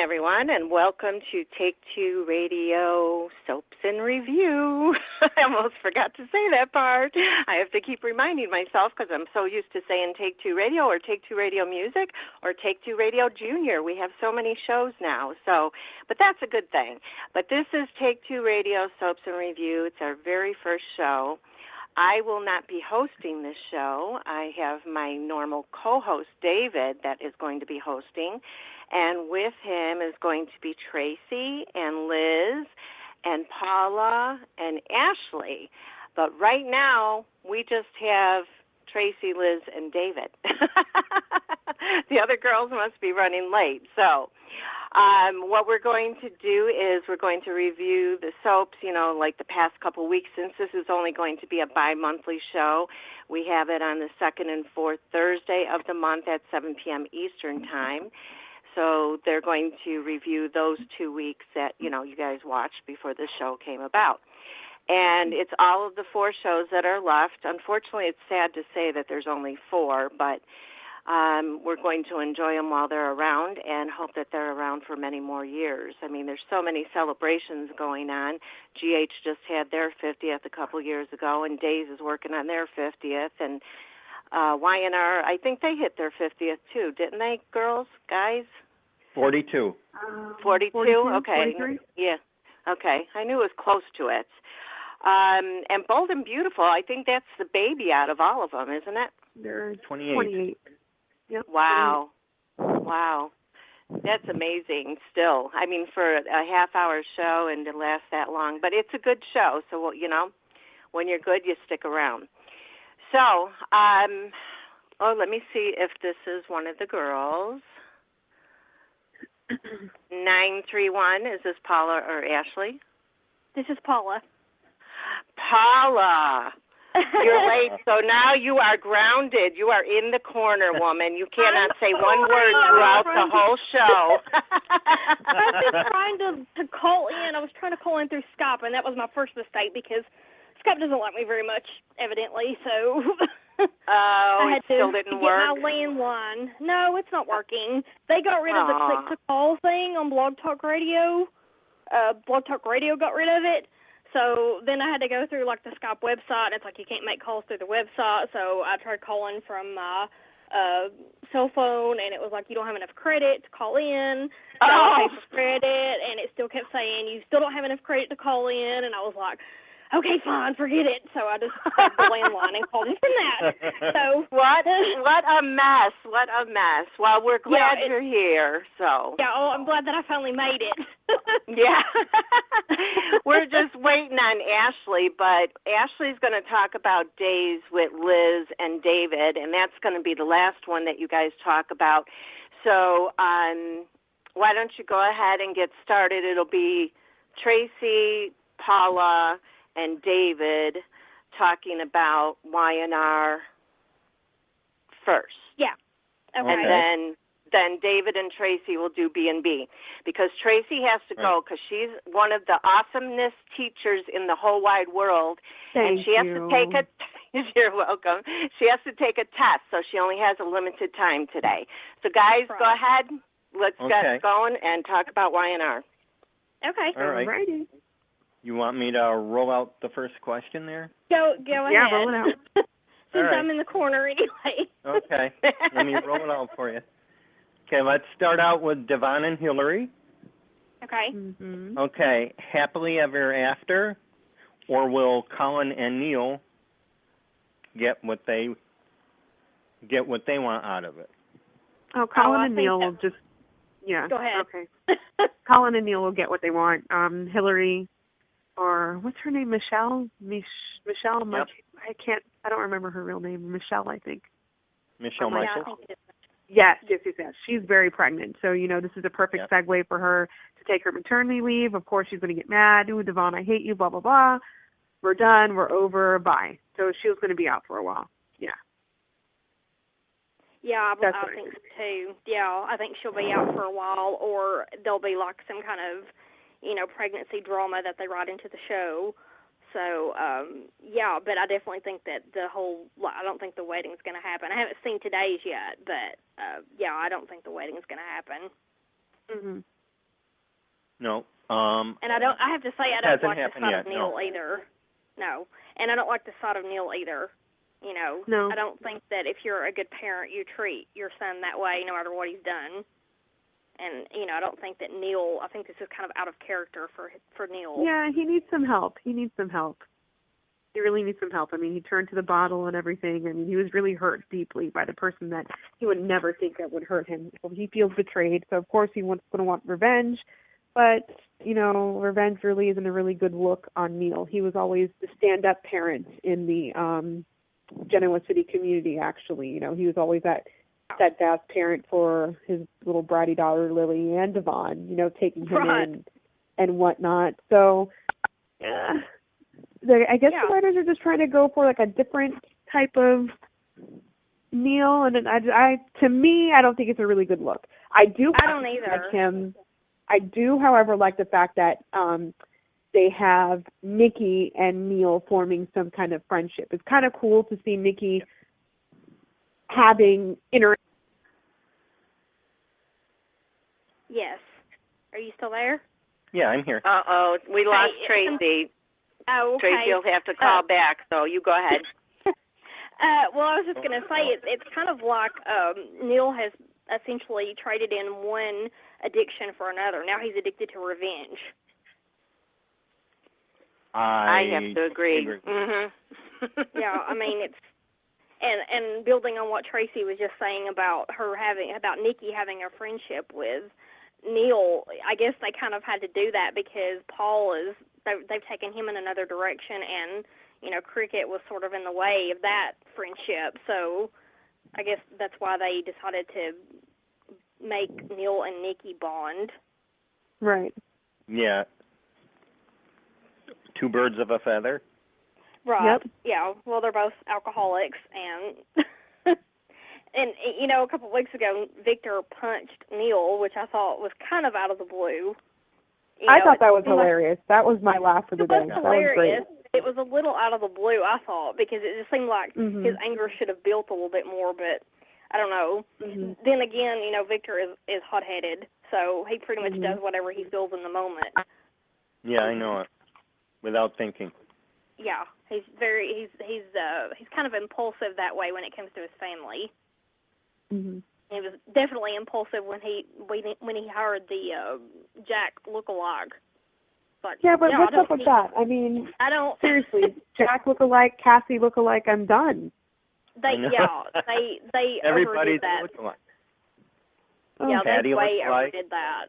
everyone, and welcome to Take Two Radio Soaps in Review. I almost forgot to say that part. I have to keep reminding myself because I'm so used to saying Take Two Radio or Take Two Radio Music or Take Two Radio Junior. We have so many shows now, but that's a good thing. But this is Take Two Radio Soaps in Review. It's our very first show. I will not be hosting this show. I have my normal co-host, David, that is going to be hosting. And with him is going to be Tracy and Liz and Paula and Ashley. But right now, we just have Tracy, Liz, and David. The other girls must be running late. So what we're going to do is we're going to review the soaps, like the past couple weeks, since this is only going to be a bi-monthly show. We have it on the second and fourth Thursday of the month at 7 p.m. Eastern Time. So they're going to review those 2 weeks that, you guys watched before the show came about. And it's all of the 4 shows that are left. Unfortunately, it's sad to say that there's only 4, but we're going to enjoy them while they're around and hope that they're around for many more years. I mean, there's so many celebrations going on. GH just had their 50th a couple years ago, and Days is working on their 50th. And Y&R, I think they hit their 50th too, didn't they, girls, guys? 42. 42? Okay. 43? Yeah. Okay. I knew it was close to it. And Bold and Beautiful, I think that's the baby out of all of them, isn't it? They're 28. Yep. Wow. Wow. That's amazing still. I mean, for a half-hour show and to last that long. But it's a good show, so, when you're good, you stick around. So, let me see if this is one of the girls. 931, is this Paula or Ashley? This is Paula. Paula, you're late, so now you are grounded. You are in the corner, woman. You cannot say one word throughout the whole show. I was just trying to call in. I was trying to call in through Skype, and that was my first mistake because Skype doesn't like me very much, evidently, so I had still didn't get work? my landline. No, it's not working. They got rid of the click-to-call thing on Blog Talk Radio. Blog Talk Radio got rid of it. So then I had to go through, the Skype website. It's like you can't make calls through the website. So I tried calling from my cell phone, and it was like you don't have enough credit to call in. So I paid for credit, and it still kept saying you still don't have enough credit to call in. And I was like, okay, fine, forget it. So I just grabbed the landline and called in from that. So what a mess! What a mess! Well, we're glad you're here. So I'm glad that I finally made it. Yeah, we're just waiting on Ashley, but Ashley's going to talk about Days with Liz and David, and that's going to be the last one that you guys talk about. So why don't you go ahead and get started? It'll be Tracy, Paula, and David talking about Y&R first. Yeah. Okay. And then David and Tracy will do B&B because Tracy has to go because she's one of the awesomest teachers in the whole wide world. Thank she has to take you're welcome. She has to take a test, so she only has a limited time today. So guys, go ahead. Let's get going and talk about Y&R. Okay. All right. Alrighty. You want me to roll out the first question there? Go ahead. Yeah, roll it out. Since I'm in the corner anyway. Okay. Let me roll it out for you. Okay, let's start out with Devon and Hillary. Okay. Mm-hmm. Okay, happily ever after, or will Colin and Neil get what they want out of it? Oh, Colin and Neil will just, Go ahead. Okay. Colin and Neil will get what they want. Hillary, or what's her name? Michelle? Michelle? Yep. I don't remember her real name. Michelle, I think. Michelle Martsolf? Yes. She's very pregnant. So, this is a perfect segue for her to take her maternity leave. Of course, she's going to get mad. Ooh, Devon, I hate you, blah, blah, blah. We're done. We're over. Bye. So she was going to be out for a while. Yeah. Yeah, I think so too. Yeah, I think she'll be out for a while, or there'll be some kind of, pregnancy drama that they write into the show. So, but I definitely think that I don't think the wedding's going to happen. I haven't seen today's yet, but, I don't think the wedding's going to happen. Mm-hmm. No. And I have to say, I don't like the happened side yet, of Neil no. either. No. And I don't like the side of Neil either. You know, No. I don't think that if you're a good parent, you treat your son that way no matter what he's done. And, you know, I don't think that Neil, I think this is kind of out of character for Neil. Yeah, he needs some help. He really needs some help. I mean, he turned to the bottle and everything, and he was really hurt deeply by the person that he would never think that would hurt him. So he feels betrayed. So, of course, he's going to want revenge. But, you know, revenge really isn't a really good look on Neil. He was always the stand-up parent in the Genoa City community, actually. You know, he was always that steadfast parent for his little bratty daughter, Lily, and Devon, you know, taking him in and whatnot. So, I guess the writers are just trying to go for, like, a different type of Neil. And to me, I don't think it's a really good look. I don't either. Like him. I do, however, like the fact that they have Nikki and Neil forming some kind of friendship. It's kind of cool to see Nikki having Yes. Are you still there? Yeah, I'm here. Uh-oh, we lost Tracy. Oh, okay. Tracy will have to call back, so you go ahead. Well, I was just going to say, it's kind of like Neil has essentially traded in one addiction for another. Now he's addicted to revenge. I have to agree. Mm-hmm. Yeah, I mean, it's and building on what Tracy was just saying about Nikki having a friendship with Neil, I guess they kind of had to do that because they've taken him in another direction, and you know, Cricket was sort of in the way of that friendship. So I guess that's why they decided to make Neil and Nikki bond. Right. Yeah. Two birds of a feather. Right. Yep. Yeah. Well, they're both alcoholics, and and you know, a couple of weeks ago, Victor punched Neil, which I thought was kind of out of the blue. I thought that was hilarious. That was my laugh of the day. That was great. It was a little out of the blue, I thought, because it just seemed like his anger should have built a little bit more, but I don't know. Mm-hmm. Then again, you know, Victor is hot-headed, so he pretty much does whatever he feels in the moment. Yeah, I know it. Without thinking. Yeah, he's kind of impulsive that way when it comes to his family. Mm-hmm. He was definitely impulsive when he hired the Jack lookalike. But, yeah, but what's up with that? I mean, seriously, Jack lookalike, Cassie lookalike, I'm done. They everybody's overdid that. Lookalike. Yeah, Patty they way lookalike. overdid that.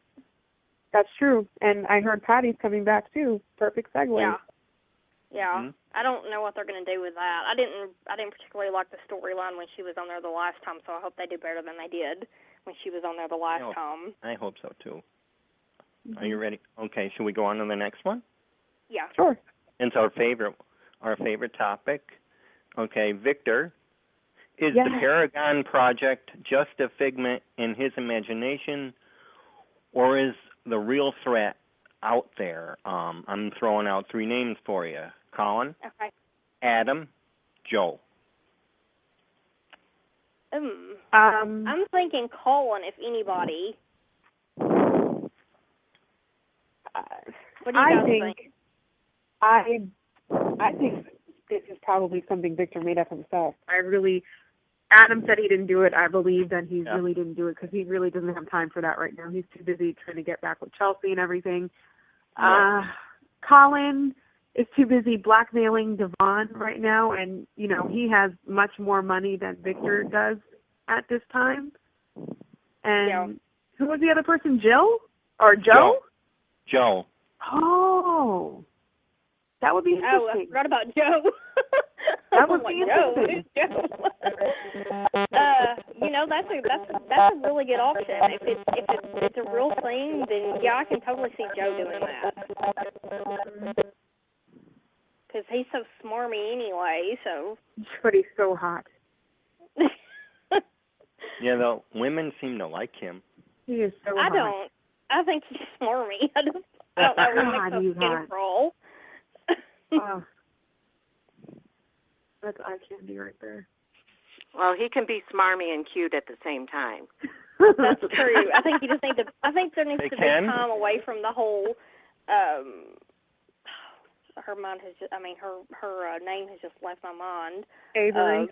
That's true, and I heard Patty's coming back too. Perfect segue. Yeah. Yeah. Mm-hmm. I don't know what they're going to do with that. I didn't particularly like the storyline when she was on there the last time, so I hope they do better than they did when she was on there the last time. I hope so too. Are you ready? Okay, should we go on to the next one? Yeah. Sure. It's our favorite topic. Okay, Victor, is the Paragon Project just a figment in his imagination, or is the real threat out there? I'm throwing out 3 names for you. Colin, okay. Adam, Joe. I'm thinking Colin, if anybody. What do you guys think? I think this is probably something Victor made up himself. Adam said he didn't do it. I believe that he really didn't do it because he really doesn't have time for that right now. He's too busy trying to get back with Chelsea and everything. Yeah. Colin is too busy blackmailing Devon right now, and, you know, he has much more money than Victor does at this time. And who was the other person, Jill? Or Joe? Joe. Oh. That would be interesting. Oh, I forgot about Joe. That would be interesting. You know, that's a really good option. If it's a real thing, then I can totally see Joe doing that. Because he's so smarmy anyway. So. But he's so hot. Yeah, the women seem to like him. He is so hot. I don't. I think he's smarmy. I don't know what makes him roll. Oh. That's eye candy right there. Well, he can be smarmy and cute at the same time. That's true. I think you just need to. I think there needs to be time away from the whole. Her mind has just. I mean, her name has just left my mind. Avery.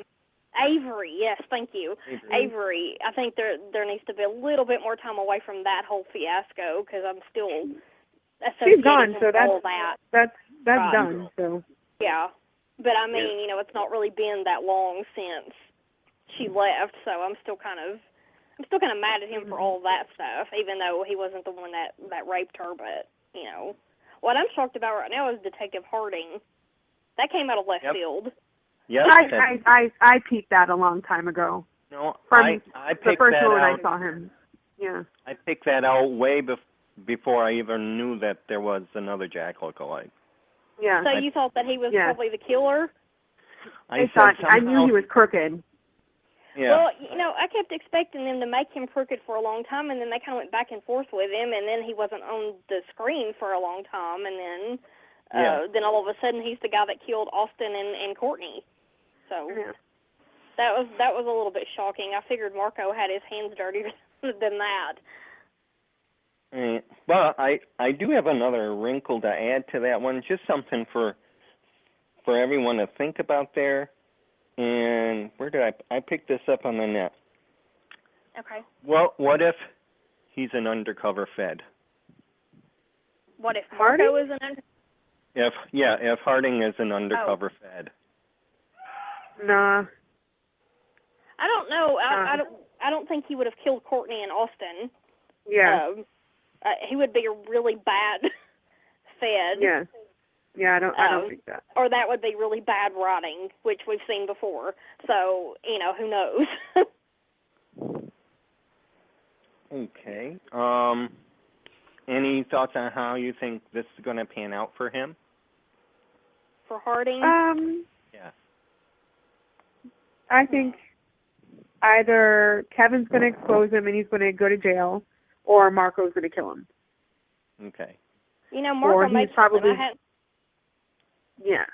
Avery, yes, thank you. Avery. I think there needs to be a little bit more time away from that whole fiasco because I'm still she's gone, so all that's right. done. So yeah, but I mean, you know, it's not really been that long since she left, so I'm still kind of mad at him for all that stuff, even though he wasn't the one that raped her. But you know, what I'm shocked about right now is Detective Harding. That came out of left field. Yes, I peeped that a long time ago. No, I picked the first that moment out. I saw him. Yeah. I picked that out way before I even knew that there was another Jack lookalike. Yeah. So you thought that he was probably the killer? I knew he was crooked. Yeah. Well, you know, I kept expecting them to make him crooked for a long time, and then they kind of went back and forth with him, and then he wasn't on the screen for a long time, and then all of a sudden he's the guy that killed Austin and Courtney. So that was a little bit shocking. I figured Marco had his hands dirtier than that. Well, I do have another wrinkle to add to that one, just something for everyone to think about there. And where did I picked this up on the net? Okay. Well, what if he's an undercover Fed? What if Marco is an If Harding is an undercover Fed. Nah. I don't know. I don't think he would have killed Courtney and Austin. Yeah. He would be a really bad Fed. Yeah. Yeah, I don't think that. Or that would be really bad writing, which we've seen before. So, you know, who knows? Okay. Any thoughts on how you think this is going to pan out for him? For Harding? Yeah. I think either Kevin's going to expose him and he's going to go to jail, or Marco's going to kill him. Okay. You know, Marco might probably. Yeah.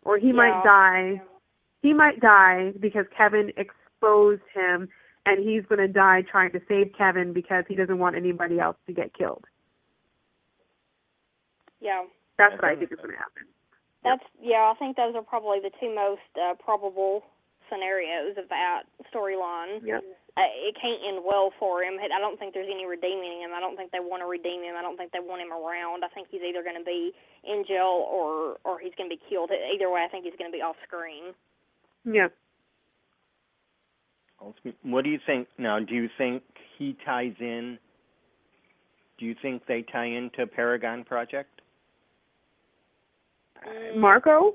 Or he might die. He might die because Kevin exposed him, and he's going to die trying to save Kevin because he doesn't want anybody else to get killed. Yeah. That's what I think is going to happen. I think those are probably the two most probable scenarios of that storyline. Yep. It can't end well for him. I don't think there's any redeeming him. I don't think they want to redeem him. I don't think they want him around. I think he's either going to be in jail or he's going to be killed. Either way, I think he's going to be off screen. Yeah. What do you think now? Do you think he ties in? Do you think they tie into Paragon Project? Marco?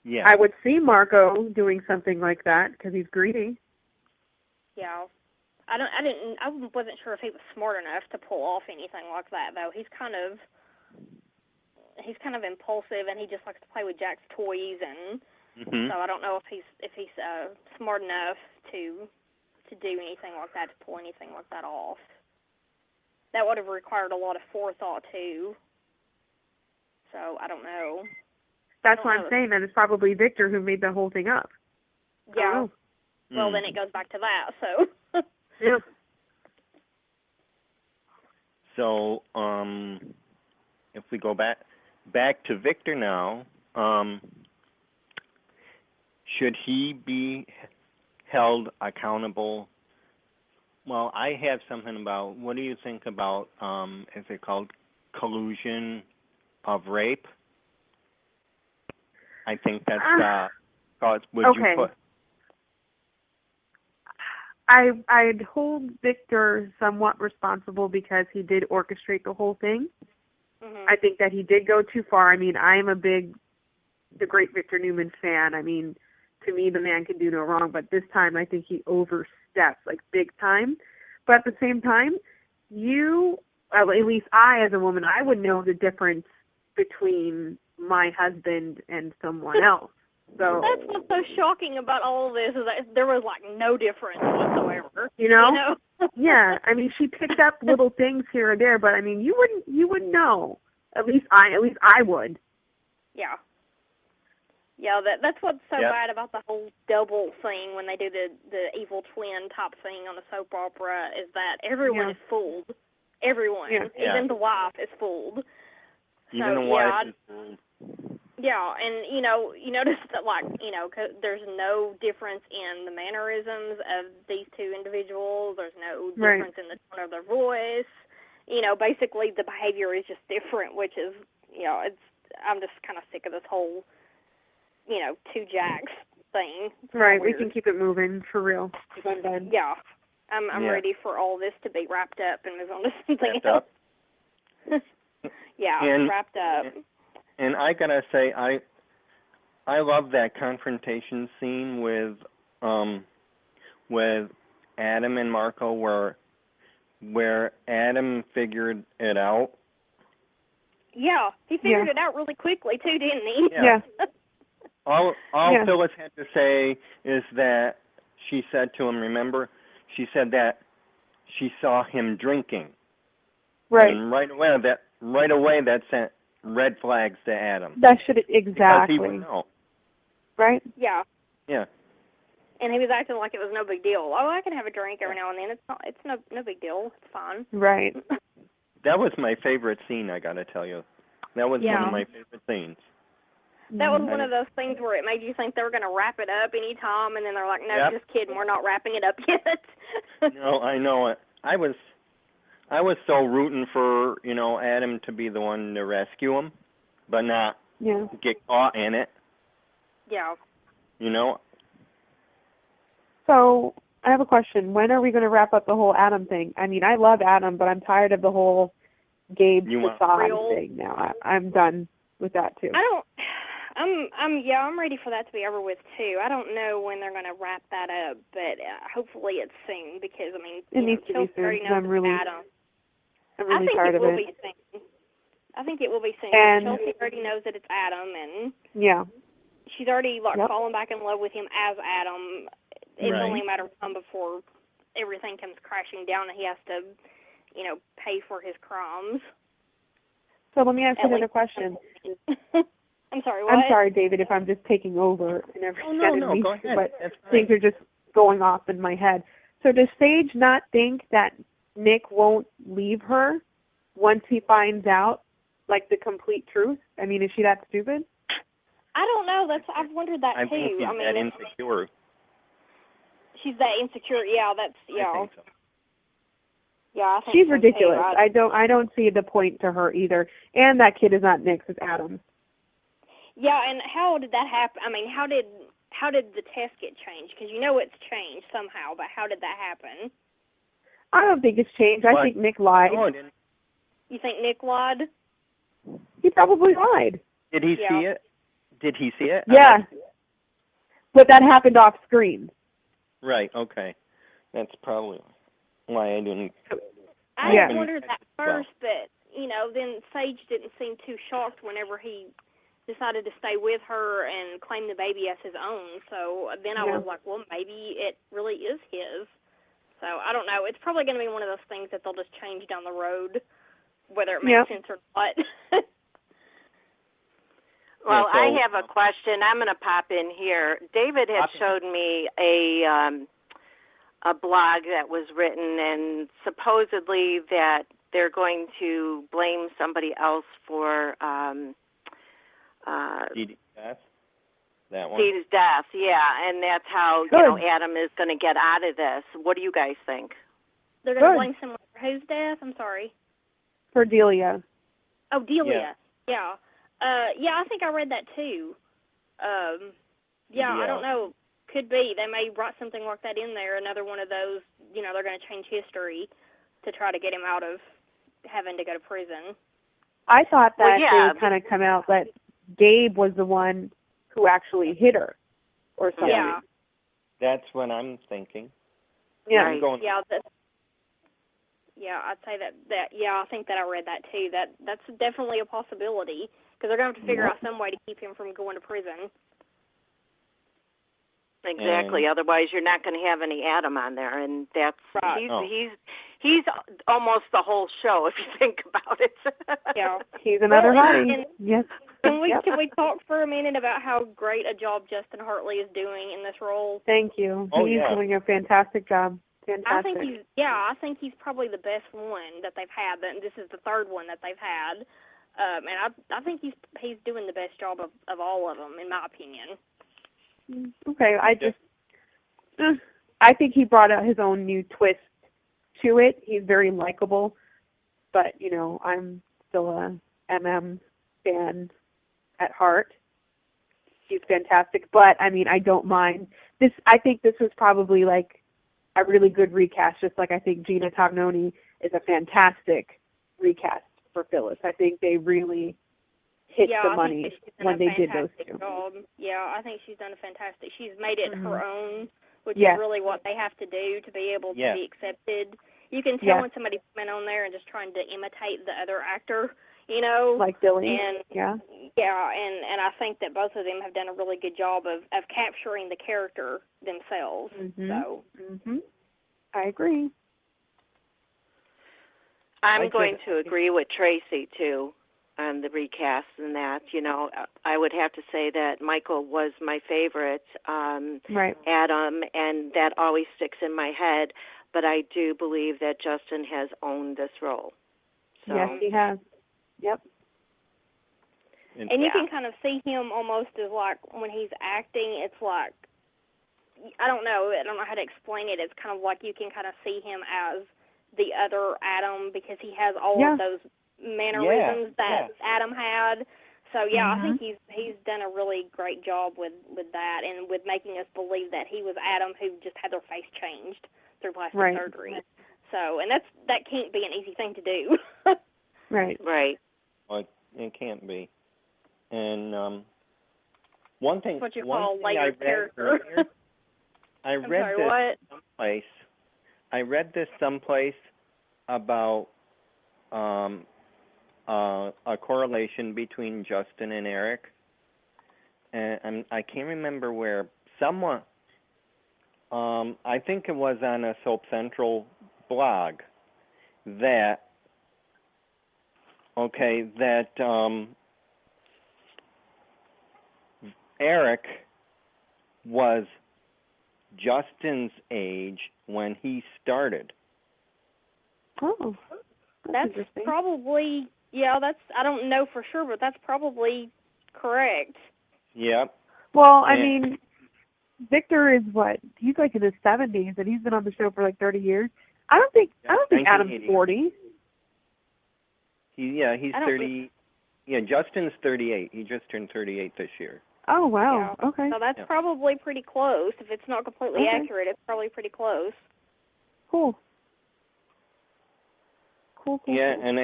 Yeah. I would see Marco doing something like that because he's greedy. Yeah. I wasn't sure if he was smart enough to pull off anything like that, though. He's kind of impulsive, and he just likes to play with Jack's toys, and so I don't know if he's smart enough to do anything like that, to pull anything like that off. That would have required a lot of forethought too. So I don't know. That's why I'm saying that it's probably Victor who made the whole thing up. Yeah. Well, then it goes back to that. So. Yeah. So, if we go back to Victor now, should he be held accountable? Well, I have something about, what do you think about, is it called collusion of rape? I think that's, would you put? I'd hold Victor somewhat responsible because he did orchestrate the whole thing. Mm-hmm. I think that he did go too far. I mean, I am the great Victor Newman fan. I mean, to me, the man can do no wrong, but this time I think he overstepped, like, big time. But at the same time, at least I, as a woman, I would know the difference between my husband and someone else. So that's what's so shocking about all of this is that there was like no difference whatsoever. You know? Yeah. I mean, she picked up little things here and there, but I mean, you wouldn't know. At least I would. Yeah. Yeah, that's what's so Yep. bad about the whole double thing when they do the evil twin type thing on a soap opera is that everyone is fooled. Everyone, even the wife, is fooled. Even so, the wife is fooled. Yeah, and, you notice that, like, 'cause there's no difference in the mannerisms of these two individuals. There's no difference in the tone of their voice. Basically the behavior is just different, which is, I'm just kind of sick of this whole, two jacks thing. Right, we can keep it moving, for real. I'm done. Yeah, I'm ready for all this to be wrapped up and move on to something else. Wrapped up. And I gotta say, I love that confrontation scene with Adam and Marco, where Adam figured it out. Yeah, he figured it out really quickly too, didn't he? Yeah. All Phyllis had to say is that she said to him, remember, she said that she saw him drinking. Right. And right away that sent red flags to Adam. That should exactly. Because he would know. Right? Yeah. Yeah. And he was acting like it was no big deal. Oh, I can have a drink every now and then. It's no big deal. It's fine. Right. That was my favorite scene, I gotta tell you. That was one of my favorite scenes. That was one of those things where it made you think they were going to wrap it up any time, and then they're like, no, just kidding, we're not wrapping it up yet. No, I know it. I was so rooting for, Adam to be the one to rescue him, but not get caught in it. Yeah. So, I have a question. When are we going to wrap up the whole Adam thing? I mean, I love Adam, but I'm tired of the whole Gabe facade thing now. I'm done with that, too. I'm ready for that to be over with, too. I don't know when they're going to wrap that up, but hopefully it's soon, because, I mean, it needs to be soon, because I'm really tired of it. I think it will be soon. And Chelsea already knows that it's Adam, and she's already fallen back in love with him as Adam. It's only a matter of time before everything comes crashing down and he has to, pay for his crimes. So let me ask you another question. I'm sorry, what? I'm sorry, David, if I'm just taking over and everything. No, go ahead. But things are just going off in my head. So does Sage not think that Nick won't leave her once he finds out, the complete truth? I mean, is she that stupid? I don't know. I've wondered that, too. I think she's that insecure. She's that insecure. Yeah, I think so. Yeah, I think she's so ridiculous. Too. I don't see the point to her either. And that kid is not Nick's, it's Adam's. Yeah, and how did that happen? I mean, how did the test get changed? Because it's changed somehow, but how did that happen? I don't think it's changed. I think Nick lied. No, it didn't. You think Nick lied? He probably lied. Did he see it? Did he see it? Yeah. But that happened off screen. Right, okay. That's probably why I didn't. I wondered that first, but, then Sage didn't seem too shocked whenever he decided to stay with her and claim the baby as his own. So then I was like, well, maybe it really is his. So I don't know. It's probably going to be one of those things that they'll just change down the road, whether it makes sense or not. Well, I have a question. I'm going to pop in here. David had showed me a blog that was written, and supposedly that they're going to blame somebody else for Dee's death? That one? Dee's death, and that's how Adam is going to get out of this. What do you guys think? They're going to blame someone for whose death? I'm sorry. For Delia. Oh, Delia. Yeah. I think I read that too. I don't know. Could be. They may write something like that in there. Another one of those, they're going to change history to try to get him out of having to go to prison. I thought that they would kind of come out that Gabe was the one who actually hit her or something. Yeah. That's what I'm thinking. Yeah. I'm going I'd say that I think that I read that too. That's definitely a possibility because they're going to have to figure out some way to keep him from going to prison. Exactly. Otherwise, you're not going to have any Adam on there, and that's he's almost the whole show if you think about it. Yeah, he's another hottie. Yes. Can we talk for a minute about how great a job Justin Hartley is doing in this role? Thank you. Oh, He's doing a fantastic job. Fantastic. I think he's probably the best one that they've had. This is the third one that they've had, and I think he's doing the best job of all of them, in my opinion. Okay, I think he brought out his own new twist to it. He's very likable, but I'm still a MM fan at heart. He's fantastic, but I don't mind this. I think this was probably like a really good recast, just like I think Gina Tognoni is a fantastic recast for Phyllis. I think they really hit the money when they did those two. Job. Yeah, I think she's done a fantastic. She's made it her own, which is really what they have to do to be able to be accepted. You can tell when somebody's coming on there and just trying to imitate the other actor, like Billy. And and I think that both of them have done a really good job of capturing the character themselves. So I agree. I'm going to agree with Tracy too on the recast and that. I would have to say that Michael was my favorite, Adam, and that always sticks in my head. But I do believe that Justin has owned this role. So. Yes, he has. Yep. And you can kind of see him almost as like when he's acting, it's like, I don't know how to explain it. It's kind of like you can kind of see him as the other Adam because he has all of those mannerisms that Adam had. So I think he's done a really great job with that and with making us believe that he was Adam who just had their face changed through plastic surgery. So, and that can't be an easy thing to do. Right. Well, it can't be. And one thing, what you call layered character. I read this someplace about a correlation between Justin and Eric, and I can't remember where. Someone, I think it was on a Soap Central blog, that Eric was Justin's age when he started. Oh, that's probably, I don't know for sure, but that's probably correct. Yep. Well, Victor is he's like in his 70s, and he's been on the show for like 30 years. I don't think Adam's 40. He's 30. Justin's 38. He just turned 38 this year. Oh, wow. Yeah. Okay. So that's probably pretty close. If it's not completely accurate, it's probably pretty close. Cool. Yeah, and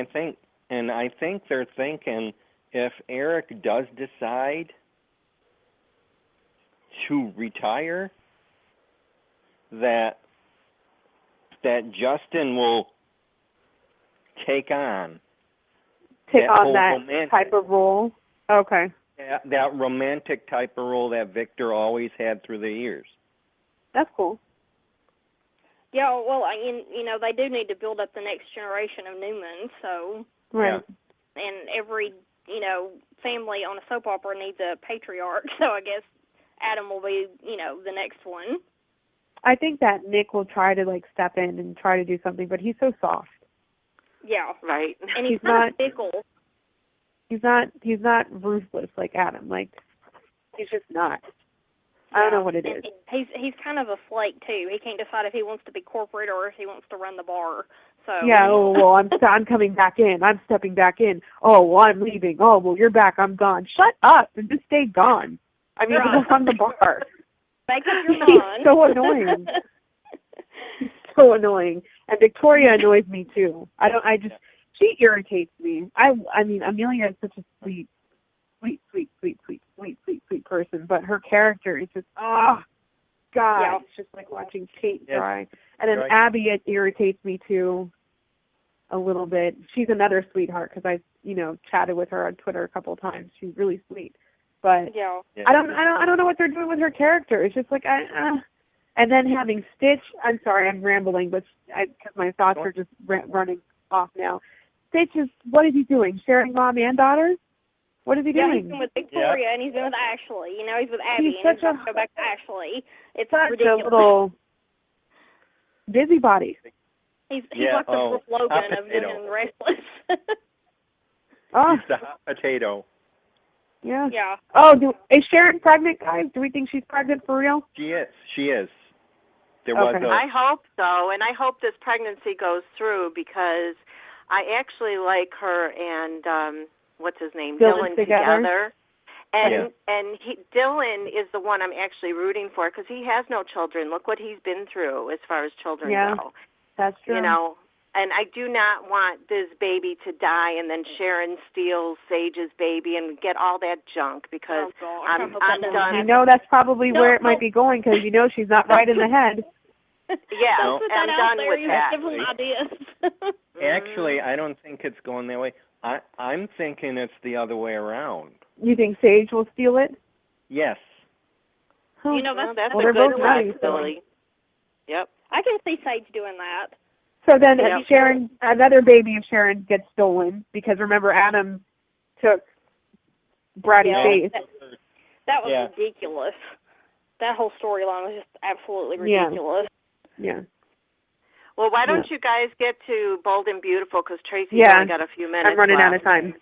I think they're thinking if Eric does decide to retire, that Justin will take on that type of role. Okay. That romantic type of role that Victor always had through the years. That's cool. Yeah, well, they do need to build up the next generation of Newmans, so. Right. And every, family on a soap opera needs a patriarch, so I guess Adam will be, the next one. I think that Nick will try to, step in and try to do something, but he's so soft. Yeah. Right. And he's not fickle. He's not ruthless like Adam. He's just not. I don't know what it is. He's kind of a flake too. He can't decide if he wants to be corporate or if he wants to run the bar. So I'm coming back in. I'm stepping back in. Oh, well, I'm leaving. Oh, well, you're back. I'm gone. Shut up and just stay gone. Run the bar. Make up your He's mind. so annoying. He's so annoying. And Victoria annoys me too. She irritates me. Amelia is such a sweet person, but her character is just, it's just like watching paint dry. And then Abby, it irritates me too a little bit. She's another sweetheart because I, chatted with her on Twitter a couple of times. She's really sweet, but I don't know what they're doing with her character. It's just like and then having Stitch. I'm sorry, I'm rambling, but because my thoughts are just running off now. Stitch what is he doing? Sharing mom and daughter? What is he Yeah, doing? he's been with Victoria, and he's been with Ashley. You know, he's with Abby, He's and he's such about to go back to Ashley. It's such ridiculous. a little busybody. He's like the Brooke Logan of Young and Restless. He's the hot potato. Yeah. Yeah. Oh, is Sharon pregnant, guys? Do we think she's pregnant for real? She is. She is. There was I hope so, and I hope this pregnancy goes through because I actually like her and what's his name, Dylan together. And Dylan is the one I'm actually rooting for because he has no children. Look what he's been through as far as children go. That's true. You know, and I do not want this baby to die and then Sharon steals Sage's baby and get all that junk because I'm done. You know that's probably where it might be going because you know she's not right in the head. Yeah, I'm done with that. Give them ideas. Actually, I don't think it's going that way. I'm thinking it's the other way around. You think Sage will steal it? Yes. Oh, you know, that's a good possibility. Yep. I can see Sage doing that. So then Sharon, another baby of Sharon gets stolen because remember Adam took Braddy's face. That was ridiculous. That whole storyline was just absolutely ridiculous. Yeah. Well, why don't you guys get to Bold and Beautiful because Tracy's only got a few minutes I'm running left. out of time.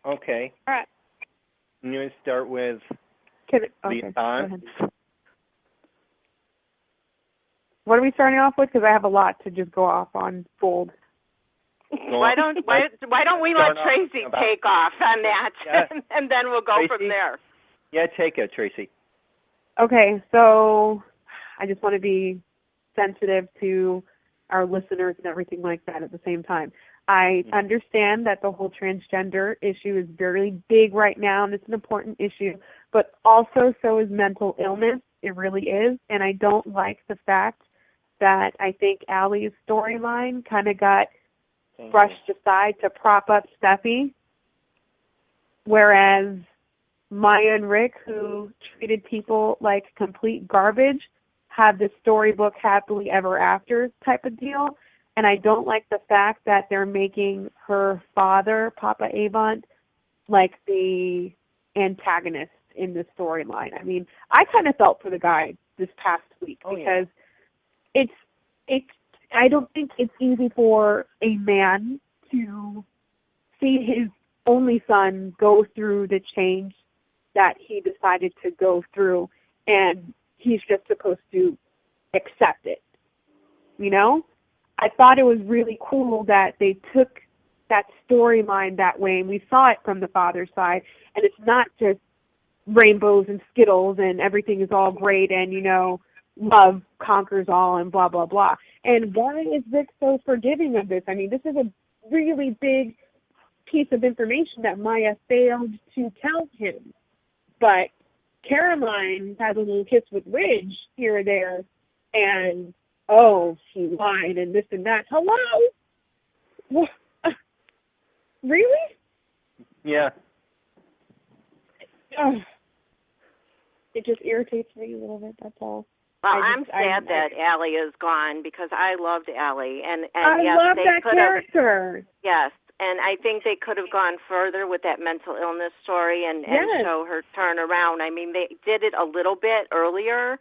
Okay. All right. I'm going to start with the aunts. What are we starting off with? Because I have a lot to just go off on Bold. Why don't we let Tracy take off on that, and then we'll go from there. Yeah, take it, Tracy. Okay, so I just want to be sensitive to our listeners and everything like that at the same time. I understand that the whole transgender issue is very big right now, and it's an important issue, but also so is mental illness. It really is, and I don't like the fact that I think Allie's storyline kind of got brushed aside to prop up Steffi, whereas Maya and Rick, who treated people like complete garbage, have this storybook happily ever after type of deal. And I don't like the fact that they're making her father, Papa Avant, like the antagonist in this storyline. I mean, I kind of felt for the guy this past week because I don't think it's easy for a man to see his only son go through the change that he decided to go through, and he's just supposed to accept it. You know? I thought it was really cool that they took that storyline that way, and we saw it from the father's side, and it's not just rainbows and Skittles and everything is all great and, you know, love conquers all and blah, blah, blah. And why is Vic so forgiving of this? I mean, this is a really big piece of information that Maya failed to tell him. But Caroline has a little kiss with Ridge here or there, and, she lied and this and that. Hello? What? Really? Yeah. It just irritates me a little bit, that's all. Well, I'm sad that Allie is gone because I loved Allie. And I yes, love that character. Yes, and I think they could have gone further with that mental illness story and show her turn around. I mean, they did it a little bit earlier,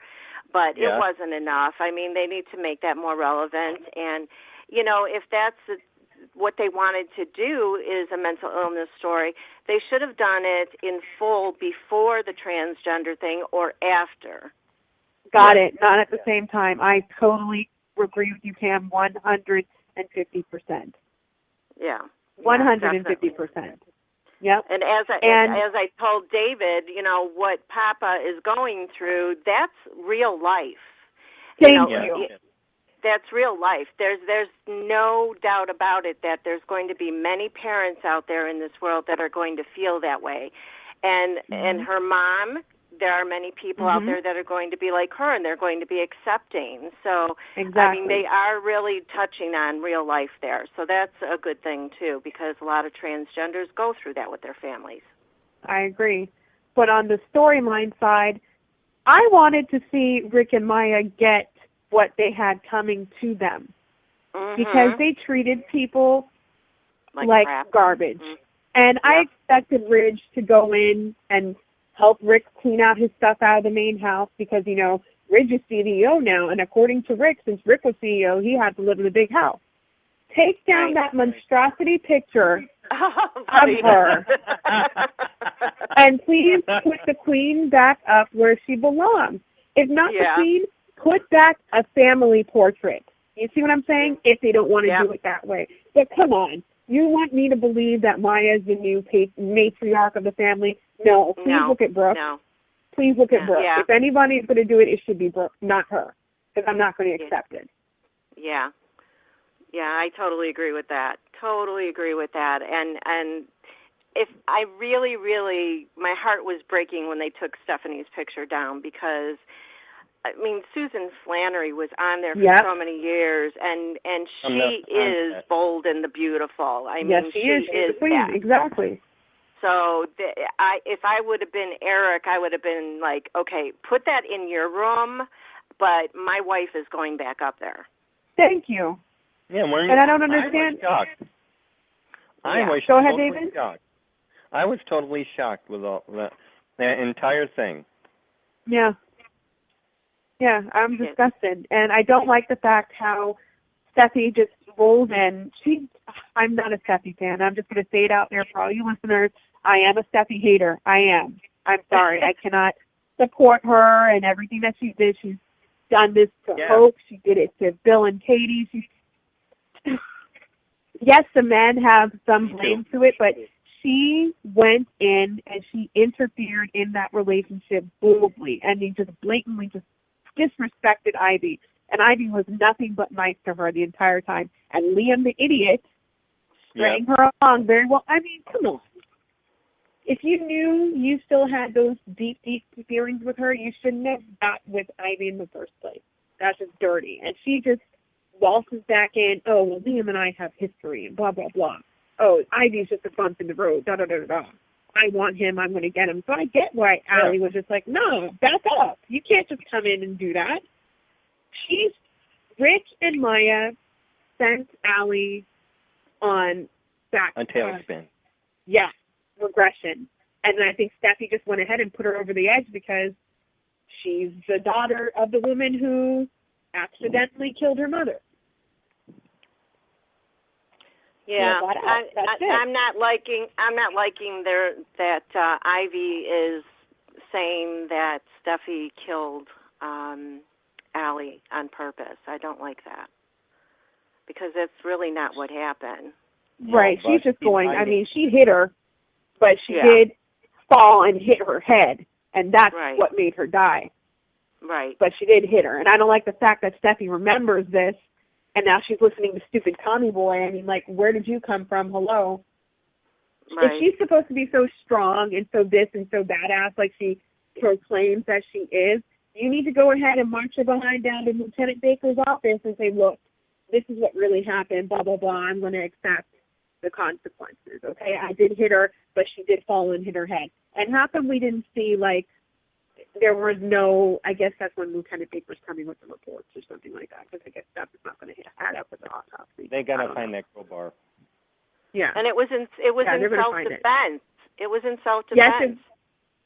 but it wasn't enough. I mean, they need to make that more relevant. And, you know, if that's what they wanted to do is a mental illness story, they should have done it in full before the transgender thing or after. Got it. Not at the same time. I totally agree with you, Pam, 150%. Yeah. 150%. Yep. And as I told David, you know, what Papa is going through, that's real life. Thank you. That's real life. There's no doubt about it that there's going to be many parents out there in this world that are going to feel that way. And her mom, there are many people out there that are going to be like her, and they're going to be accepting. So, I mean, they are really touching on real life there. So that's a good thing, too, because a lot of transgenders go through that with their families. I agree. But on the storyline side, I wanted to see Rick and Maya get what they had coming to them because they treated people like garbage. And I expected Ridge to go in and help Rick clean out his stuff out of the main house because, you know, Ridge is CEO now, and according to Rick, since Rick was CEO, he had to live in a big house. Take down that monstrosity picture of her. And please put the queen back up where she belongs. If not the queen, put back a family portrait. You see what I'm saying? If they don't want to do it that way. But come on. You want me to believe that Maya is the new matriarch of the family? No. Please look at Brooke. No. Please look at Brooke. Yeah. If anybody's going to do it, it should be Brooke, not her. Because I'm not going to accept it. Yeah. Yeah, I totally agree with that. Totally agree with that. And if I really, really, my heart was breaking when they took Stephanie's picture down because, I mean, Susan Flannery was on there for so many years, and she is bold and the beautiful. I mean, she is the queen, exactly. So if I would have been Eric, I would have been like, okay, put that in your room, but my wife is going back up there. Thank you. Yeah, and I don't understand. I was shocked. Go ahead, David. Shocked. I was totally shocked with all the entire thing. Yeah. Yeah, I'm disgusted. And I don't like the fact how Steffi just rolls in. I'm not a Steffi fan. I'm just going to say it out there for all you listeners. I am a Steffi hater. I am. I'm sorry. I cannot support her and everything that she did. She's done this to Hope. She did it to Bill and Katie. Yes, the men have some blame to it, but she went in and she interfered in that relationship boldly, and he just blatantly just disrespected Ivy. And Ivy was nothing but nice to her the entire time. And Liam, the idiot, stringing her along very well. I mean, come on. If you knew you still had those deep, deep feelings with her, you shouldn't have got with Ivy in the first place. That's just dirty. And she just waltzes back in, oh, well, Liam and I have history, and blah, blah, blah. Oh, Ivy's just a bump in the road, da-da-da-da-da. I want him, I'm going to get him. So I get why Allie was just like, no, back up. You can't just come in and do that. Rich and Maya sent Allie on back. A tailspin. Yeah, regression. And I think Steffi just went ahead and put her over the edge because she's the daughter of the woman who accidentally killed her mother. Yeah, I'm not liking that Ivy is saying that Steffi killed Allie on purpose. I don't like that because that's really not what happened. Right, she's just going. I mean, she hit her, but she did fall and hit her head, and that's what made her die. Right. But she did hit her, and I don't like the fact that Steffi remembers this. And now she's listening to stupid Tommy Boy. I mean, like, where did you come from? Hello. Right. If she's supposed to be so strong and so this and so badass like she proclaims that she is, you need to go ahead and march her behind down to Lieutenant Baker's office and say, look, this is what really happened, blah, blah, blah. I'm going to accept the consequences, okay? I did hit her, but she did fall and hit her head. And how come we didn't see, like, there was no, I guess that's when Lieutenant Baker's coming with the reports or something like that, because I guess stuff is not going to add up with the autopsy. They got to find that crowbar. Yeah. And it was in self-defense. It was in self-defense. Yes,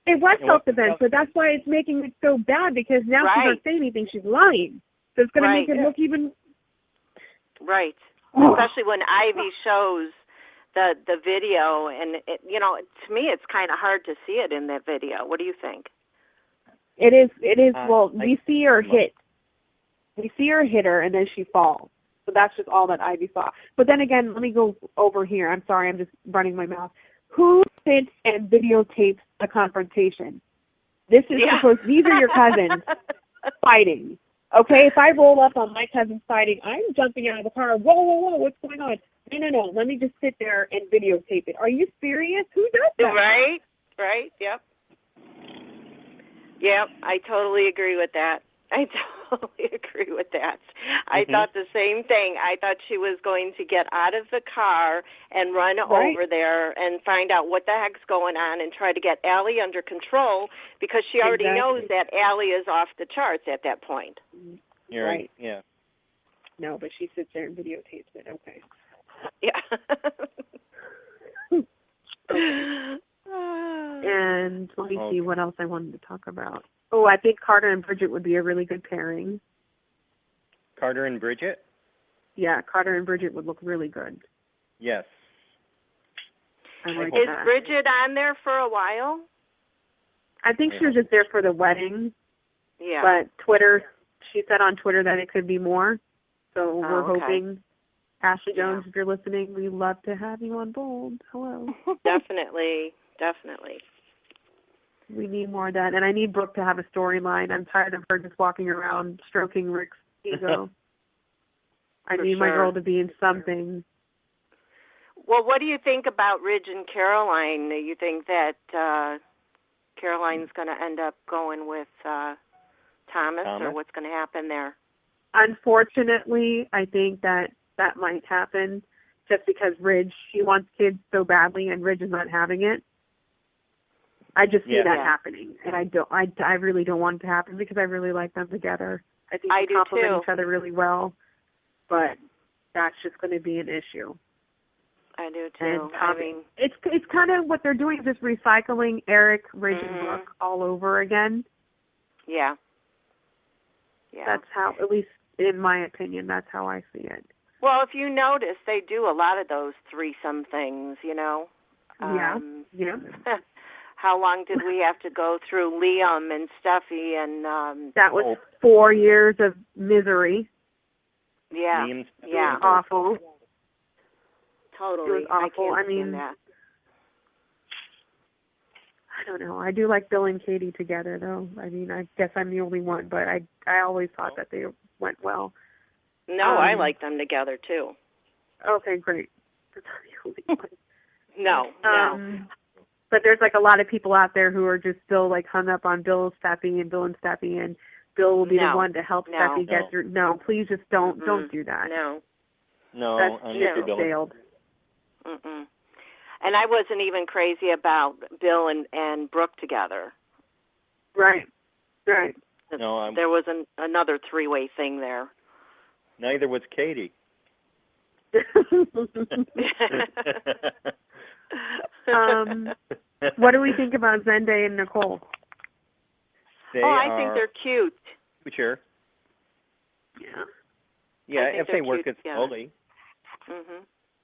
it was self-defense, but that's why it's making it so bad, because now she's not saying anything, she's lying. So it's going to make it look even... Right. Especially when Ivy shows the video, and, to me it's kind of hard to see it in that video. What do you think? It is, well, we see her hit. We see her hit her, and then she falls. So that's just all that Ivy saw. But then again, let me go over here. I'm sorry, I'm just running my mouth. Who sits and videotapes the confrontation? These are your cousins fighting. Okay, if I roll up on my cousins fighting, I'm jumping out of the car. Whoa, whoa, whoa, what's going on? No, let me just sit there and videotape it. Are you serious? Who does that? Right, yep. Yep, I totally agree with that. I thought the same thing. I thought she was going to get out of the car and run over there and find out what the heck's going on and try to get Allie under control, because she already knows that Allie is off the charts at that point. You're right. Yeah. No, but she sits there and videotapes it. Okay. Yeah. And let me see what else I wanted to talk about. Oh, I think Carter and Bridget would be a really good pairing. Carter and Bridget? Yeah, Carter and Bridget would look really good. Yes. I like Is that. Bridget on there for a while? I think she was just there for the wedding. Yeah. But Twitter, she said on Twitter that it could be more. So we're hoping, Ashley Jones, if you're listening, we'd love to have you on Bold. Hello. Definitely. We need more of that. And I need Brooke to have a storyline. I'm tired of her just walking around stroking Rick's ego. I need my girl to be in something. Well, what do you think about Ridge and Caroline? You think that Caroline's going to end up going with Thomas, or what's going to happen there? Unfortunately, I think that might happen just because Ridge, she wants kids so badly, and Ridge is not having it. I just see that happening, and I really don't want it to happen because I really like them together. I think they complement each other really well, but that's just going to be an issue. I do too. And it's kind of what they're doing, just recycling Eric, Ridge, and Brooke all over again. Yeah. That's how, at least in my opinion, that's how I see it. Well, if you notice, they do a lot of those threesome things, you know. Yeah. How long did we have to go through Liam and Steffi and that was 4 years of misery. Yeah. Awful. Totally. It was awful. I mean, I don't know. I do like Bill and Katie together, though. I mean, I guess I'm the only one, but I always thought that they went well. No, I like them together, too. Okay, great. That's the only one. No. But there's like a lot of people out there who are just still like hung up on Bill and Steffi, and Bill will be the one to help Steffi get through. No, please just don't do that. No, that's failed. And I wasn't even crazy about Bill and Brooke together. Right. No, there was another three-way thing there. Neither was Katie. What do we think about Zendaya and Nicole? I think they're cute. Sure. Yeah, if they work it slowly.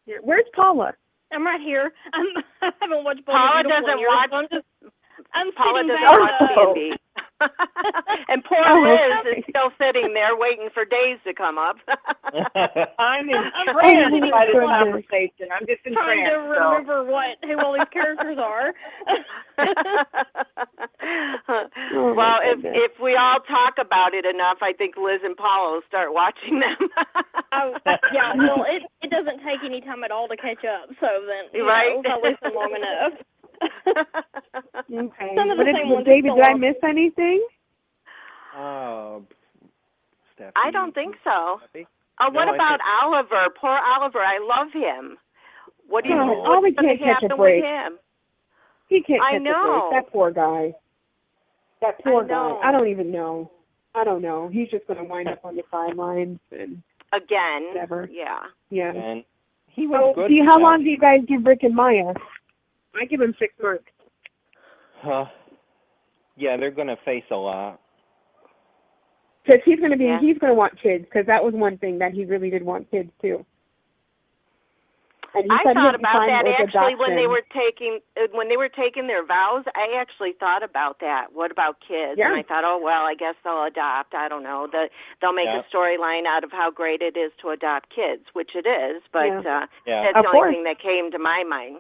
Yeah. Where's Paula? I'm right here. I haven't watched Paula doesn't watch. Paula doesn't watch TV. And poor Liz is still sitting there waiting for days to come up. I'm entranced by this conversation. I'm just entranced. Trying to remember who all these characters are. Well, if we all talk about it enough, I think Liz and Paula will start watching them. Well, it doesn't take any time at all to catch up, so then if I listen long enough. Okay. Some of the same ones. David, did I miss anything? Steffi. I don't think so. What about Oliver? Poor Oliver. I love him. What's going to happen with him? He can't catch a break. That poor guy. That poor guy. I don't even know. I don't know. He's just going to wind up on the sidelines and again. Whatever. Yeah. And he was good. See, how long do you guys give Rick and Maya? I give him 6 months. Yeah, they're going to face a lot. Because he's going to want kids. Because that was one thing that he really did want kids too. And I thought about that actually when they were taking their vows. I actually thought about that. What about kids? Yeah. And I thought, oh well, I guess they'll adopt. I don't know. They'll make a storyline out of how great it is to adopt kids, which it is. But that's the only thing that came to my mind.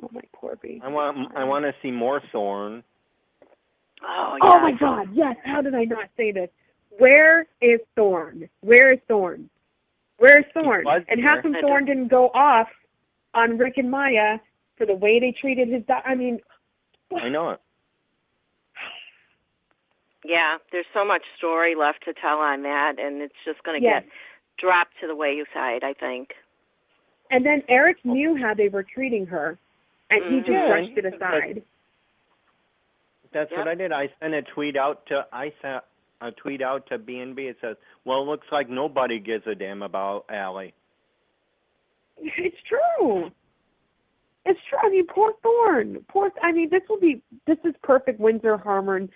Oh my poor baby. I want to see more Thorne. Oh yeah. Oh my God! Yes. How did I not say this? Where is Thorne? Where's Thorne? And how come Thorne didn't go off on Rick and Maya for the way they treated his daughter? I mean, I know it. Yeah, there's so much story left to tell on that, and it's just going to get dropped to the wayside, I think. And then Eric knew how they were treating her, and he just brushed it aside. That's what I did. I sent a tweet out to B&B. It says, well, it looks like nobody gives a damn about Allie. It's true. It's true. I mean, poor Thorne. This is perfect Windsor Harmon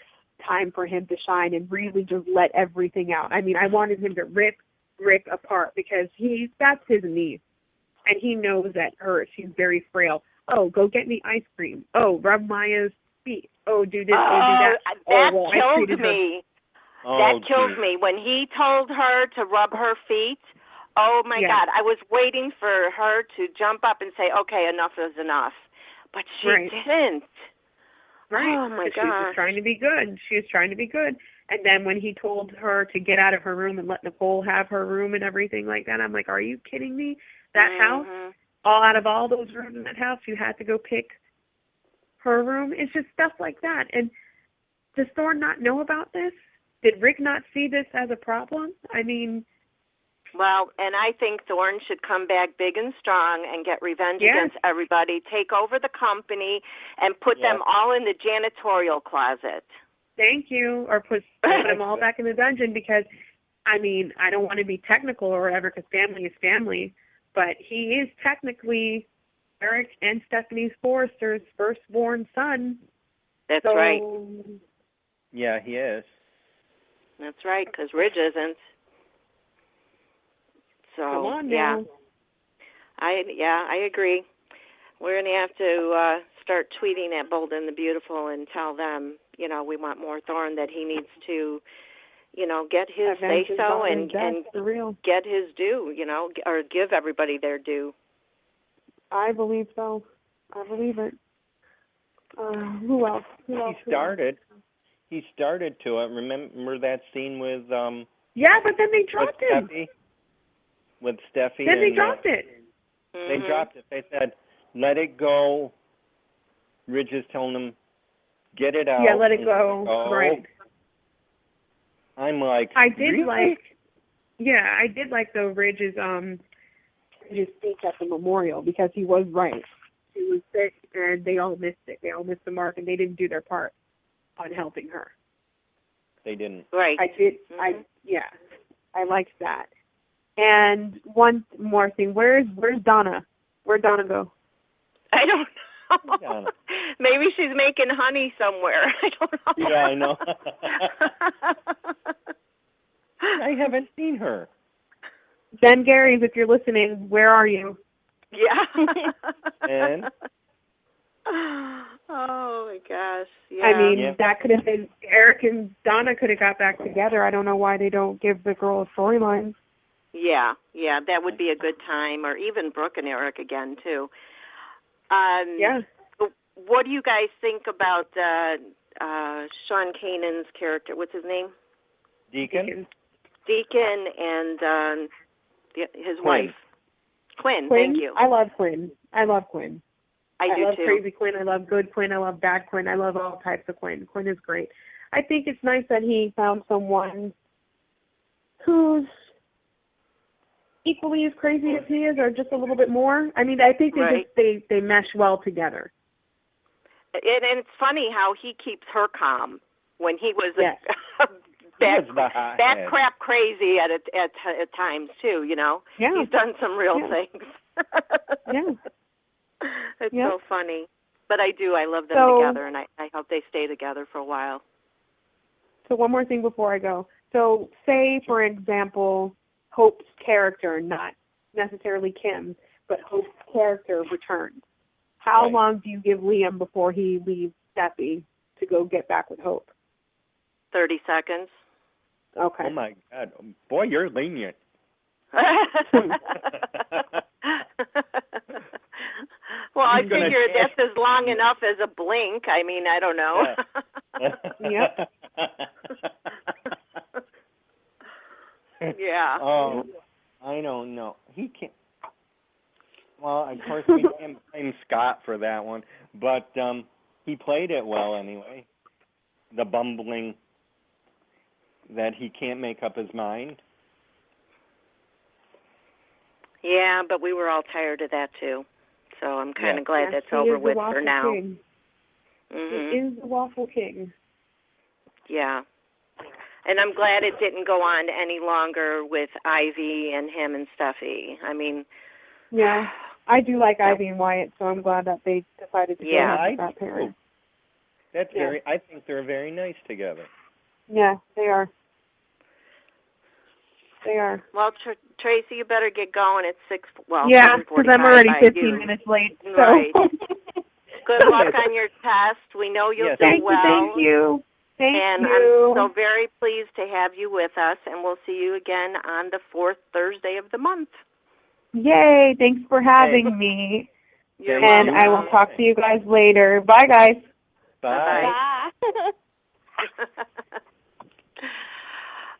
time for him to shine and really just let everything out. I mean, I wanted him to rip Rick apart because that's his niece. And he knows that she's very frail. Oh, go get me ice cream. Oh, rub Maya's feet. Oh, do this, do that. That killed me. That killed me. When he told her to rub her feet, oh, my God. I was waiting for her to jump up and say, okay, enough is enough. But she didn't. Right. Oh, my God. She was trying to be good. She was trying to be good. And then when he told her to get out of her room and let Nicole have her room and everything like that, I'm like, are you kidding me? That house, out of all those rooms in that house, you had to go pick her room. It's just stuff like that. And does Thorne not know about this? Did Rick not see this as a problem? I mean... Well, and I think Thorne should come back big and strong and get revenge against everybody, take over the company, and put them all in the janitorial closet. Thank you. Or put them all back in the dungeon because, I mean, I don't want to be technical or whatever because family is family, but he is technically Eric and Stephanie Forrester's firstborn son. That's right. Yeah, he is. That's right, because Ridge isn't. So, come on now. I agree. We're going to have to start tweeting at Bold and the Beautiful and tell them, we want more Thorne, that he needs to, get his say-so and get his due, or give everybody their due. I believe so. I believe it. Who else? He started to it. Remember that scene with... yeah, but then they dropped him. With Steffi. Then they dropped it. They dropped it. They said, let it go. Ridge is telling them, get it out. Yeah, let it go. Right. I'm like, I did really? I did like though Ridge's speech at the memorial because he was right. She was sick and they all missed it. They all missed the mark and they didn't do their part on helping her. They didn't. Right. I did. I liked that. And one more thing, where's Donna? Where'd Donna go? I don't know. Maybe she's making honey somewhere. I don't know. Yeah, I know. I haven't seen her. Ben Garys, if you're listening, where are you? Yeah. And? Oh, my gosh. Yeah. I mean, that could have been, Eric and Donna could have got back together. I don't know why they don't give the girl a storyline. Yeah, that would be a good time, or even Brooke and Eric again, too. What do you guys think about Sean Kanan's character? What's his name? Deacon and his wife. Quinn, thank you. I love Quinn. I love too. Crazy Quinn. I love good Quinn. I love bad Quinn. I love all types of Quinn. Quinn is great. I think it's nice that he found someone who's equally as crazy as he is, or just a little bit more. I mean, I think they mesh well together. And it's funny how he keeps her calm when he was back crap crazy at times too. Yeah. He's done some real things. It's so funny. But I love them together, and I hope they stay together for a while. So one more thing before I go. So say, for example, Hope's character, not necessarily Kim's, but Hope's character returns. How long do you give Liam before he leaves Steffi to go get back with Hope? 30 seconds. Okay. Oh, my God. Boy, you're lenient. Well, I figure that's as long enough as a blink. I mean, I don't know. Yep. Yeah. Oh, I don't know. He can't. Well, of course, we can't blame Scott for that one, but he played it well anyway. The bumbling that he can't make up his mind. Yeah, but we were all tired of that too. So I'm kind of glad that's over with for now. King. He is the Waffle King. Yeah. And I'm glad it didn't go on any longer with Ivy and him and Steffi. I mean, Yeah. I do like Ivy and Wyatt, so I'm glad that they decided to go ahead with that pairing. That's I think they're very nice together. Yeah, they are. They are. Well, Tracy, you better get going at 6. Well, yeah, because I'm already 15 minutes late. So. Right. Good luck on your test. We know you'll do well. Thank you. Thank and you. I'm so very pleased to have you with us, and we'll see you again on the 4th Thursday of the month. Yay! Thanks for having me. You're and welcome. I will talk to you guys later. Bye, guys. Bye.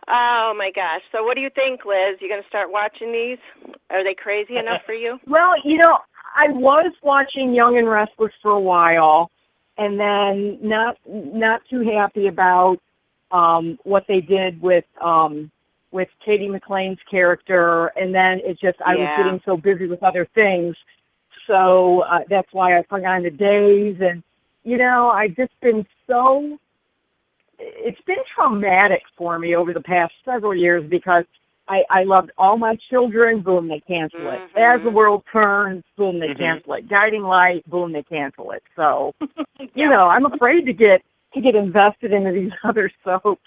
Oh, my gosh. So what do you think, Liz? You going to start watching these? Are they crazy enough for you? Well, I was watching Young and Restless for a while, and then not too happy about what they did with Katie McLean's character, and then it just I was getting so busy with other things, so that's why I hung on to Days, and I've just been so. It's been traumatic for me over the past several years because I loved All My Children, boom, they cancel it. As the World Turns, boom, they cancel it. Guiding Light, boom, they cancel it. So, I'm afraid to get invested into these other soaps.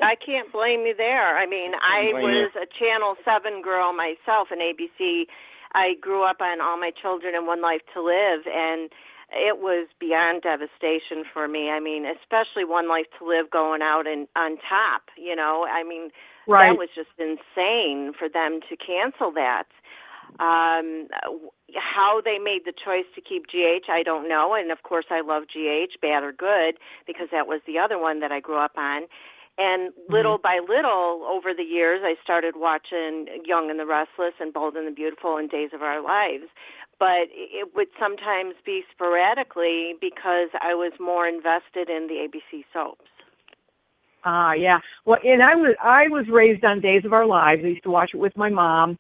I can't blame you there. I mean, I was a Channel 7 girl myself in ABC. I grew up on All My Children and One Life to Live, and it was beyond devastation for me. I mean, especially One Life to Live going out and on top, I mean, that was just insane for them to cancel that. How they made the choice to keep GH, I don't know. And, of course, I love GH, Bad or Good, because that was the other one that I grew up on. And little by little, over the years, I started watching Young and the Restless and Bold and the Beautiful and Days of Our Lives. But it would sometimes be sporadically because I was more invested in the ABC soaps. Yeah. Well, and I was raised on Days of Our Lives. I used to watch it with my mom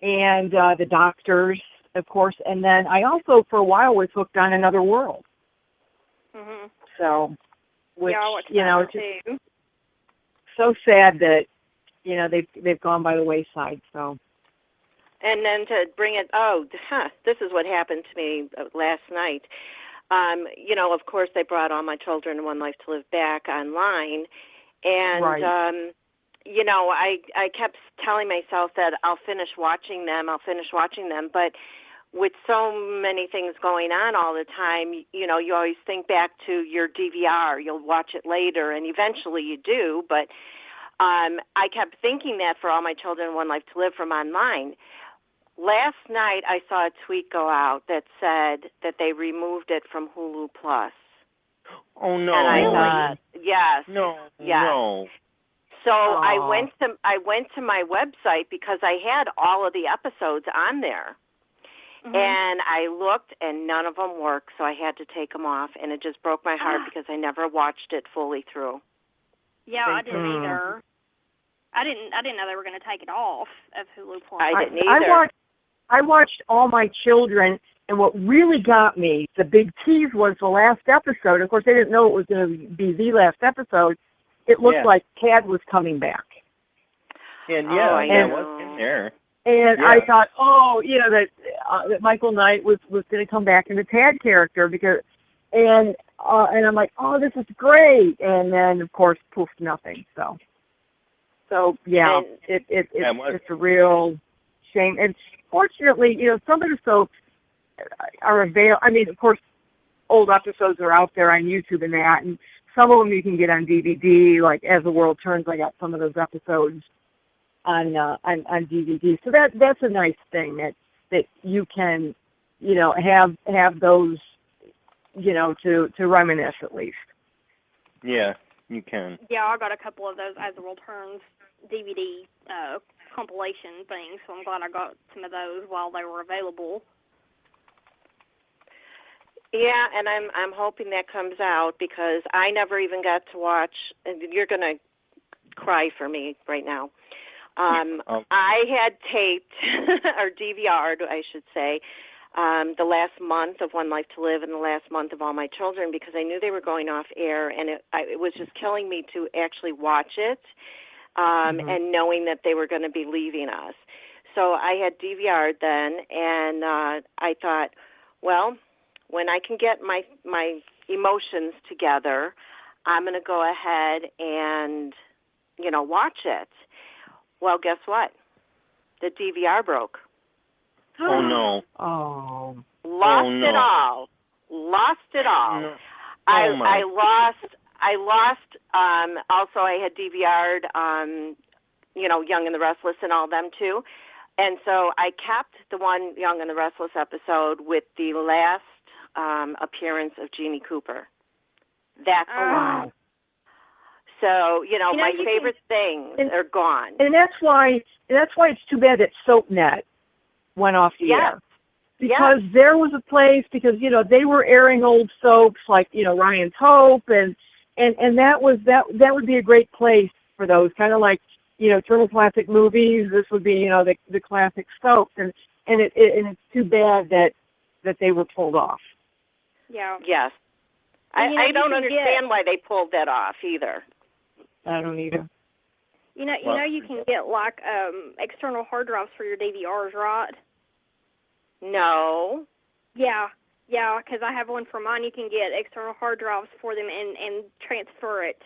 and the Doctors, of course. And then I also, for a while, was hooked on Another World. So, which, it's just so sad that, they've gone by the wayside, so. And then to bring it, this is what happened to me last night. Of course, they brought All My Children and One Life to Live back online. And, I kept telling myself that I'll finish watching them. But with so many things going on all the time, you always think back to your DVR. You'll watch it later, and eventually you do. But I kept thinking that for All My Children and One Life to Live from online. Last night I saw a tweet go out that said that they removed it from Hulu Plus. Oh no! And I thought, yes. No. So I went to my website because I had all of the episodes on there, and I looked and none of them worked. So I had to take them off, and it just broke my heart because I never watched it fully through. Yeah, I didn't either. I didn't know they were going to take it off of Hulu Plus. I didn't either. I watched All My Children, and what really got me, the big tease was the last episode. Of course, they didn't know it was going to be the last episode. It looked like Cad was coming back. And that was in there. And I thought, that Michael Knight was going to come back in the Tad character and I'm like, oh, this is great. And then, of course, poof, nothing. So it's a real shame. And fortunately, some of the soaps are available. I mean, of course, old episodes are out there on YouTube and that, and some of them you can get on DVD. Like As the World Turns, I got some of those episodes on DVD. So that's a nice thing that you can, have those, to reminisce at least. Yeah, you can. Yeah, I got a couple of those As the World Turns DVD compilation things, so I'm glad I got some of those while they were available. Yeah, and I'm hoping that comes out because I never even got to watch, and you're going to cry for me right now. I had taped, or DVR'd, I should say, the last month of One Life to Live and the last month of All My Children because I knew they were going off air, and it was just killing me to actually watch it and knowing that they were going to be leaving us. so I had DVR'd then, and I thought, well, when I can get my emotions together, I'm going to go ahead and, watch it. Well, guess what? The DVR broke. Oh, no. Oh. Lost it all. Lost it all. No. I lost, also I had DVR'd, Young and the Restless and all them too. And so I kept the one Young and the Restless episode with the last appearance of Jeannie Cooper. That's Wow. So, my favorite things are gone. And that's why it's too bad that SoapNet went off the air. Because there was a place, because, they were airing old soaps like, Ryan's Hope, and that would be a great place for those, kind of like, Turner Classic Movies. This would be, the classic soaps, and it's too bad that they were pulled off. Yeah. Yes. I don't understand why they pulled that off either. I don't either. You know, you can get like external hard drives for your DVRs, right? No. Yeah, because I have one for mine. You can get external hard drives for them and transfer it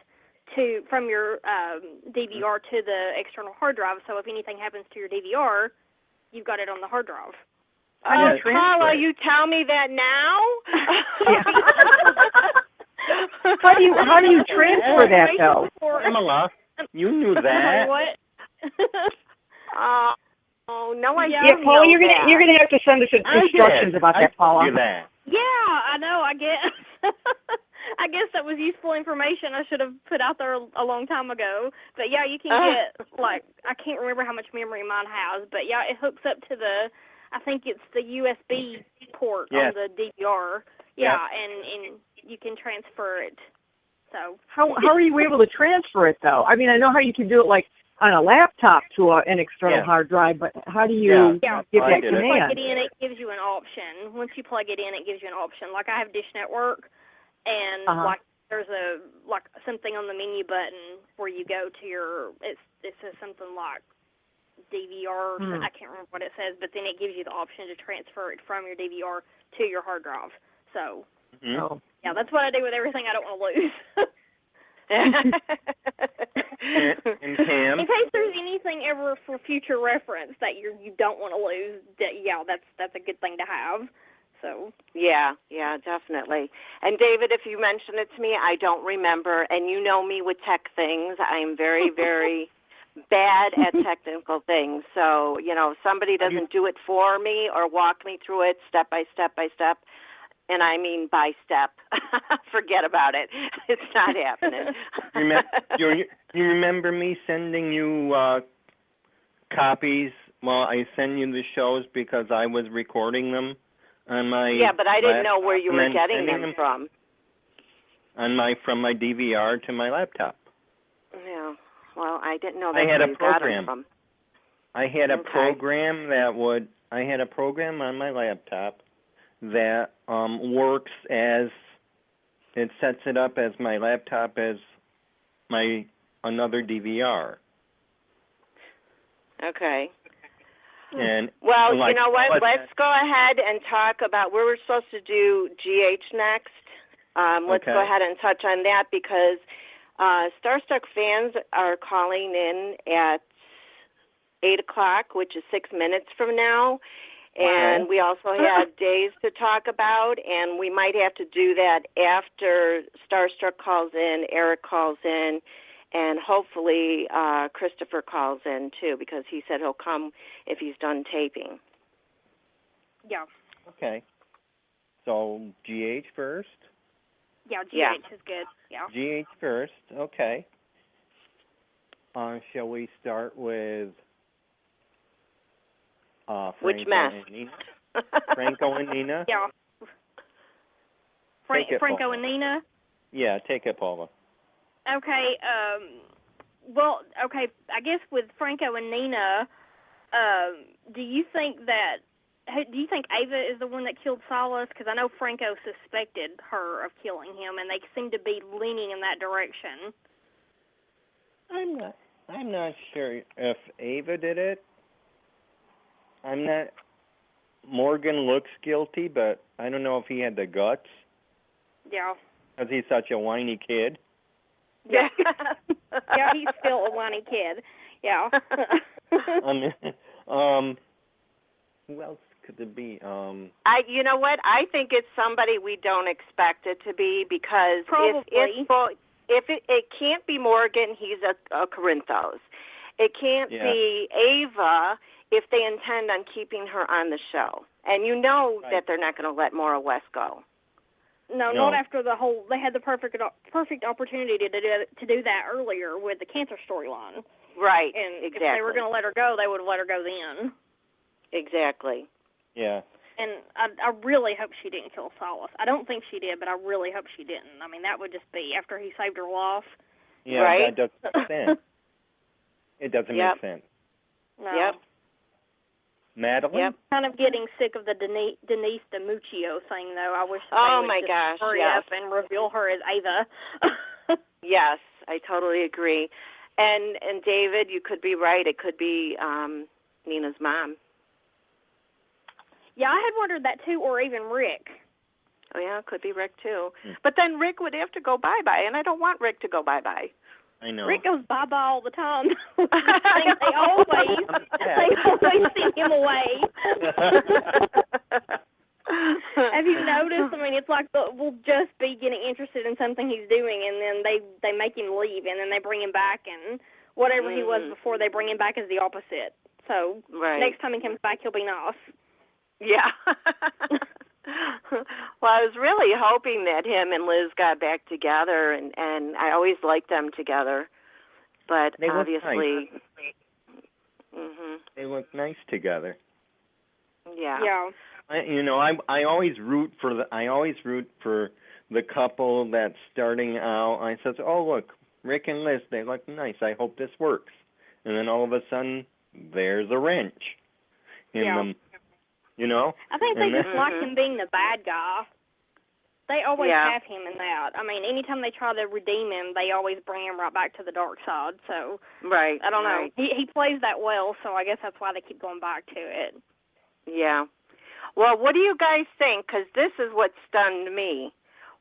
from your DVR to the external hard drive. So if anything happens to your DVR, you've got it on the hard drive. Oh, Paula, you tell me that now? How do you transfer that though? Pamela, you knew that. What? Oh no, I didn't. Yeah, Paula, you're gonna have to send us instructions about that, Paula. Yeah, I know. I guess. I guess that was useful information I should have put out there a long time ago. But yeah, you can get I can't remember how much memory mine has, but yeah, it hooks up to I think it's the USB port on the DVR. Yeah, and you can transfer it. So how are you able to transfer it though? I mean, I know how you can do it like on a laptop to an external hard drive, but how do you get that command? Once you plug it in, it gives you an option. Once you plug it in, it gives you an option. Like I have Dish Network, and like there's something on the menu button where you go to it says something like DVR. I can't remember what it says, but then it gives you the option to transfer it from your DVR to your hard drive. So yeah, that's what I do with everything I don't want to lose. And Pam, in case there's anything ever for future reference that you don't want to lose, that's a good thing to have. So yeah, definitely. And David, if you mention it to me, I don't remember. And you know me with tech things; I'm very, very bad at technical things. So if somebody doesn't do it for me or walk me through it step by step, and I mean by step, forget about it. It's not happening. You remember me sending you copies? Well, I send you the shows because I was recording them on my. Yeah, but I didn't know where you were getting them from. From my DVR to my laptop. Yeah. Well, I didn't know that. I had a program. Got them from. I had a program I had a program on my laptop that works as it sets it up as my laptop as another DVR. Okay. And well, you know what? Let's go ahead and talk about where we're supposed to do GH next. Let's go ahead and touch on that because Starstruck fans are calling in at 8 o'clock, which is 6 minutes from now. And we also have days to talk about, and we might have to do that after Starstruck calls in, Eric calls in, and hopefully Christopher calls in too, because he said he'll come if he's done taping. Yeah. Okay. So GH first? Yeah, GH is good. Yeah. GH first. Okay. Shall we start with which mess? Franco and Nina? Yeah. Franco and Nina? Yeah, take it, Paula. Okay, I guess with Franco and Nina, do you think Ava is the one that killed Silas? Because I know Franco suspected her of killing him, and they seem to be leaning in that direction. I'm not sure if Ava did it. I'm not. Morgan looks guilty, but I don't know if he had the guts. Yeah. Because he's such a whiny kid. Yeah. Yeah, he's still a whiny kid. Yeah. Who else could it be? You know what? I think it's somebody we don't expect it to be, because if it can't be Morgan, he's a Corinthos. It can't be Ava if they intend on keeping her on the show. And you know that they're not going to let Maura West go. No, not after they had the perfect opportunity to do that earlier with the cancer storyline. Right, and exactly. If they were going to let her go, they would have let her go then. Exactly. Yeah. And I really hope she didn't kill Solace. I don't think she did, but I really hope she didn't. I mean, that would just be after he saved her life. Yeah, right? That doesn't make sense. It doesn't make sense. No. Yep. Madeline? Yep. Kind of getting sick of the Denise DiMuccio thing, though. I wish they would just hurry up and reveal her as Ava. Yes, I totally agree. And David, you could be right. It could be Nina's mom. Yeah, I had wondered that too, or even Rick. Oh, yeah, it could be Rick too. But then Rick would have to go bye-bye, and I don't want Rick to go bye-bye. I know. Rick goes bye-bye all the time. they always send him away. Have you noticed? I mean, it's like we'll just be getting interested in something he's doing, and then they make him leave, and then they bring him back, and whatever he was before, they bring him back as the opposite. So next time he comes back, he'll be nice. Yeah. Well, I was really hoping that him and Liz got back together, and I always liked them together. But they obviously, they look nice together. Yeah. Yeah. I always root for the couple that's starting out. I says, oh look, Rick and Liz, they look nice. I hope this works. And then all of a sudden, there's a wrench in them. You know? I think they just like him being the bad guy. They always have him in that. I mean, anytime they try to redeem him, they always bring him right back to the dark side. So, I don't know. He plays that well, so I guess that's why they keep going back to it. Yeah. Well, what do you guys think? Because this is what stunned me.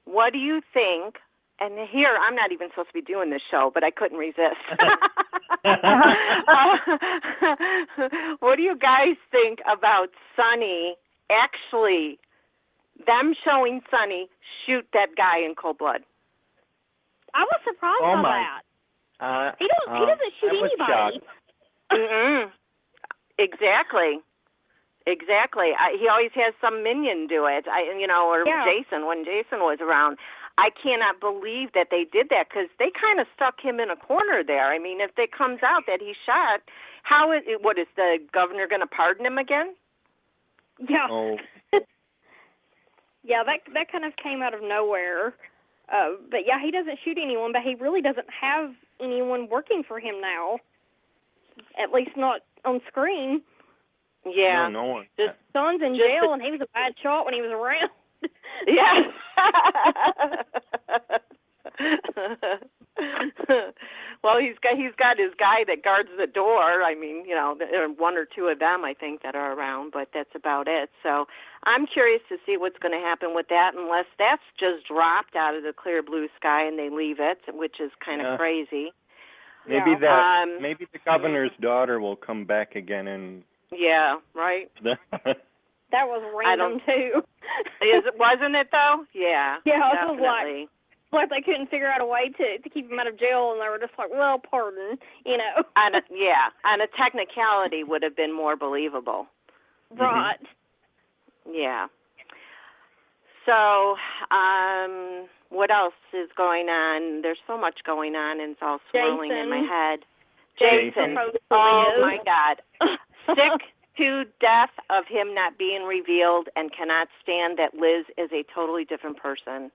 What do you think? And here, I'm not even supposed to be doing this show, but I couldn't resist. What do you guys think about Sonny actually, them showing Sonny shoot that guy in cold blood? I was surprised by that. He doesn't shoot anybody. Exactly. He always has some minion do it. Jason, when Jason was around. I cannot believe that they did that, because they kind of stuck him in a corner there. I mean, if it comes out that he shot, what is the governor going to pardon him again? Yeah. Oh. Yeah, that kind of came out of nowhere. But yeah, he doesn't shoot anyone, but he really doesn't have anyone working for him now. At least not on screen. Yeah. No one. His son's in jail, and he was a bad shot when he was around. Yeah. Well, he's got his guy that guards the door. I mean, there are one or two of them, I think, that are around, but that's about it. So I'm curious to see what's going to happen with that, unless that's just dropped out of the clear blue sky and they leave it, which is kind of crazy. Maybe maybe the governor's daughter will come back again and. Yeah. Right. That was random too. Wasn't it though? Yeah. Yeah, definitely. It was like they couldn't figure out a way to keep him out of jail, and they were just like, well, pardon, On a technicality would have been more believable. Right. Yeah. So, what else is going on? There's so much going on, and it's all swirling in my head. Jason. Oh my God. Sick to death of him not being revealed, and cannot stand that Liz is a totally different person.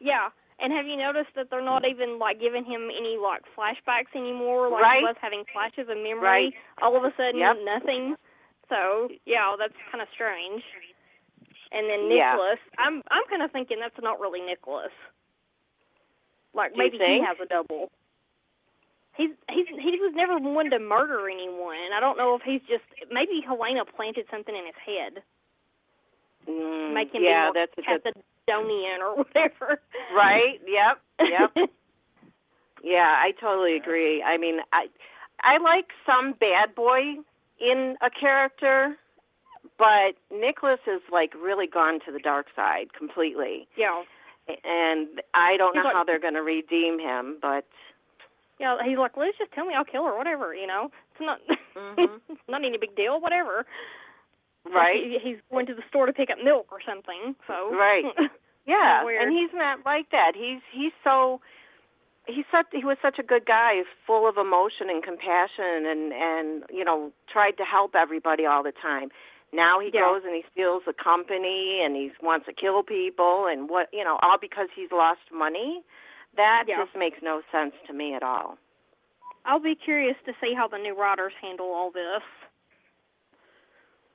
Yeah, and have you noticed that they're not even, giving him any, flashbacks anymore? He was having flashes of memory. Right. All of a sudden, nothing. So, yeah, that's kind of strange. And then Nicholas, I'm kind of thinking that's not really Nicholas. Maybe he has a double. he was never one to murder anyone. I don't know if he's just, maybe Helena planted something in his head. Make him be more Macedonian or whatever. Right, yep. Yeah, I totally agree. I mean, I like some bad boy in a character, but Nicholas has, like, really gone to the dark side completely. Yeah. And I don't know how they're going to redeem him, but... Yeah, he's like, Liz, just tell me, I'll kill her, whatever, you know. It's not, it's not any big deal, whatever. Right. Like he's going to the store to pick up milk or something, so. Right. Yeah, and he's not like that. He was such a good guy, full of emotion and compassion, and you know, tried to help everybody all the time. Now he goes and he steals a company and he wants to kill people and all because he's lost money. That just makes no sense to me at all. I'll be curious to see how the new writers handle all this.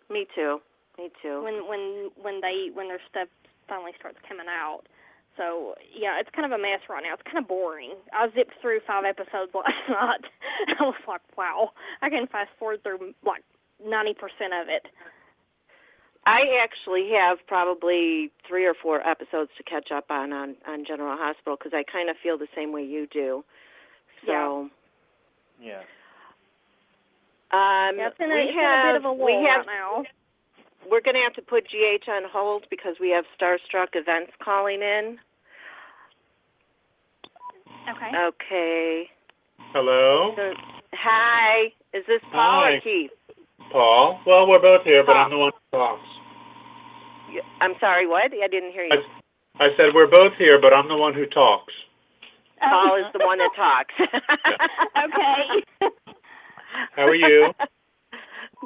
Me too. When their stuff finally starts coming out. So, yeah, it's kind of a mess right now. It's kind of boring. I zipped through 5 episodes last night. I was like, wow, I can fast forward through, like, 90% of it. I actually have probably 3 or 4 episodes to catch up on General Hospital because I kind of feel the same way you do. So, yeah. It's in a bit of a lull right now. We're going to have to put GH on hold because we have Starstruck Events calling in. Okay. Hello? Hi. Is this Paul or Keith? Paul. Well, we're both here, but I'm the one who talks. I'm sorry, what? I didn't hear you. I said we're both here, but I'm the one who talks. Paul is the one that talks. Okay. How are you?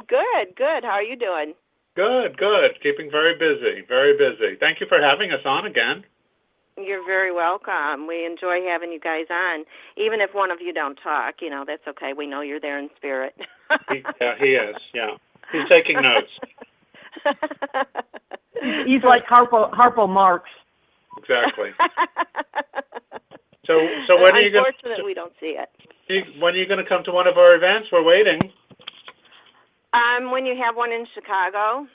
Good. How are you doing? Good. Keeping very busy. Thank you for having us on again. You're very welcome. We enjoy having you guys on. Even if one of you don't talk, that's okay. We know you're there in spirit. He is, yeah. He's taking notes. He's like Harpo Marx. Exactly. So when are you going? Unfortunately, we don't see it. When are you going to come to one of our events? We're waiting. When you have one in Chicago.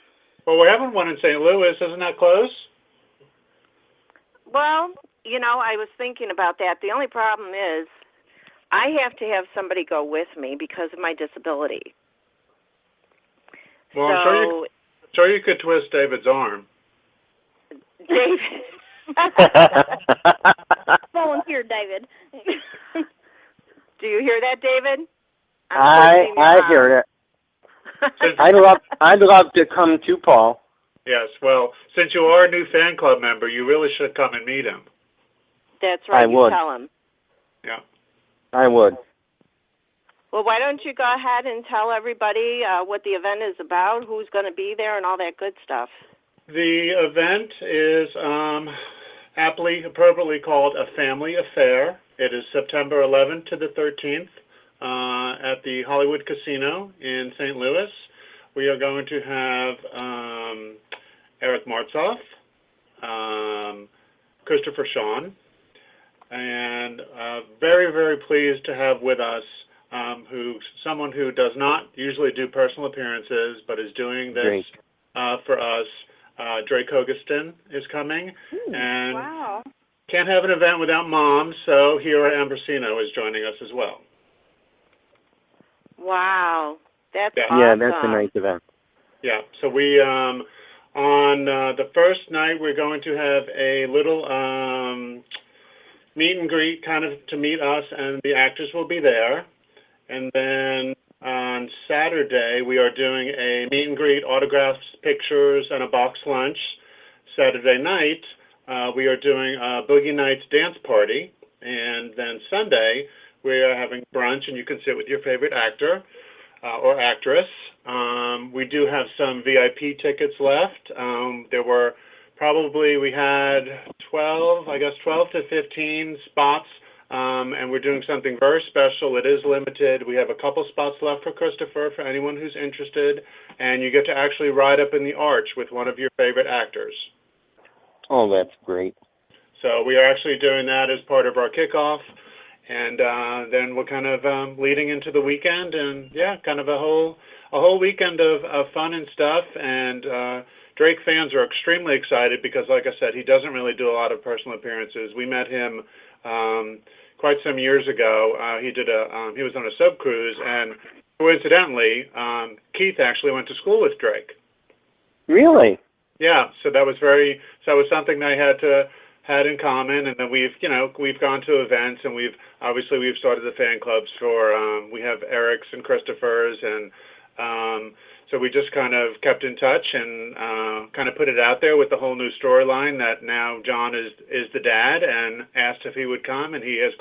Well, we're having one in St. Louis. Isn't that close? Well, I was thinking about that. The only problem is I have to have somebody go with me because of my disability. Well, I'm sure you could twist David's arm. David. Volunteer, David. Do you hear that, David? I hear it. I'd love to come to Paul. Yes, well, since you are a new fan club member, you really should come and meet him. That's right. I would. Tell him. Yeah. I would. Well, why don't you go ahead and tell everybody what the event is about, who's going to be there, and all that good stuff. The event is appropriately called A Family Affair. It is September 11th to the 13th at the Hollywood Casino in St. Louis. We are going to have Eric Martsolf, Christopher Sean, and very, very pleased to have with us someone who does not usually do personal appearances, but is doing this for us. Drake Hogeston is coming, and wow. Can't have an event without Mom, so Hira Ambrosino is joining us as well. Wow, that's awesome. Yeah, that's a nice event. Yeah, so we on the first night we're going to have a little meet and greet, kind of to meet us, and the actors will be there. And then on Saturday, we are doing a meet and greet, autographs, pictures, and a box lunch. Saturday night, we are doing a Boogie Nights dance party. And then Sunday, we are having brunch, and you can sit with your favorite actor or actress. We do have some VIP tickets left. We had 12 to 15 spots. And we're doing something very special. It is limited. We have a couple spots left for Christopher, for anyone who's interested, and you get to actually ride up in the arch with one of your favorite actors. Oh, that's great. So we are actually doing that as part of our kickoff, and then we're kind of leading into the weekend, and kind of a whole weekend of fun and stuff. And Drake fans are extremely excited because, like I said, he doesn't really do a lot of personal appearances. We met him quite some years ago. He was on a sub cruise, and coincidentally, Keith actually went to school with Drake. Really? Yeah, so that was something they had in common, and then we've gone to events, and we've started the fan clubs for we have Eric's and Christopher's, and so we just kind of kept in touch and kind of put it out there with the whole new storyline that now John is the dad, and asked if he would come, and he has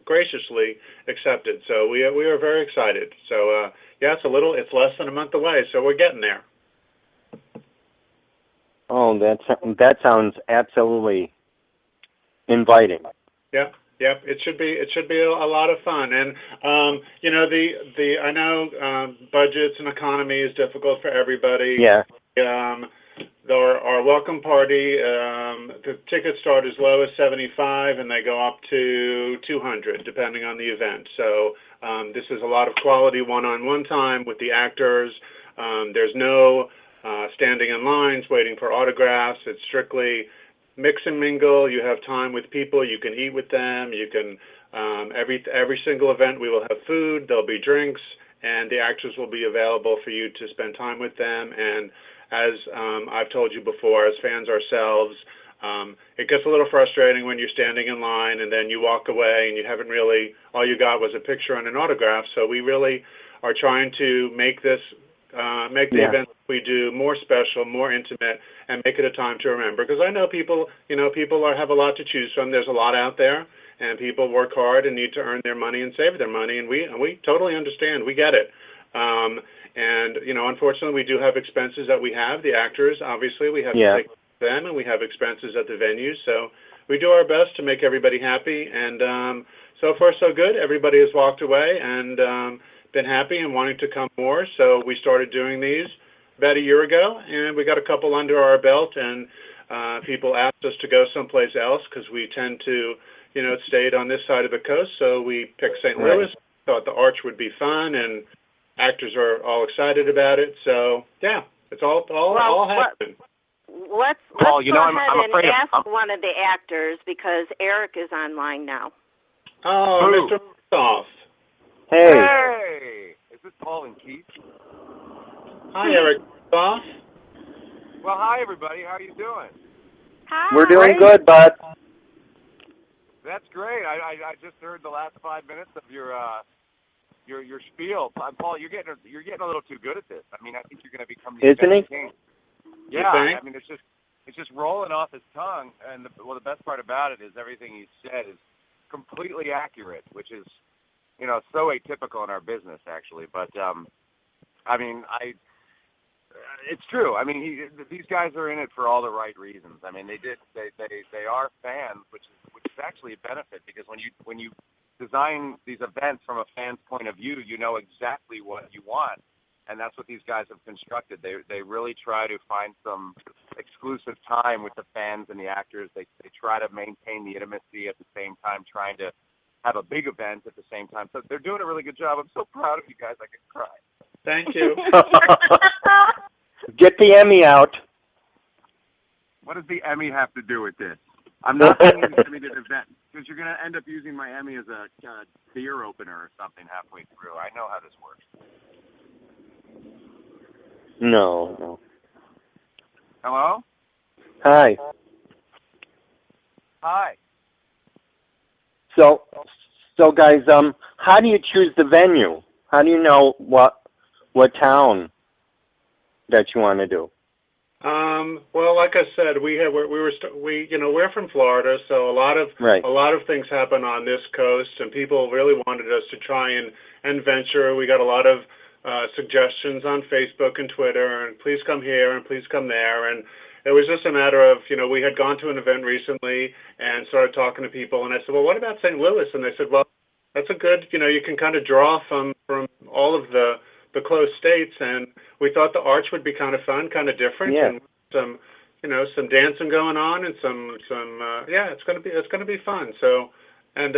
graciously accepted. So we are very excited. So it's less than a month away, so we're getting there. Oh, that sounds absolutely inviting. Yeah. Yep, it should be a lot of fun, and I know budgets and economy is difficult for everybody. Yeah. Our welcome party, the tickets start as low as $75, and they go up to $200 depending on the event. So this is a lot of quality one-on-one time with the actors. There's no standing in lines waiting for autographs. It's strictly mix and mingle. You have time with people. You can eat with them. You can every single event we will have food. There'll be drinks, and the actors will be available for you to spend time with them. And as I've told you before, as fans ourselves, it gets a little frustrating when you're standing in line and then you walk away and you haven't really, all you got was a picture and an autograph. So we really are trying to make the event we do more special, more intimate, and make it a time to remember. Because I know people have a lot to choose from. There's a lot out there, and people work hard and need to earn their money and save their money, and we totally understand. We get it. And unfortunately, we do have expenses that we have. The actors, obviously, we have to take them, and we have expenses at the venues. So we do our best to make everybody happy. And so far, so good. Everybody has walked away and been happy and wanting to come more. So we started doing these about a year ago, and we got a couple under our belt, and people asked us to go someplace else because we tend to, stayed on this side of the coast. So we picked St. Louis, thought the Arch would be fun, and actors are all excited about it. So, yeah, it's all happening. Let's Paul, go ahead and ask one of the actors, because Eric is online now. Oh, Mr. Martsolf. Hey! Is this Paul and Keith? Hi, Eric Martsolf. Well, hi, everybody. How are you doing? Hi. We're doing good, bud. That's great. I just heard the last 5 minutes of your spiel. Paul, you're getting a little too good at this. I mean, I think you're going to become the king. Yeah, I mean, it's just rolling off his tongue. And the best part about it is everything he said is completely accurate, which is, so atypical in our business, actually. But I mean, it's true. I mean, these guys are in it for all the right reasons. I mean, they are fans, which is actually a benefit, because when you design these events from a fan's point of view, you know exactly what you want, and that's what these guys have constructed. They really try to find some exclusive time with the fans and the actors. They try to maintain the intimacy at the same time, trying to have a big event at the same time. So they're doing a really good job. I'm so proud of you guys. I could cry. Thank you. Get the Emmy out. What does the Emmy have to do with this? I'm not going to use Emmy to event, because you're going to end up using my Emmy as a beer opener or something halfway through. I know how this works. No. Hello? Hi. Hi. So guys, how do you choose the venue? How do you know what town that you want to do? Well, like I said, we're from Florida, so a lot of things happen on this coast, and people really wanted us to try and venture. We got a lot of suggestions on Facebook and Twitter, and please come here and please come there, and it was just a matter of, we had gone to an event recently and started talking to people, and I said, well, what about St. Louis? And they said, well, that's a good, you can kind of draw from all of the close states, and we thought the Arch would be kind of fun, kind of different, and some dancing going on, and some it's gonna be fun. So, and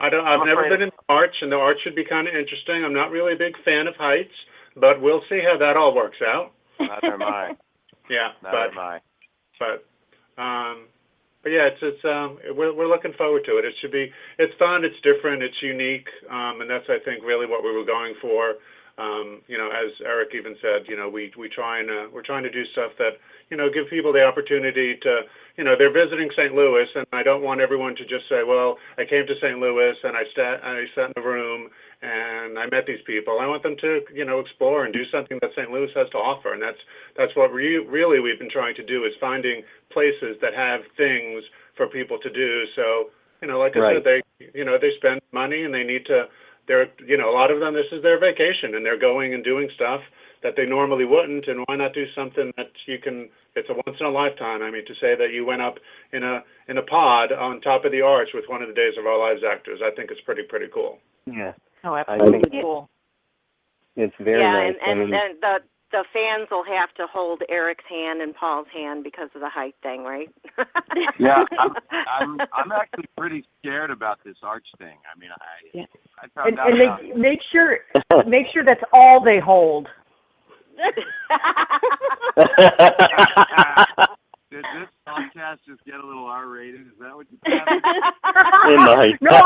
I've never been in the arch, and the arch should be kind of interesting. I'm not really a big fan of heights, but we'll see how that all works out. Neither am I. Yeah, Neither am I. But yeah, we're looking forward to it. It's fun, it's different, it's unique, and that's, I think, really what we were going for. As Eric even said, we're trying to do stuff that, give people the opportunity to, they're visiting St. Louis, and I don't want everyone to just say, well, I came to St. Louis and I sat in a room and I met these people. I want them to, explore and do something that St. Louis has to offer, and that's what really we've been trying to do, is finding places that have things for people to do. So, like I said, they spend money and they need to. A lot of them, this is their vacation, and they're going and doing stuff that they normally wouldn't, and why not do something that it's a once in a lifetime. I mean, to say that you went up in a pod on top of the arch with one of the Days of Our Lives actors, I think it's pretty cool. Yeah. Oh, absolutely. I think cool. It's very nice. And the fans will have to hold Eric's hand and Paul's hand because of the height thing, right? Yeah, I'm actually pretty scared about this arch thing. I mean, I found out about it. Make sure that's all they hold. Did this podcast just get a little R-rated? Is that what you're saying? It might. No,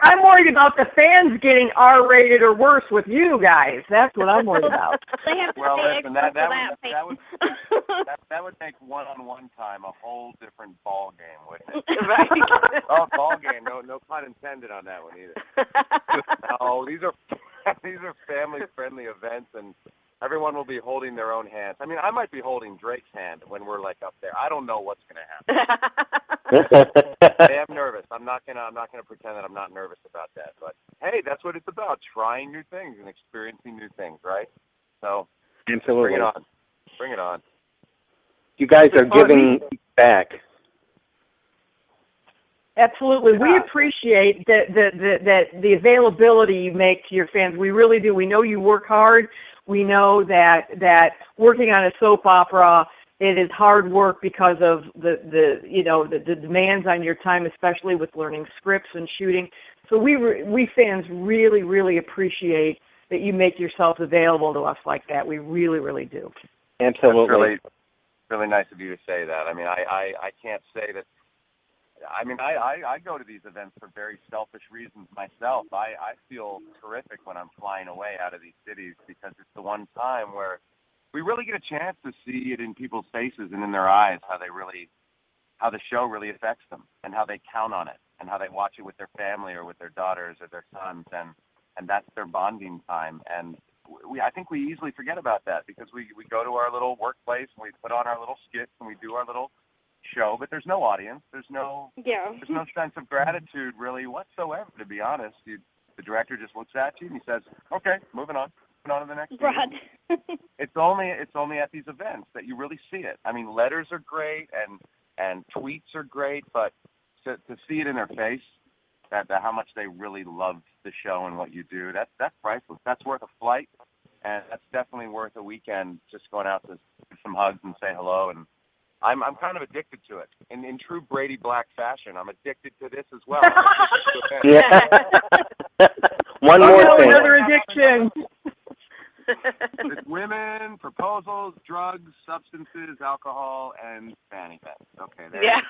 I'm worried about the fans getting R-rated or worse with you guys. That's what I'm worried about. They have to listen, that that would make one-on-one time a whole different ball game, wouldn't it? Right. Oh, ball game. No pun intended on that one either. No, these are family-friendly events, and everyone will be holding their own hands. I mean, I might be holding Drake's hand when we're up there. I don't know what's going to happen. I am nervous. I'm not gonna pretend that I'm not nervous about that. But hey, that's what it's about: trying new things and experiencing new things, right? So, absolutely. Bring it on. You guys are giving back. Absolutely. We appreciate the availability you make to your fans. We really do. We know you work hard. We know that working on a soap opera, it is hard work because of the demands on your time, especially with learning scripts and shooting. So we fans really, really appreciate that you make yourself available to us like that. We really, really do. Absolutely. That's really nice of you to say that. I mean, I can't say that. I mean, I go to these events for very selfish reasons myself. I feel terrific when I'm flying away out of these cities because it's the one time where we really get a chance to see it in people's faces and in their eyes how the show really affects them and how they count on it and how they watch it with their family or with their daughters or their sons, and that's their bonding time. And I think we easily forget about that because we go to our little workplace and we put on our little skits and we do our little show, but there's no audience. There's no sense of gratitude really whatsoever, to be honest. The director just looks at you and he says, okay, moving on to the next scene. It's only at these events that you really see it. I mean, letters are great and tweets are great, but to see it in their face, that how much they really love the show and what you do, that's priceless. That's worth a flight, and that's definitely worth a weekend just going out to give some hugs and say hello. And I'm kind of addicted to it. In true Brady Black fashion, I'm addicted to this as well. Yeah. One more thing. Another addiction. It's women, proposals, drugs, substances, alcohol, and fanny packs. Okay, there. Yeah.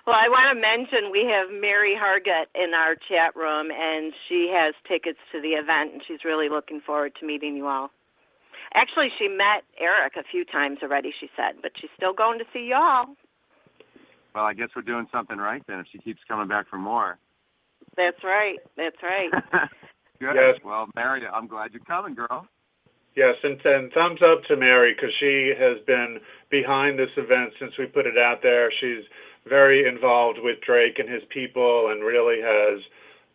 Well, I want to mention we have Mary Hargett in our chat room, and she has tickets to the event, and she's really looking forward to meeting you all. Actually, she met Eric a few times already, she said, but she's still going to see y'all. Well, I guess we're doing something right then if she keeps coming back for more. That's right. That's right. Good. Yes. Well, Mary, I'm glad you're coming, girl. Yes, and thumbs up to Mary because she has been behind this event since we put it out there. She's very involved with Drake and his people and really has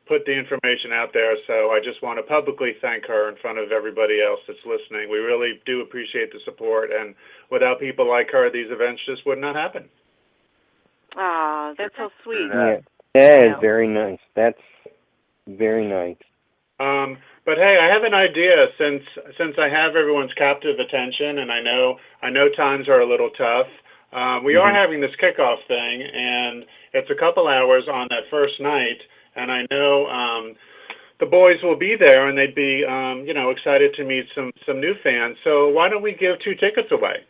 put the information out there. So I just want to publicly thank her in front of everybody else that's listening. We really do appreciate the support, and without people like her, these events just would not happen. Oh, that's so sweet. Yeah, that is very nice. That's very nice. But hey, I have an idea since I have everyone's captive attention, and I know times are a little tough. We are having this kickoff thing, and it's a couple hours on that first night, and I know the boys will be there, and they'd be, excited to meet some new fans. So why don't we give 2 tickets away?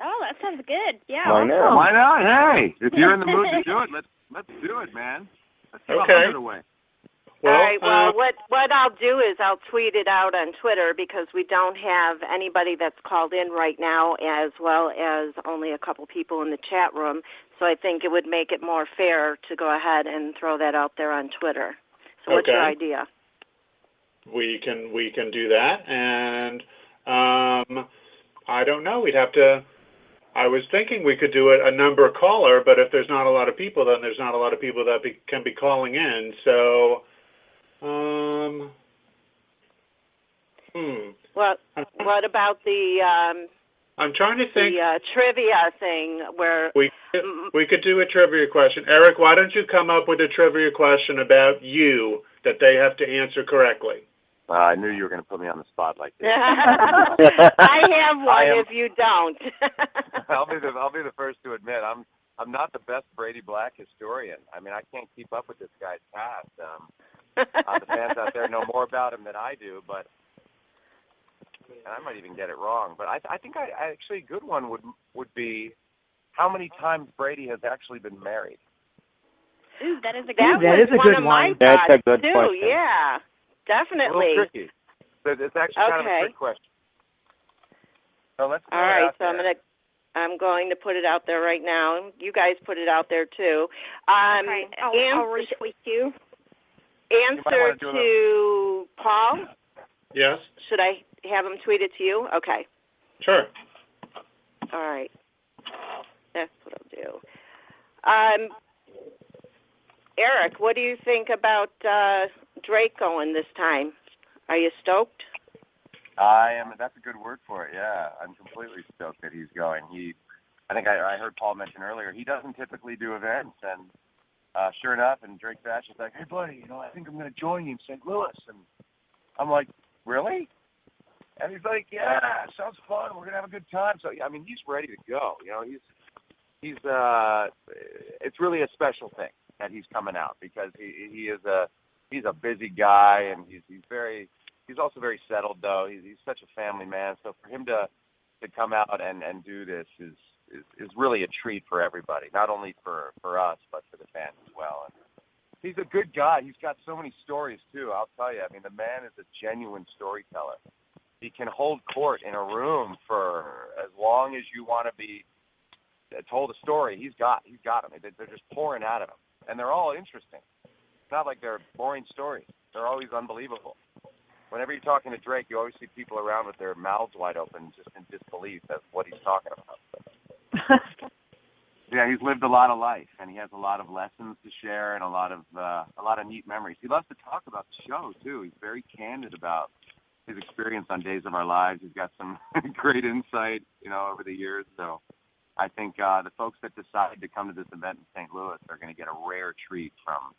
Oh, that sounds good. Yeah. Why not? Why not? Hey, if you're in the mood to do it, let's do it, man. Let's give 100 away. Well, all right. Well, what I'll do is I'll tweet it out on Twitter because we don't have anybody that's called in right now, as well as only a couple people in the chat room. So I think it would make it more fair to go ahead and throw that out there on Twitter. So what's your idea? We can do that, and I don't know. We'd have to. I was thinking we could do it a number caller, but if there's not a lot of people, then there's not a lot of people that can be calling in. So. What about the? I'm trying to think. The trivia thing where we could do a trivia question. Eric, why don't you come up with a trivia question about you that they have to answer correctly? I knew you were going to put me on the spot like this. I have one. If you don't, I'll be the first to admit I'm not the best Brady Black historian. I mean, I can't keep up with this guy's past. The fans out there know more about him than I do, but and I might even get it wrong. But I think actually a good one would be how many times Brady has actually been married. Ooh, that is a good one. That's a good question. Yeah, definitely. A little tricky. But it's actually kind of a trick question. So let's all right, so I'm going to put it out there right now. You guys put it out there too. Okay. I'll retweet you. Answer to Paul? Yes. Should I have him tweet it to you? Okay. Sure. All right. That's what I'll do. Eric, what do you think about Drake going this time? Are you stoked? I am. That's a good word for it, yeah. I'm completely stoked that he's going. I think I heard Paul mention earlier, he doesn't typically do events, and sure enough, and Drake Bash is like, hey, buddy, I think I'm going to join you in St. Louis. And I'm like, really? And he's like, yeah, sounds fun. We're going to have a good time. So, I mean, he's ready to go. He's it's really a special thing that he's coming out because he's a busy guy, and he's also very settled, though. He's such a family man. So for him to come out and do this is really a treat for everybody, not only for us, but for the fans as well. And he's a good guy. He's got so many stories, too, I'll tell you. I mean, the man is a genuine storyteller. He can hold court in a room for as long as you want to be told a story. He's got them. They're just pouring out of him. And they're all interesting. It's not like they're boring stories. They're always unbelievable. Whenever you're talking to Drake, you always see people around with their mouths wide open, just in disbelief at what he's talking about. Yeah, he's lived a lot of life, and he has a lot of lessons to share and a lot of neat memories. He loves to talk about the show too. He's very candid about his experience on Days of Our Lives. He's got some great insight, over the years. So I think the folks that decide to come to this event in St. Louis are going to get a rare treat from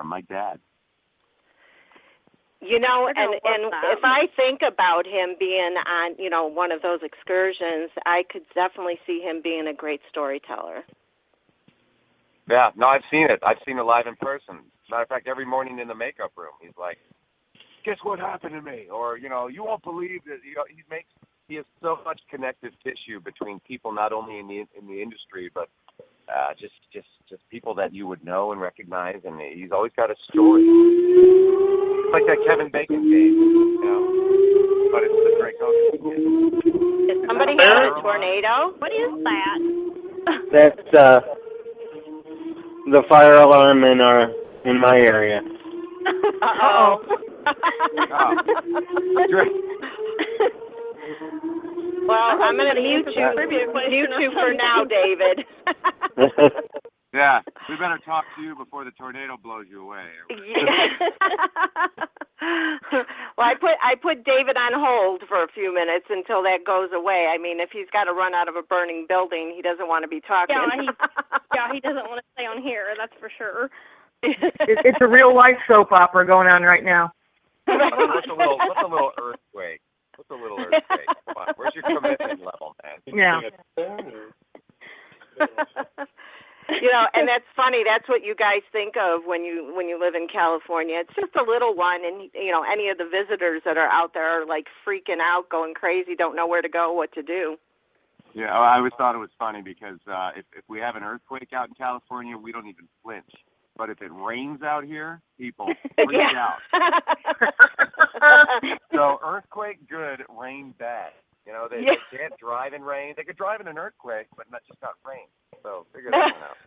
my dad. And if I think about him being on, one of those excursions, I could definitely see him being a great storyteller. Yeah, no, I've seen it. I've seen it live in person. As a matter of fact, every morning in the makeup room, he's like, guess what happened to me? Or, you won't believe that, he has so much connective tissue between people, not only in the industry, but just people that you would know and recognize, and he's always got a story. It's like that Kevin Bacon game, but it's the Draco. Is somebody having a tornado? What is that? That's the fire alarm in my area. Uh-oh. Well, I'm going to mute you for now, David. Yeah, we better talk to you before the tornado blows you away. Well, I put David on hold for a few minutes until that goes away. I mean, if he's got to run out of a burning building, he doesn't want to be talking. He doesn't want to stay on here, that's for sure. It's a real life soap opera going on right now. What's a little earthquake? What's a little earthquake? Come on, where's your commitment level, man? Yeah. And that's funny. That's what you guys think of when you live in California. It's just a little one, and any of the visitors that are out there are like freaking out, going crazy, don't know where to go, what to do. Yeah, I always thought it was funny because if we have an earthquake out in California, we don't even flinch. But if it rains out here, people freak out. So earthquake good, rain bad. They can't drive in rain. They could drive in an earthquake, but just not rain. So figure that one out.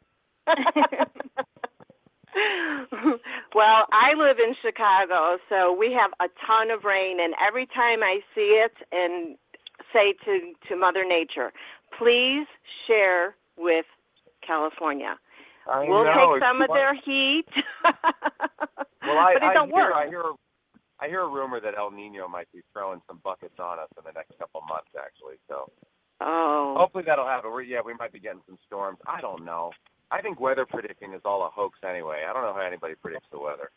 Well, I live in Chicago, so we have a ton of rain, and every time I see it and say to Mother Nature, please share with California. We'll take some of their heat. Well, but it don't work. I hear a rumor that El Nino might be throwing some buckets on us in the next couple of months, actually. So hopefully that'll happen. We might be getting some storms. I don't know. I think weather predicting is all a hoax anyway. I don't know how anybody predicts the weather.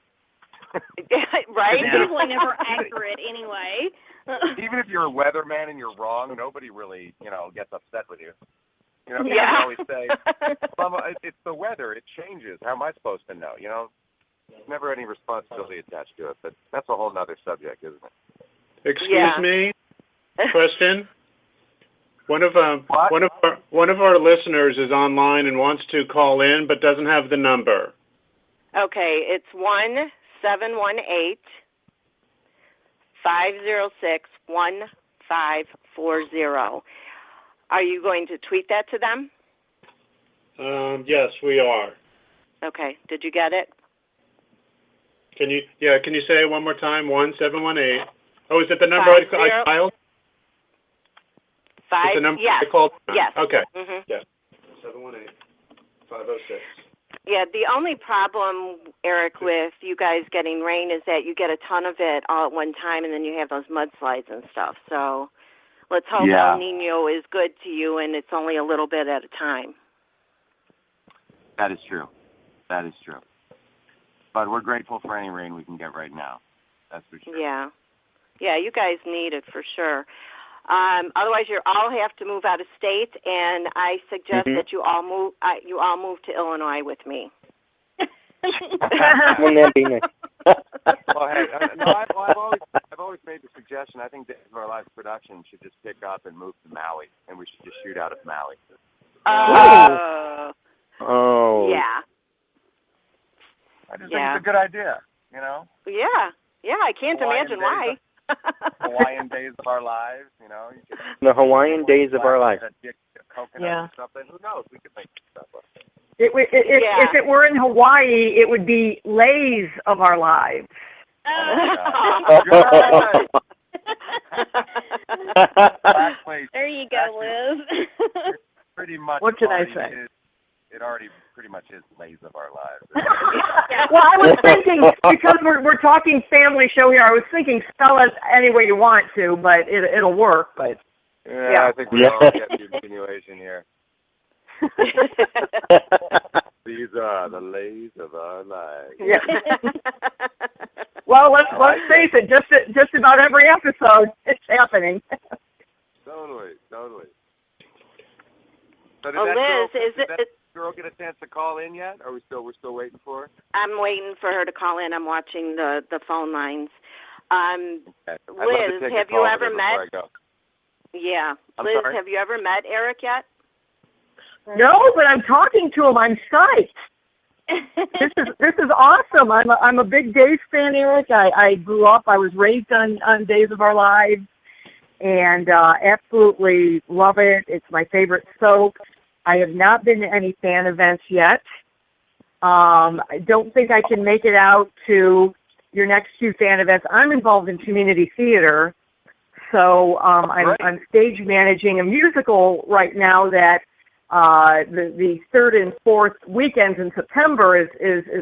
Right? It's usually never accurate anyway. Even if you're a weatherman and you're wrong, nobody really, gets upset with you. People always say, it's the weather. It changes. How am I supposed to know? There's never any responsibility attached to it. But that's a whole other subject, isn't it? Excuse me. Question. One of our listeners is online and wants to call in, but doesn't have the number. Okay, it's 1-718-506-1540. Are you going to tweet that to them? Yes, we are. Okay. Did you get it? Can you say it one more time? 1-718. Oh, is it the number I dialed? It's the number I called? Yes. Okay. Mm-hmm. Yes. 718-506. Yeah, the only problem, Eric, with you guys getting rain is that you get a ton of it all at one time, and then you have those mudslides and stuff. So let's hope El Nino is good to you, and it's only a little bit at a time. That is true. But we're grateful for any rain we can get right now. That's for sure. Yeah, you guys need it for sure. Otherwise, you all have to move out of state, and I suggest that you all move. To Illinois with me. Wouldn't that be nice? Well, hey, I've always made the suggestion. I think Days of Our Lives production should just pick up and move to Maui, and we should just shoot out of Maui. Yeah. I just think it's a good idea. Yeah. I can't imagine why. Hawaiian Days of Our Lives, The Hawaiian Days of Our Lives. Coconut or something. Who knows? We could make stuff up. If it were in Hawaii, it would be Lays of Our Lives. There you go, Liz. Pretty much. What can I say? It already pretty much is Lays of Our Lives. Well, I was thinking, because we're talking family show here, I was thinking spell it any way you want to, but it'll work. But I think we all get the insinuation here. These are the Lays of Our Lives. Yeah. Well, let's face it. Just about every episode, it's happening. Totally. So Liz, did that girl get a chance to call in yet? Or we're still waiting for her? I'm waiting for her to call in. I'm watching the phone lines. Liz, have you ever met? Yeah. Liz, have you ever met Eric yet? No, but I'm talking to him. I'm psyched. This is awesome. I'm a big Days fan, Eric. I grew up. I was raised on Days of Our Lives, and absolutely love it. It's my favorite soap. I have not been to any fan events yet. I don't think I can make it out to your next few fan events. I'm involved in community theater, so I'm stage managing a musical right now that the third and fourth weekends in September is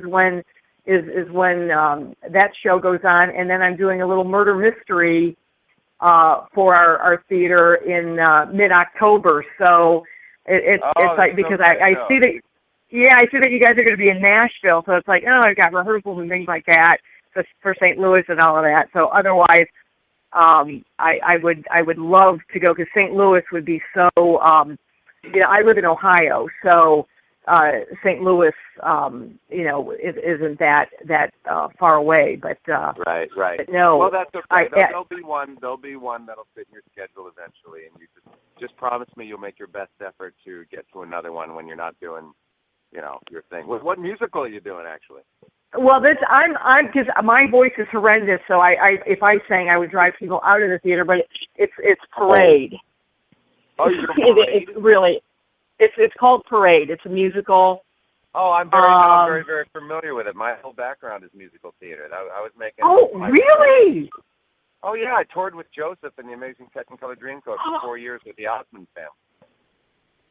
when that show goes on, and then I'm doing a little murder mystery for our theater in mid-October. So it's like, because I see that. Yeah, I see that you guys are going to be in Nashville, so it's like, I've got rehearsals and things like that for St. Louis and all of that. So otherwise, I would love to go because St. Louis would be so. I live in Ohio, so St. Louis, isn't that far away. But right. But no, well, that's okay. There'll be one. There'll be one that'll fit in your schedule eventually, and you just promise me you'll make your best effort to get to another one when you're not doing, your thing. What musical are you doing actually? Well, I'm because my voice is horrendous. So if I sang, I would drive people out of the theater. But it's Parade. Oh, you're Parade? It's called Parade. It's a musical. Oh, I'm very, very familiar with it. My whole background is musical theater. I was making. Oh, really? Oh yeah, I toured with Joseph and the Amazing Technicolor Dreamcoat for 4 years with the Osmond family.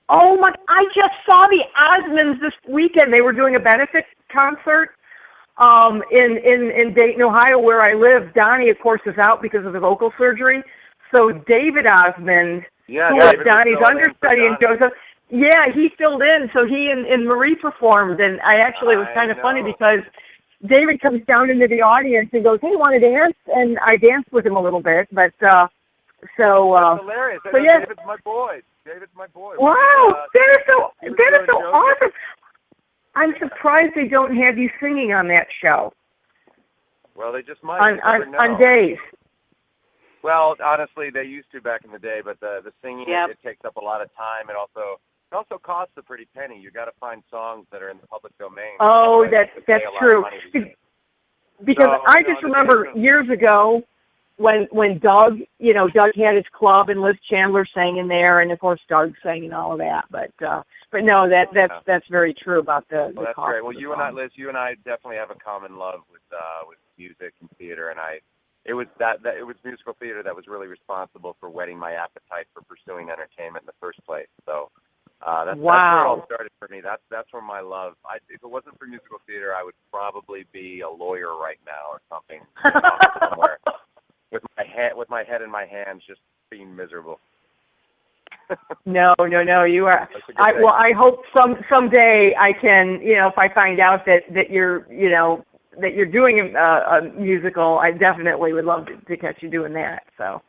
Oh my! I just saw the Osmonds this weekend. They were doing a benefit concert in Dayton, Ohio, where I live. Donnie, of course, is out because of the vocal surgery. So David Osmond, who was Donnie's understudy, and Joseph, he filled in. So he and Marie performed, and it was kind of funny because David comes down into the audience and goes, "Hey, want to dance?" And I danced with him a little bit, but that's hilarious. So yeah, David's my boy. Wow, that is so awesome. I'm surprised they don't have you singing on that show. Well, they just might. On days. Well, honestly, they used to back in the day, but the singing, it takes up a lot of time. It also costs a pretty penny. You got to find songs that are in the public domain. Oh, that's true. Because I just remember years ago when Doug had his club and Liz Chandler sang in there, and of course Doug sang and all of that. But no, that's very true about the that's cost. Great. Well, you and I, Liz, definitely have a common love with music and theater, and it was musical theater that was really responsible for whetting my appetite for pursuing entertainment in the first place. So that's where it all started for me. That's where my love. If it wasn't for musical theater, I would probably be a lawyer right now or something somewhere with my head in my hands, just being miserable. No, you are. I hope someday I can, if I find out that you're doing a musical, I definitely would love to catch you doing that. So.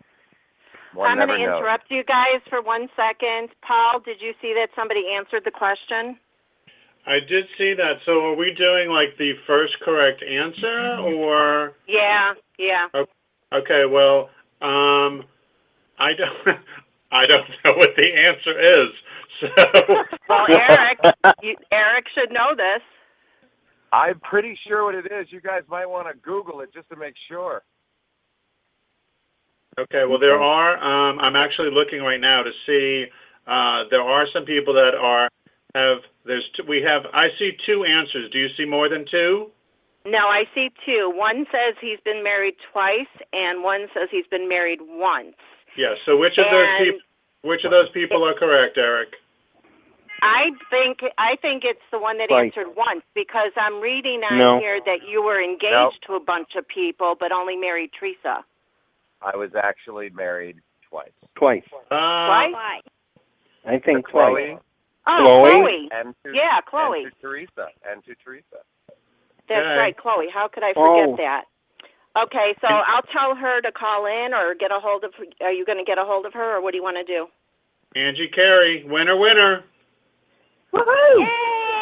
I'm going to interrupt you guys for 1 second. Paul, did you see that somebody answered the question? I did see that. So are we doing like the first correct answer or? Yeah. Okay, well, I don't know what the answer is. So. Well, Eric should know this. I'm pretty sure what it is. You guys might want to Google it just to make sure. Okay, well, there are, I'm actually looking right now to see, there are some people that I see two answers. Do you see more than two? No, I see two. One says he's been married twice, and one says he's been married once. Yeah, so which of those people are correct, Eric? I think it's the one that answered once, because I'm reading on here that you were engaged to a bunch of people, but only married Teresa. I was actually married twice. Twice? Twice? I think Chloe. Oh, Chloe. Chloe. And to Teresa. That's right, Chloe. How could I forget that? Okay, so I'll tell her to call in or get a hold of her. Are you going to get a hold of her, or what do you want to do? Angie Carey, winner. Woohoo!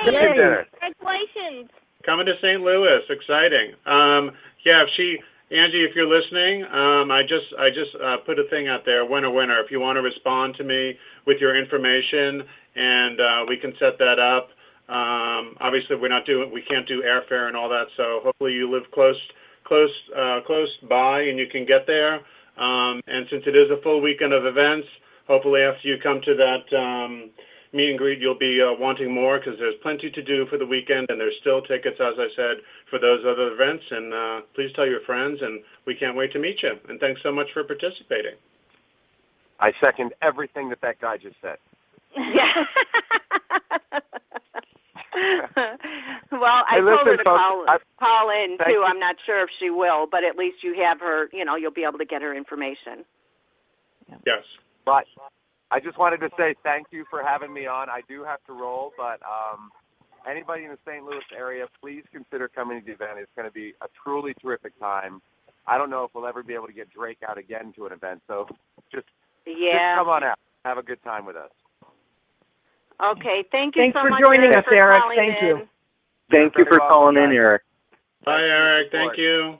Yay! Congratulations. Coming to St. Louis, exciting. Angie, if you're listening, I just put a thing out there, winner. If you want to respond to me with your information, and we can set that up. Obviously, we can't do airfare and all that, so hopefully you live close by and you can get there. And since it is a full weekend of events, hopefully after you come to that meet and greet, you'll be wanting more, because there's plenty to do for the weekend, and there's still tickets, as I said, for those other events. And please tell your friends, and we can't wait to meet you. And thanks so much for participating. I second everything that guy just said. Yeah. Well, I told her to call in, too. I'm not sure if she will, but at least you have her, you'll be able to get her information. Yes. But I just wanted to say thank you for having me on. I do have to roll, but anybody in the St. Louis area, please consider coming to the event. It's going to be a truly terrific time. I don't know if we'll ever be able to get Drake out again to an event. So just come on out. Have a good time with us. Okay. Thank you Thanks so for much joining Eric, us, for Eric. calling Thank in. you. Thank you for calling in, Eric. Bye, Eric. Thank you.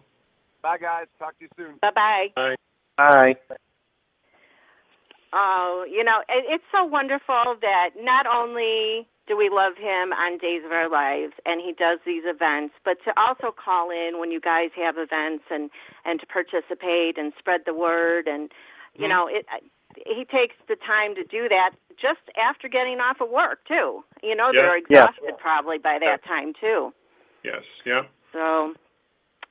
Bye, guys. Talk to you soon. Bye-bye. Bye. Bye. Oh, it's so wonderful that not only do we love him on Days of Our Lives and he does these events, but to also call in when you guys have events and to participate and spread the word. And, he takes the time to do that just after getting off of work, too. They're exhausted probably by that time, too. Yes, yeah. So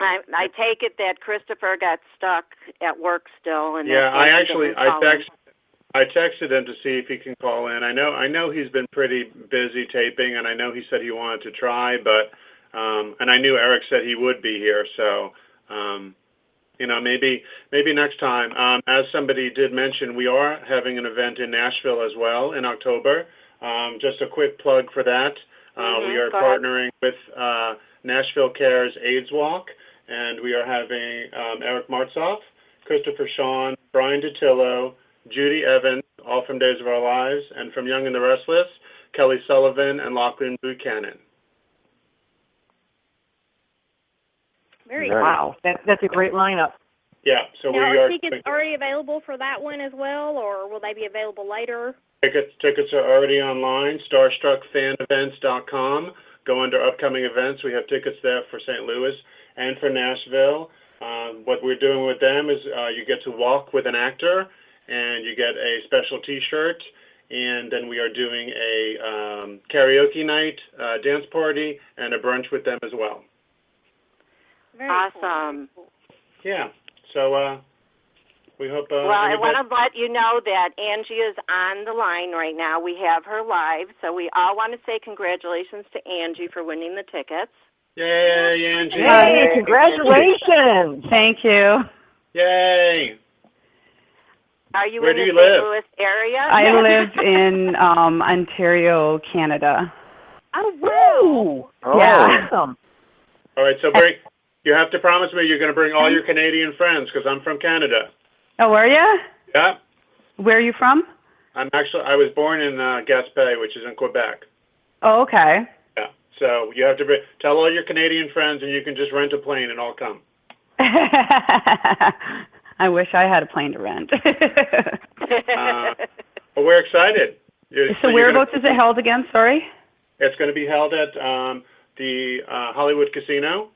I take it that Christopher got stuck at work still. And I texted him to see if he can call in. I know he's been pretty busy taping, and I know he said he wanted to try, but and I knew Eric said he would be here, so maybe next time. As somebody did mention, we are having an event in Nashville as well in October. Just a quick plug for that. We are partnering with Nashville Cares AIDS Walk, and we are having Eric Martsolf, Christopher Sean, Brian DiTillo, Judy Evans, all from Days of Our Lives, and from Young and the Restless, Kelly Sullivan and Lachlan Buchanan. Very nice. Wow, that's a great lineup. Yeah, so now, are tickets already available for that one as well, or will they be available later? Tickets are already online, starstruckfanevents.com. Go under upcoming events. We have tickets there for St. Louis and for Nashville. What we're doing with them is you get to walk with an actor, and you get a special T-shirt, and then we are doing a karaoke night, dance party, and a brunch with them as well. Very awesome. Cool. Yeah, so we hope... I want to let you know that Angie is on the line right now. We have her live, so we all want to say congratulations to Angie for winning the tickets. Yay, Angie! Hey, congratulations! Thank you. Yay! Are you Where in do the you St. live? Louis area? I live in Ontario, Canada. Oh, wow! Oh. Yeah. Awesome. All right, so you have to promise me you're going to bring all your Canadian friends, because I'm from Canada. Oh, are you? Yeah. Where are you from? I was born in Gaspé, which is in Quebec. Oh, okay. Yeah. So you have to tell all your Canadian friends, and you can just rent a plane and all come. I wish I had a plane to rent. Well, we're excited. So whereabouts is it held again? Sorry. It's going to be held at the Hollywood Casino.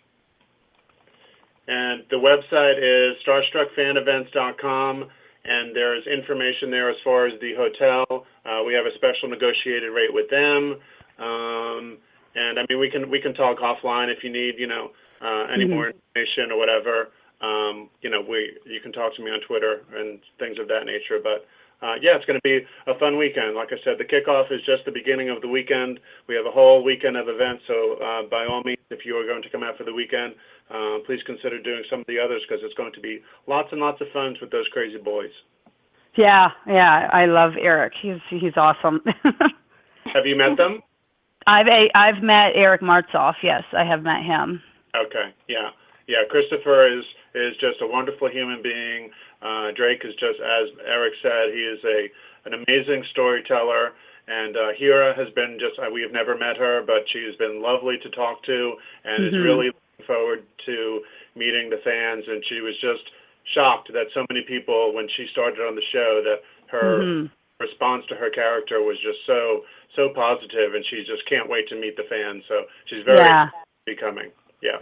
And the website is starstruckfanevents.com, and there's information there as far as the hotel. We have a special negotiated rate with them, and I mean we can talk offline if you need any more information or whatever. You can talk to me on Twitter and things of that nature. But it's going to be a fun weekend. Like I said, the kickoff is just the beginning of the weekend. We have a whole weekend of events, so by all means, if you are going to come out for the weekend, please consider doing some of the others, because it's going to be lots and lots of fun with those crazy boys. Yeah, I love Eric. He's awesome. Have you met them? I've met Eric Martsolf. Yes, I have met him. Okay, yeah. Christopher is just a wonderful human being. Drake is just, as Eric said, he is an amazing storyteller. And Hira has been we have never met her, but she has been lovely to talk to, and is really looking forward to meeting the fans. And she was just shocked that so many people, when she started on the show, that her response to her character was just so positive, and she just can't wait to meet the fans. So she's very becoming. Yeah.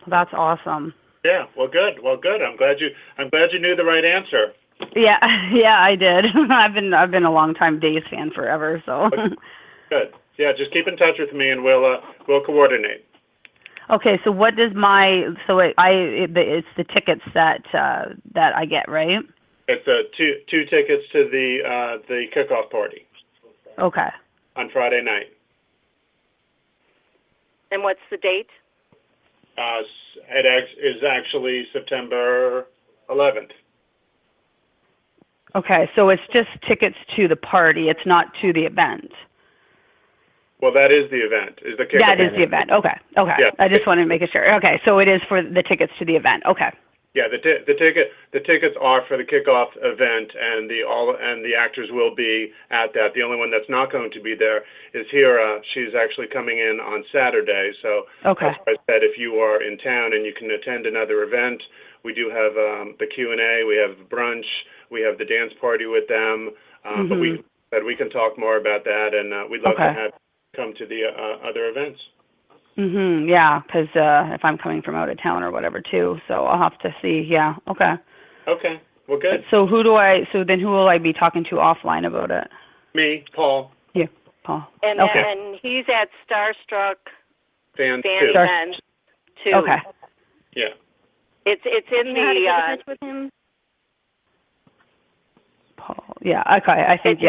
That's awesome. Yeah. Well, good. I'm glad you knew the right answer. Yeah, I did. I've been a long time Days fan forever. So. Good. Yeah, just keep in touch with me, and we'll coordinate. Okay. So what does it's the tickets that I get, right? It's two tickets to the kickoff party. Okay. On Friday night. And what's the date? It is actually September 11th. Okay, so it's just tickets to the party. It's not to the event. Well, that is the event. Is the kickoff? That is the event. Okay. Yeah. I just wanted to make sure. Okay, so it is for the tickets to the event. Okay. Yeah, the tickets are for the kickoff event, and the actors will be at that. The only one that's not going to be there is Hira. She's actually coming in on Saturday, so okay. That's why I said if you are in town and you can attend another event, we do have the Q&A, we have brunch, we have the dance party with them, but we can talk more about that, and we'd love to have you come to the other events. Yeah, because if I'm coming from out of town or whatever too, so I'll have to see. Yeah. Okay. Okay. Well, good. So who will I be talking to offline about it? Me, Paul. Yeah, Paul. And then he's at Starstruck Fans Events too. Okay. Yeah. It's in You know how to the get in touch with him? Paul. Yeah. Okay. I think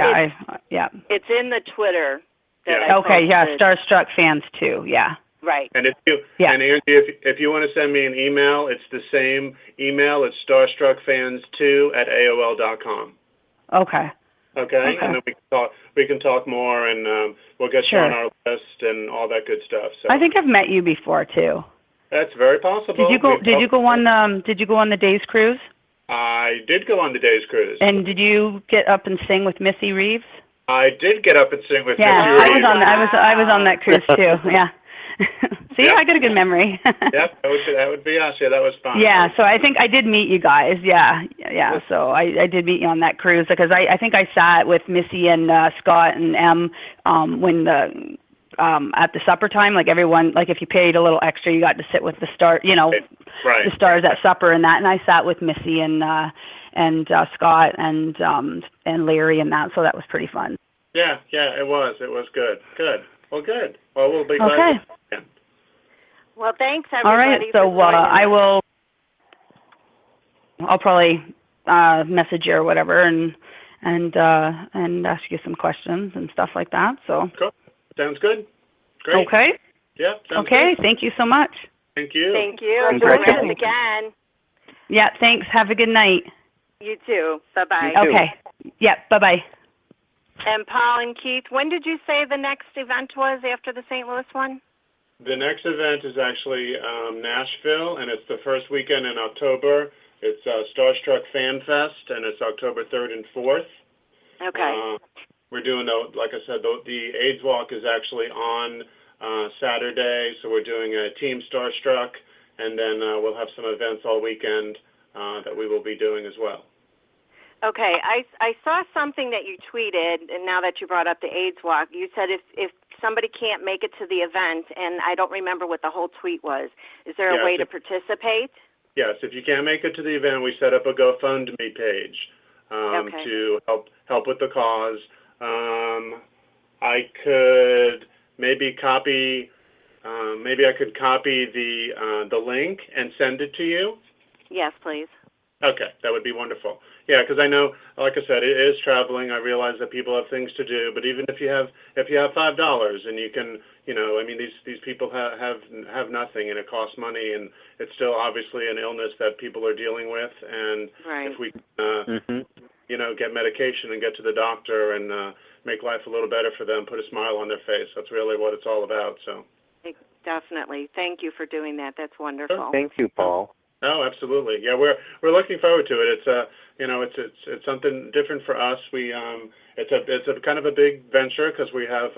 It's in the Twitter. Okay. Yeah. Starstruck Fans too. Yeah. Right. And and Angie, if you want to send me an email, it's the same email. It's starstruckfans2@AOL.com. Okay. Okay. And then we can talk more, and we'll get you on our list and all that good stuff. So I think I've met you before too. That's very possible. Did you go on the Days Cruise? I did go on the Days Cruise. And did you get up and sing with Missy Reeves? I did get up and sing with Missy Reeves. I was on that cruise too. Yeah. See, I got a good memory. Yep, that would be us. Yeah, that was fun. Yeah, so I think I did meet you guys. Yeah. So I did meet you on that cruise because I think I sat with Missy and Scott and Em when the at the supper time. Like everyone, like if you paid a little extra, you got to sit with the star. The stars at supper and that. And I sat with Missy and Scott and Larry and that. So that was pretty fun. Yeah, it was. It was good. Good. Well, good. Well, we'll be glad. Okay. Well, thanks, everybody. All right, so I'll probably message you or whatever and ask you some questions and stuff like that. So cool. Sounds good. Great. Okay. Yeah. Okay. Good. Thank you so much. Thank you. Thank you. Congratulations again. Yeah. Thanks. Have a good night. You too. Bye-bye. Okay. Yeah. Bye-bye. And Paul and Keith, when did you say the next event was after the St. Louis one? The next event is actually Nashville, and it's the first weekend in October. It's Starstruck Fan Fest, and it's October 3rd and 4th. Okay. We're doing, like I said, the AIDS Walk is actually on Saturday, so we're doing a Team Starstruck, and then we'll have some events all weekend that we will be doing as well. Okay, I saw something that you tweeted, and now that you brought up the AIDS Walk, you said if somebody can't make it to the event, and I don't remember what the whole tweet was, is there a way to participate? Yes, if you can't make it to the event, we set up a GoFundMe page to help with the cause. I could maybe copy the link and send it to you. Yes, please. Okay, that would be wonderful. Yeah, because I know, like I said, it is traveling. I realize that people have things to do, but even if you have $5 and you can, these people have nothing and it costs money, and it's still obviously an illness that people are dealing with, and if we get medication and get to the doctor and make life a little better for them, put a smile on their face. That's really what it's all about. So definitely, thank you for doing that. That's wonderful. Thank you, Paul. Oh, absolutely. Yeah, we're looking forward to it. It's something different for us. It's a kind of a big venture because we have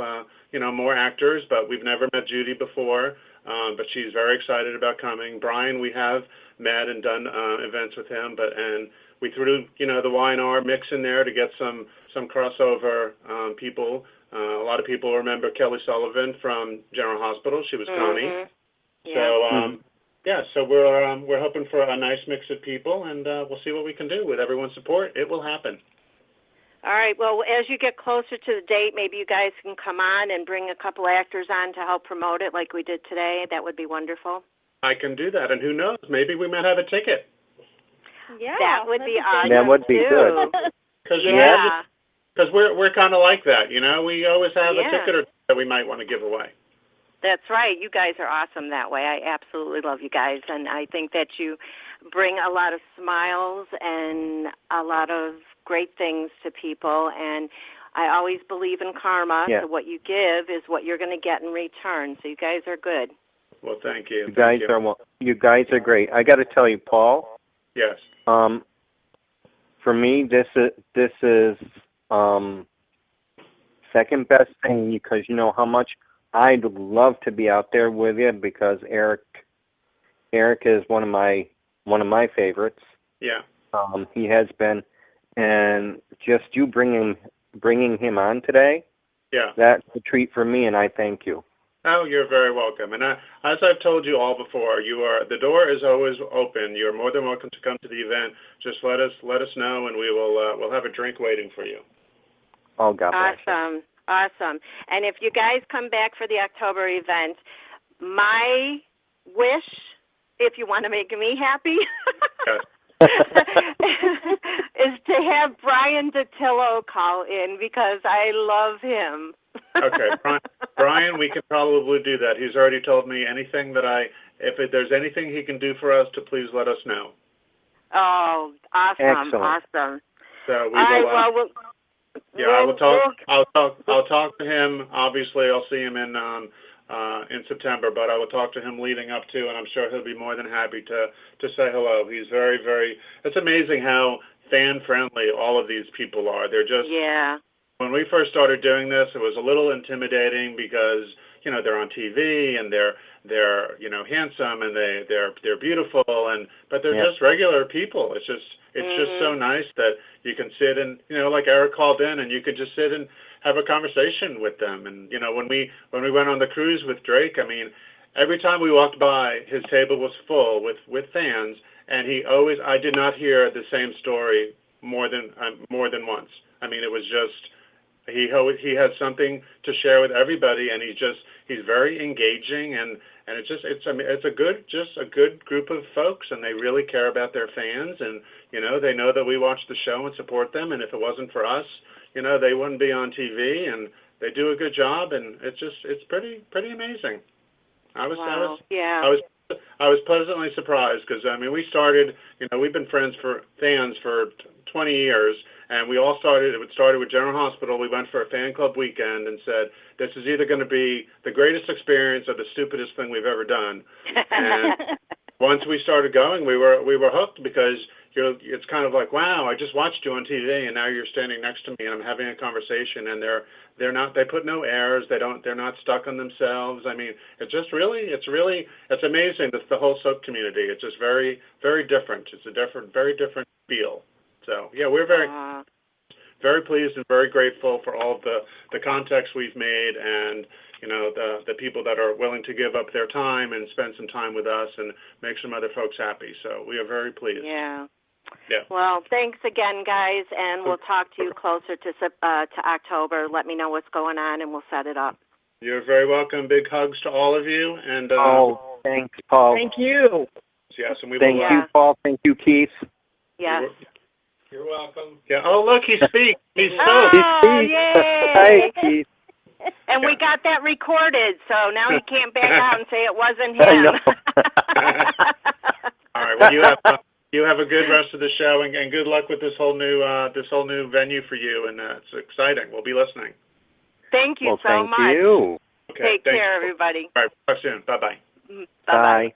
more actors, but we've never met Judy before. But she's very excited about coming. Brian, we have met and done events with him, and we threw the Y&R mix in there to get some crossover people. A lot of people remember Kelly Sullivan from General Hospital. She was Connie. So. Yeah, so we're hoping for a nice mix of people, and we'll see what we can do. With everyone's support, it will happen. All right. Well, as you get closer to the date, maybe you guys can come on and bring a couple actors on to help promote it like we did today. That would be wonderful. I can do that, and who knows, maybe we might have a ticket. Yeah, that would be awesome. That would be good. Because we're kind of like that, We always have a ticket or two that we might want to give away. That's right. You guys are awesome that way. I absolutely love you guys, and I think that you bring a lot of smiles and a lot of great things to people. And I always believe in karma. Yeah. So what you give is what you're going to get in return. So you guys are good. Well, thank you. You guys are great. I got to tell you, Paul. Yes. For me, this is second best thing, because you know how much I'd love to be out there with you, because Eric is one of my favorites. Yeah. He has been, and just you bringing him on today. Yeah. That's a treat for me, and I thank you. Oh, you're very welcome. And as I've told you all before, the door is always open. You're more than welcome to come to the event. Just let us know, and we'll have a drink waiting for you. Oh, God bless you. Awesome. And if you guys come back for the October event, my wish, if you want to make me happy, is to have Brian DiTillo call in, because I love him. Okay, Brian, we can probably do that. He's already told me anything if there's anything he can do for us, to please let us know. Oh, awesome. Excellent. Awesome. So we will. I will talk. I'll talk to him. Obviously, I'll see him in September, but I will talk to him leading up to, and I'm sure he'll be more than happy to say hello. He's very, very. It's amazing how fan friendly all of these people are. They're just. Yeah. When we first started doing this, it was a little intimidating because they're on TV and they're handsome and they're beautiful, but they're just regular people. It's just so nice that you can sit and like Eric called in, and you could just sit and have a conversation with them. And when we went on the cruise with Drake, I mean, every time we walked by, his table was full with fans, and I did not hear the same story more than once. I mean, it was just. He has something to share with everybody, and he's very engaging, and it's a good group of folks, and they really care about their fans, and they know that we watch the show and support them, and if it wasn't for us, they wouldn't be on TV, and they do a good job, and it's pretty amazing. I was pleasantly surprised, because I mean, we started, we've been fans for 20 years. And we all started with General Hospital. We went for a fan club weekend and said, this is either going to be the greatest experience or the stupidest thing we've ever done. And once we started going, we were hooked, because it's kind of like, wow, I just watched you on TV, and now you're standing next to me, and I'm having a conversation, and they put no airs, they're not stuck on themselves. I mean, it's amazing, the whole soap community. It's just very, very different. It's a very different feel. So, yeah, we're very pleased and very grateful for all of the contacts we've made, and, the people that are willing to give up their time and spend some time with us and make some other folks happy. So we are very pleased. Yeah. Yeah. Well, thanks again, guys, and we'll talk to you closer to October. Let me know what's going on, and we'll set it up. You're very welcome. Big hugs to all of you. And thanks, Paul. Thank you. Yes, and Thank you, Paul. Thank you, Keith. Yes. You're welcome. Yeah. Oh, look, he speaks. He spoke. Oh, yay! Hi, Keith. And we got that recorded, so now he can't back out and say it wasn't I him. know. All right. Well, you have a good rest of the show, and good luck with this whole new venue for you. And it's exciting. We'll be listening. Thank you so much. Thank you. Okay. Take care, everybody. All right. Talk soon. Bye-bye. Bye.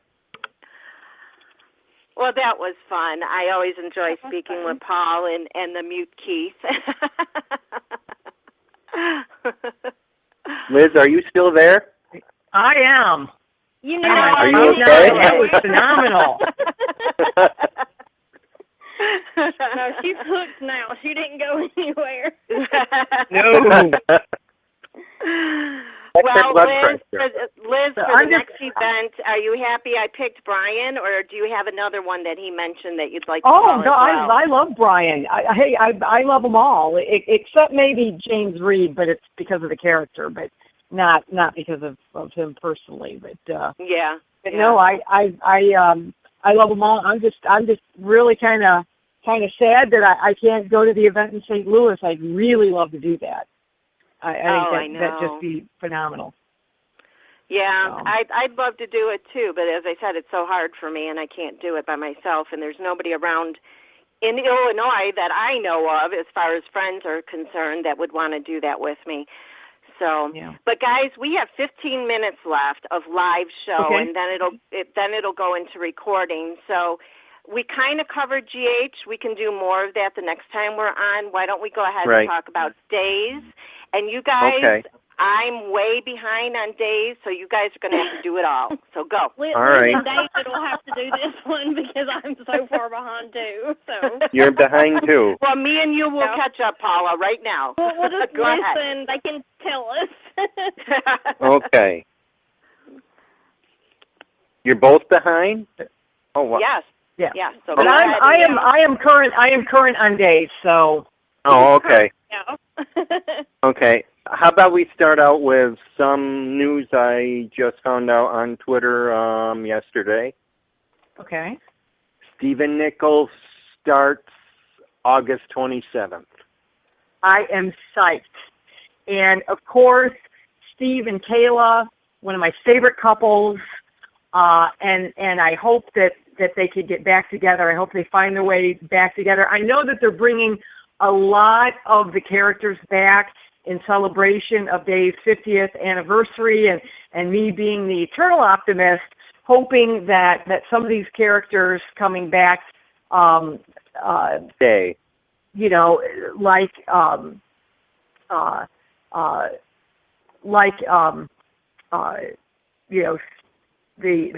Well, that was fun. I always enjoy speaking with Paul and the mute Keith. Liz, are you still there? I am. Are you okay? That was phenomenal. No, she's hooked now. She didn't go anywhere. No. Well, Liz, for the next event, are you happy I picked Brian, or do you have another one that he mentioned that you'd like to call as well? I love Brian. I love them all, except maybe James Reed, but it's because of the character, but not because of him personally. But yeah. No, I love them all. I'm just really kind of sad that I can't go to the event in St. Louis. I'd really love to do that. I think that'd just be phenomenal. Yeah, I'd love to do it too, but as I said, it's so hard for me, and I can't do it by myself, and there's nobody around in Illinois that I know of, as far as friends are concerned, that would want to do that with me. So, but guys, we have 15 minutes left of live show, and then it'll go into recording. So, we kind of covered GH. We can do more of that the next time we're on. Why don't we go ahead and talk about days? And you guys, I'm way behind on days, so you guys are going to have to do it all. So go. All right. David will have to do this one because I'm so far behind too. So you're behind too. Well, me and you will catch up, Paula, right now. We'll just listen. They can tell us. Okay. You're both behind? Oh, wow. Yes. Yeah. Yeah. So but I am current on days. So. Oh, okay. Yeah. Okay. How about we start out with some news I just found out on Twitter yesterday. Okay. Stephen Nichols starts August 27th. I am psyched. And, of course, Steve and Kayla, one of my favorite couples, and I hope that they could get back together. I hope they find their way back together. I know that they're bringing a lot of the characters back in celebration of Dave's 50th anniversary, and me being the eternal optimist, hoping that some of these characters coming back, Day. You know, like you know, the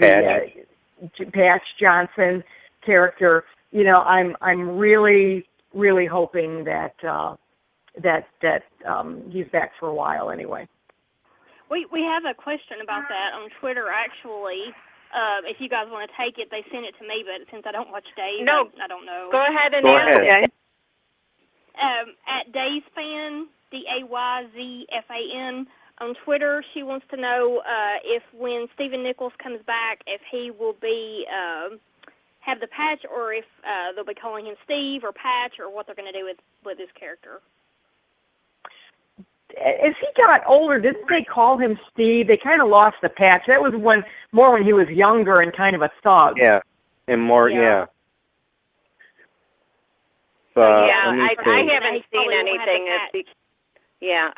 Patch Johnson character. You know, I'm really hoping that he's back for a while anyway. We have a question about that on Twitter actually. If you guys want to take it, they sent it to me, but since I don't watch Dave, I don't know. Go ahead and answer it. At Days Fan, DAYZFAN on Twitter, she wants to know if when Stephen Nichols comes back, if he will be have the patch, or if they'll be calling him Steve or Patch, or what they're going to do with his character. As he got older, didn't they call him Steve? They kind of lost the patch. That was more when he was younger and kind of a thug. Yeah, and more, But, I haven't seen anything.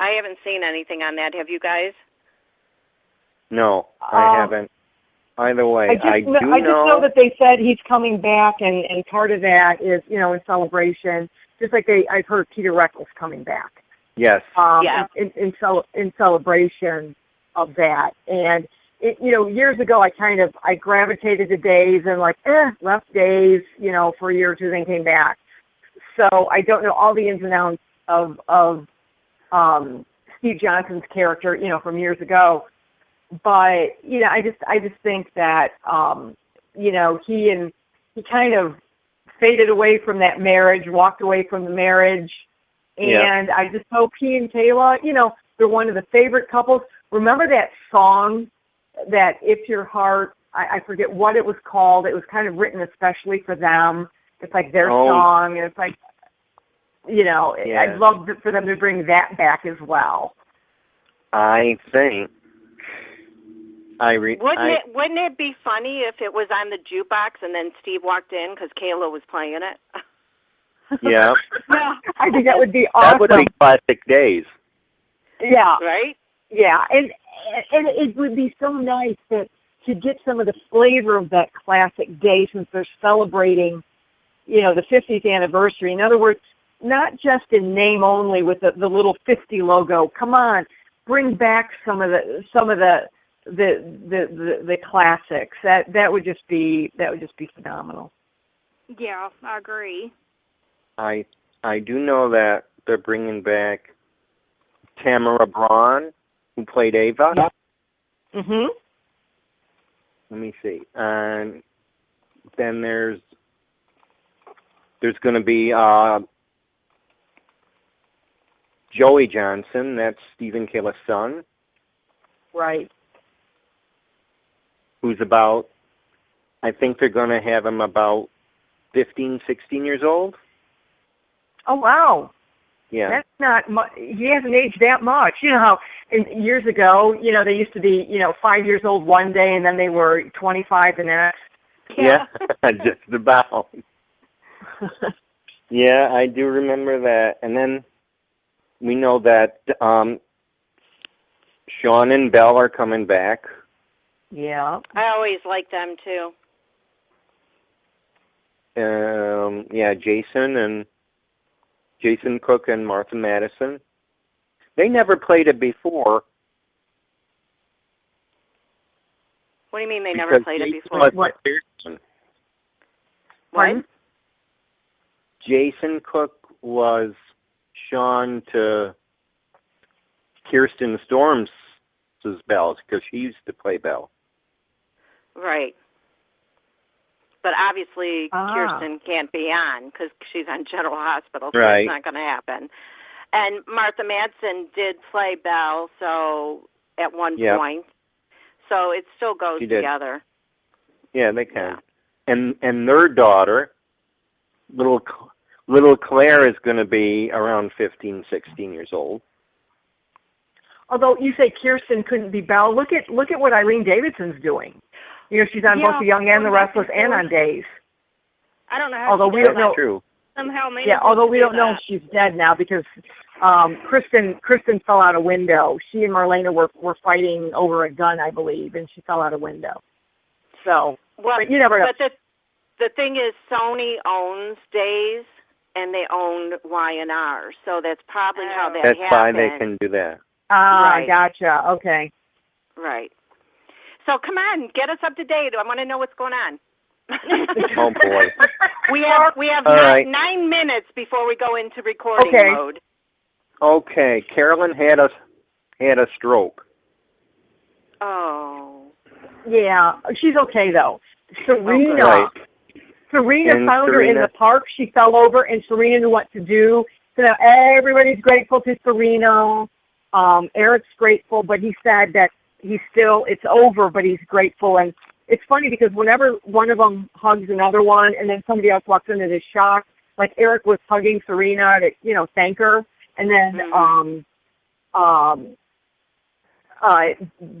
I haven't seen anything on that. Have you guys? No, I haven't. Either way, I just know that they said he's coming back, and part of that is, you know, in celebration. Just like I've heard Peter Reckless coming back. Yes. In celebration of that, and years ago I gravitated to Days and left Days, for a year or two, then came back. So I don't know all the ins and outs of Steve Johnson's character, from years ago. But I just think that he kind of faded away from that marriage, walked away from the marriage, and I just hope he and Kayla, they're one of the favorite couples. Remember that song that If Your Heart, I forget what it was called. It was kind of written especially for them. It's like their song, and it's like, I'd love for them to bring that back as well. I think. Wouldn't it be funny if it was on the jukebox and then Steve walked in because Kayla was playing it? Yeah. I think that would be awesome. That would be classic Days. Yeah. Right? Yeah, and it would be so nice to get some of the flavor of that classic day, since they're celebrating, the 50th anniversary. In other words, not just in name only with the little 50 logo. Come on, bring back some of the classics. That would just be phenomenal. Yeah, I agree. I do know that they're bringing back Tamara Braun, who played Ava. Mhm. Let me see. And then there's going to be Joey Johnson. That's Stephen Kayla's son. Right. Who's about, I think they're going to have him about 15, 16 years old. Oh, wow. Yeah. That's not much. He hasn't aged that much. You know how years ago, they used to be, 5 years old one day and then they were 25 the next. Yeah, just about. Yeah, I do remember that. And then we know that Sean and Belle are coming back. Yeah. I always like them too. Yeah, Jason Cook and Martha Madison. They never played it before. What do you mean they never played it before? What? What? Jason Cook was Sean to Kirsten Storm's Belle, because she used to play Belle. Right. But obviously Kirsten can't be on because she's on General Hospital, so it's not going to happen. And Martha Madsen did play Belle, so at one point. So it still goes together. Yeah, they can. Yeah. And their daughter, little Claire, is going to be around 15, 16 years old. Although you say Kirsten couldn't be Belle, look at what Eileen Davidson's doing. You know, she's on both The Young and the Restless and on Days. I don't know how. Although we don't know. True. Somehow made although we don't know if she's dead now because Kristen fell out a window. She and Marlena were fighting over a gun, I believe, and she fell out a window. So, but you never know. But the thing is, Sony owns Days, and they own Y&R, so that's probably how that happened. That's why they can do that. Right. Gotcha. Okay. Right. So come on, get us up to date. I want to know what's going on. Oh boy. We have 9 minutes before we go into recording mode. Okay. Carolyn had a stroke. Oh. Yeah, she's okay though. Serena found her in the park. She fell over, and Serena knew what to do. So now everybody's grateful to Serena. Eric's grateful, but he said that it's over, but he's grateful. And it's funny because whenever one of them hugs another one and then somebody else walks into this shock, like Eric was hugging Serena to, thank her. And then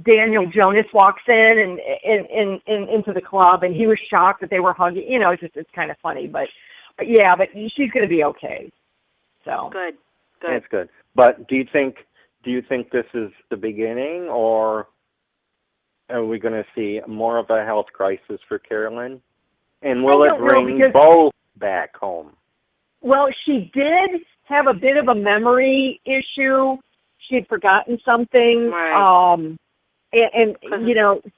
Daniel Jonas walks in and into the club, and he was shocked that they were hugging. It's kind of funny, but she's going to be okay. So good. That's good. But do you think this is the beginning, or are we going to see more of a health crisis for Carolyn? And will it bring both back home? Well, she did have a bit of a memory issue. She had forgotten something. Right.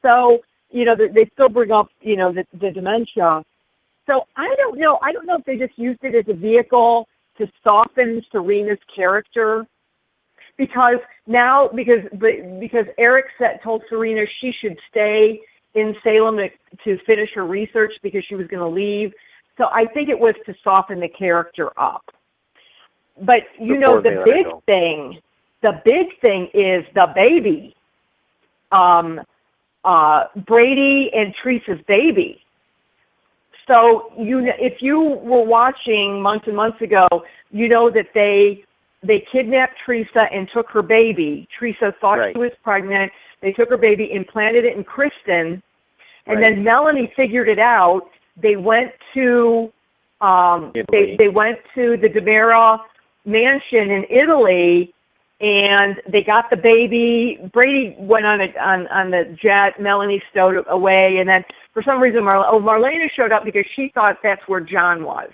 So they still bring up, the dementia. So I don't know. I don't know if they just used it as a vehicle to soften Serena's character. Because Eric told Serena she should stay in Salem to finish her research because she was going to leave. So I think it was to soften the character up. But the big thing is the baby, Brady and Teresa's baby. So if you were watching months and months ago, you know that they kidnapped Teresa and took her baby. Teresa thought she was pregnant. They took her baby, implanted it in Kristen, and then Melanie figured it out. They went to they went to the DiMera mansion in Italy, and they got the baby. Brady went on the jet. Melanie stowed away, and then for some reason Marlena showed up because she thought that's where John was.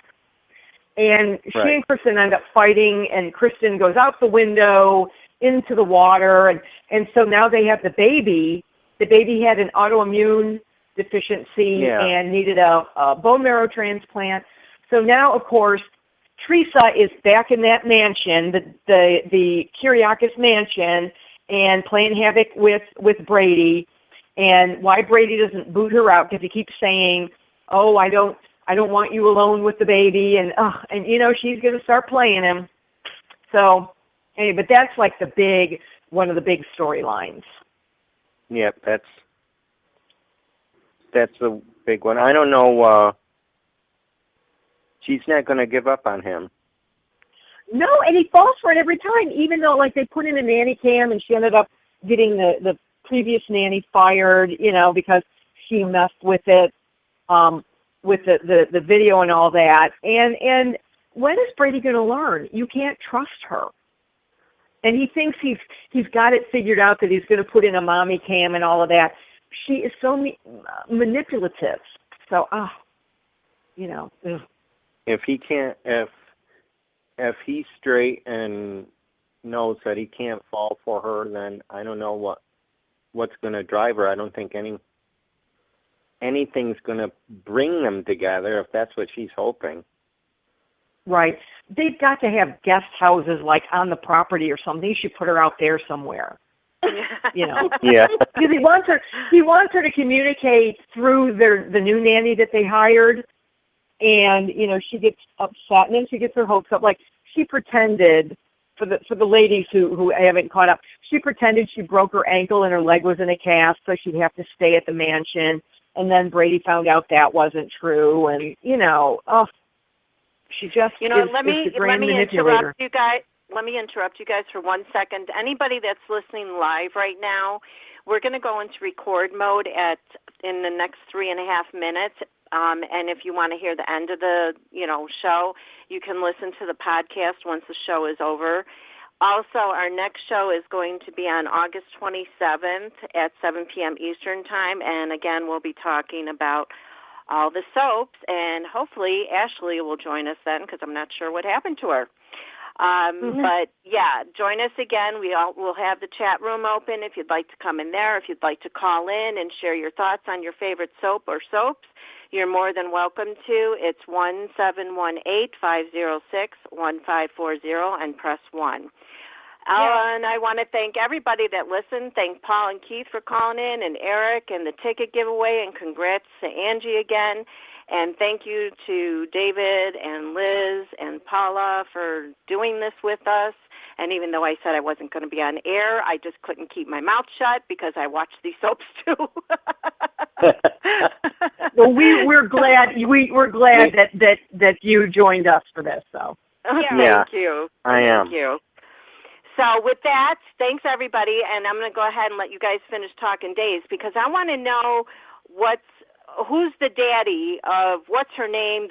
And she and Kristen end up fighting, and Kristen goes out the window into the water, and so now they have the baby. The baby had an autoimmune deficiency and needed a bone marrow transplant. So now, of course, Teresa is back in that mansion, the Kyriakis mansion, and playing havoc with Brady. And why Brady doesn't boot her out, because he keeps saying, "Oh, I don't want you alone with the baby," and she's going to start playing him. So, anyway, but that's like one of the big storylines. Yep, that's the big one. I don't know. She's not going to give up on him. No, and he falls for it every time, even though they put in a nanny cam, and she ended up getting the previous nanny fired, because she messed with it. With the video and all that, and when is Brady going to learn? You can't trust her. And he thinks he's got it figured out, that he's going to put in a mommy cam and all of that. She is so manipulative. So, you know. Ugh. If he's straight and knows that he can't fall for her, then I don't know what's going to drive her. I don't think anything's going to bring them together if that's what she's hoping. Right. They've got to have guest houses like on the property or something. You should put her out there somewhere. You know. Yeah. Because he wants her to communicate through the new nanny that they hired, and you know, she gets upset and then she gets her hopes up. Like she pretended, for the ladies who haven't caught up, she pretended she broke her ankle and her leg was in a cast, so she'd have to stay at the mansion. And then Brady found out that wasn't true, and you know, she just let me manipulator. interrupt you guys. Let me interrupt you guys for 1 second. Anybody that's listening live right now, we're going to go into record mode in the next 3.5 minutes. And if you want to hear the end of the show, you can listen to the podcast once the show is over. Also, our next show is going to be on August 27th at 7 p.m. Eastern Time. And again, we'll be talking about all the soaps. And hopefully Ashley will join us then, because I'm not sure what happened to her. But, yeah, join us again. We'll have the chat room open if you'd like to come in there. If you'd like to call in and share your thoughts on your favorite soap or soaps, you're more than welcome to. It's 1-718-506-1540 and press 1. And I want to thank everybody that listened. Thank Paul and Keith for calling in, and Eric and the ticket giveaway, and congrats to Angie again. And thank you to David and Liz and Paula for doing this with us. And even though I said I wasn't going to be on air, I just couldn't keep my mouth shut because I watched these soaps too. Well, we're glad that you joined us for this. So Thank you. I am. Thank you. So with that, thanks everybody, and I'm going to go ahead and let you guys finish talking days, because I want to know who's the daddy of what's her name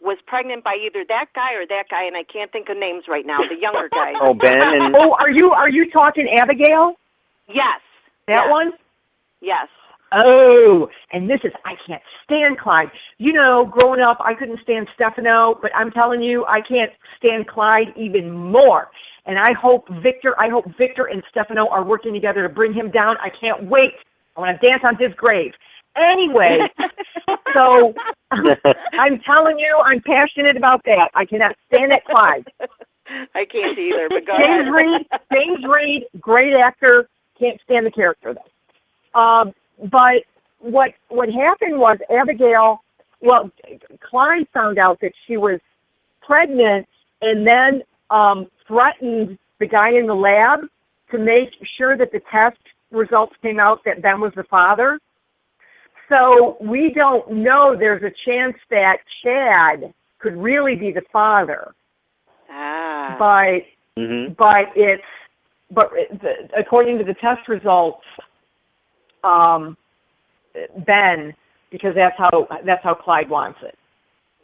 was pregnant by either that guy or that guy, and I can't think of names right now. The younger guy. Oh, Ben. Are you talking Abigail? Yes. That one? Yes. Oh, and I can't stand Clyde. You know, growing up, I couldn't stand Stefano, but I'm telling you, I can't stand Clyde even more. And I hope Victor and Stefano are working together to bring him down. I can't wait. I want to dance on his grave. Anyway, so I'm telling you, I'm passionate about that. I cannot stand that Clyde. I can't either, but go ahead. James Reed, great actor. Can't stand the character though. But what happened was Clyde found out that she was pregnant, and then threatened the guy in the lab to make sure that the test results came out that Ben was the father. So we don't know. There's a chance that Chad could really be the father. But according to the test results, Ben, because that's how Clyde wants it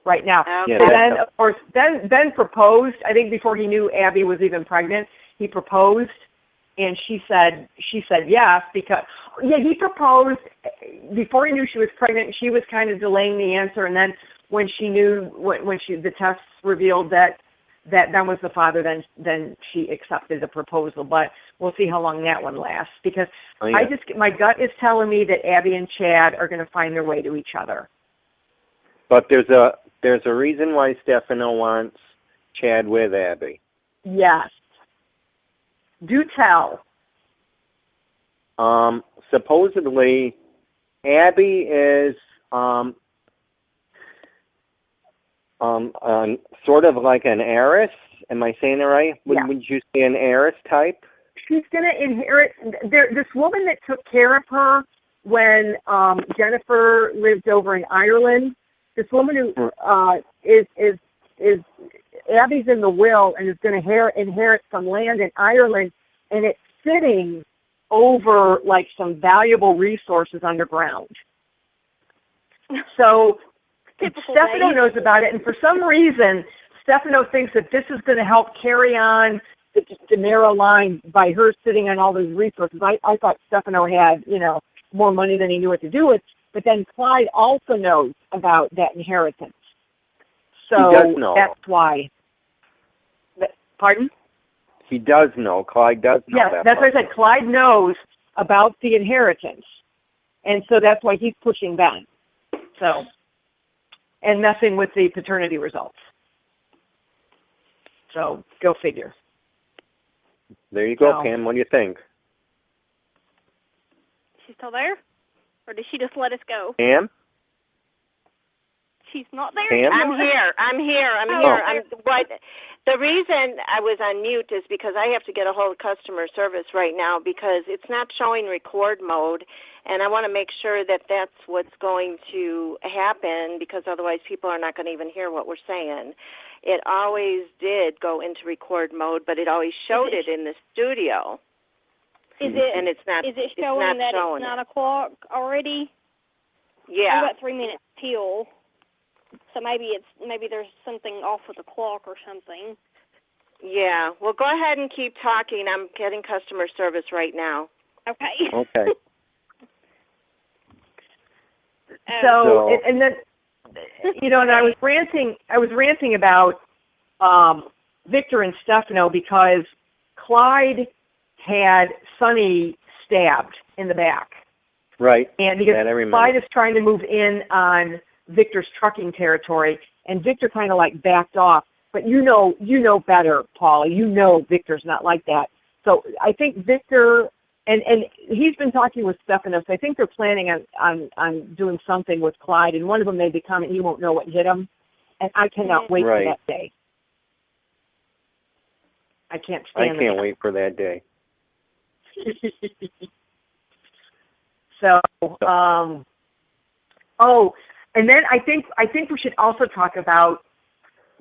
right now. Okay. So then, of course, Ben proposed. I think before he knew Abby was even pregnant, he proposed, and she said yes, because he proposed before he knew she was pregnant. She was kind of delaying the answer, and then when she knew, the tests revealed that Ben was the father, then she accepted the proposal. But we'll see how long that one lasts, because my gut is telling me that Abby and Chad are going to find their way to each other. But there's a reason why Stefano wants Chad with Abby. Yes. Do tell. Supposedly, Abby is sort of like an heiress. Am I saying it right? Yeah. Would you say an heiress type? She's going to inherit. This woman that took care of her when Jennifer lived over in Ireland. This woman who is Abby's in the will and is going to inherit some land in Ireland, and it's sitting over like some valuable resources underground. So Stefano knows about it, and for some reason Stefano thinks that this is going to help carry on the narrow line by her sitting on all those resources. I thought Stefano had, more money than he knew what to do with. But then Clyde also knows about that inheritance. So he does know. That's why. Pardon? He does know. Clyde does know. Yeah, that's what I said. Clyde knows about the inheritance. And so that's why he's pushing Ben. So, and messing with the paternity results. So, go figure. There you go, Pam. What do you think? She's still there? Or did she just let us go? Pam? She's not there Pam? anymore. I'm here. The reason I was on mute is because I have to get a hold of customer service right now because it's not showing record mode, and I want to make sure that that's what's going to happen because otherwise people are not going to even hear what we're saying. It always did go into record mode, but it always showed it in the studio. Is it? And it's not. Is it showing that it's 9 o'clock already? Yeah. I've got 3 minutes till. So maybe there's something off with the clock or something. Yeah. Well, go ahead and keep talking. I'm getting customer service right now. Okay. Okay. And then, and I was ranting about Victor and Stefano because Clyde had Sonny stabbed in the back. Right. And because Clyde is trying to move in on Victor's trucking territory, and Victor kind of like backed off. But you know better, Paula. You know Victor's not like that. So I think Victor, and he's been talking with Stefano, so I think they're planning on doing something with Clyde, and one of them made the comment, he won't know what hit him, and I cannot wait for that day. I can't wait for that day. And then I think we should also talk about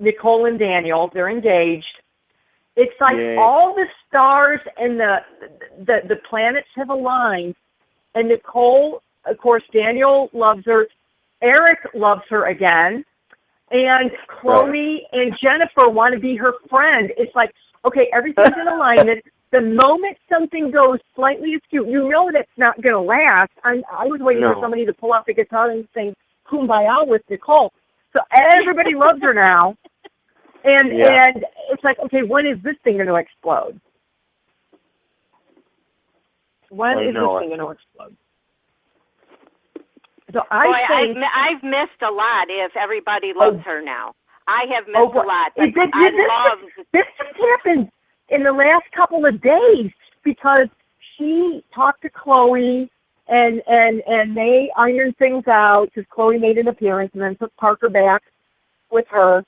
Nicole and Daniel. They're engaged. It's like all the stars and the planets have aligned. And Nicole, of course, Daniel loves her. Eric loves her again. And Chloe and Jennifer want to be her friend. It's like, okay, everything's in alignment. The moment something goes slightly askew, you know that's not going to last. I was waiting for somebody to pull out the guitar and sing Kumbaya with Nicole. So everybody loves her now. And it's like, okay, when is this thing going to explode? When is this thing going to explode? So I've missed a lot if everybody loves her now. I have missed a lot. This just happened in the last couple of days because she talked to Chloe and they ironed things out because Chloe made an appearance and then took Parker back with her.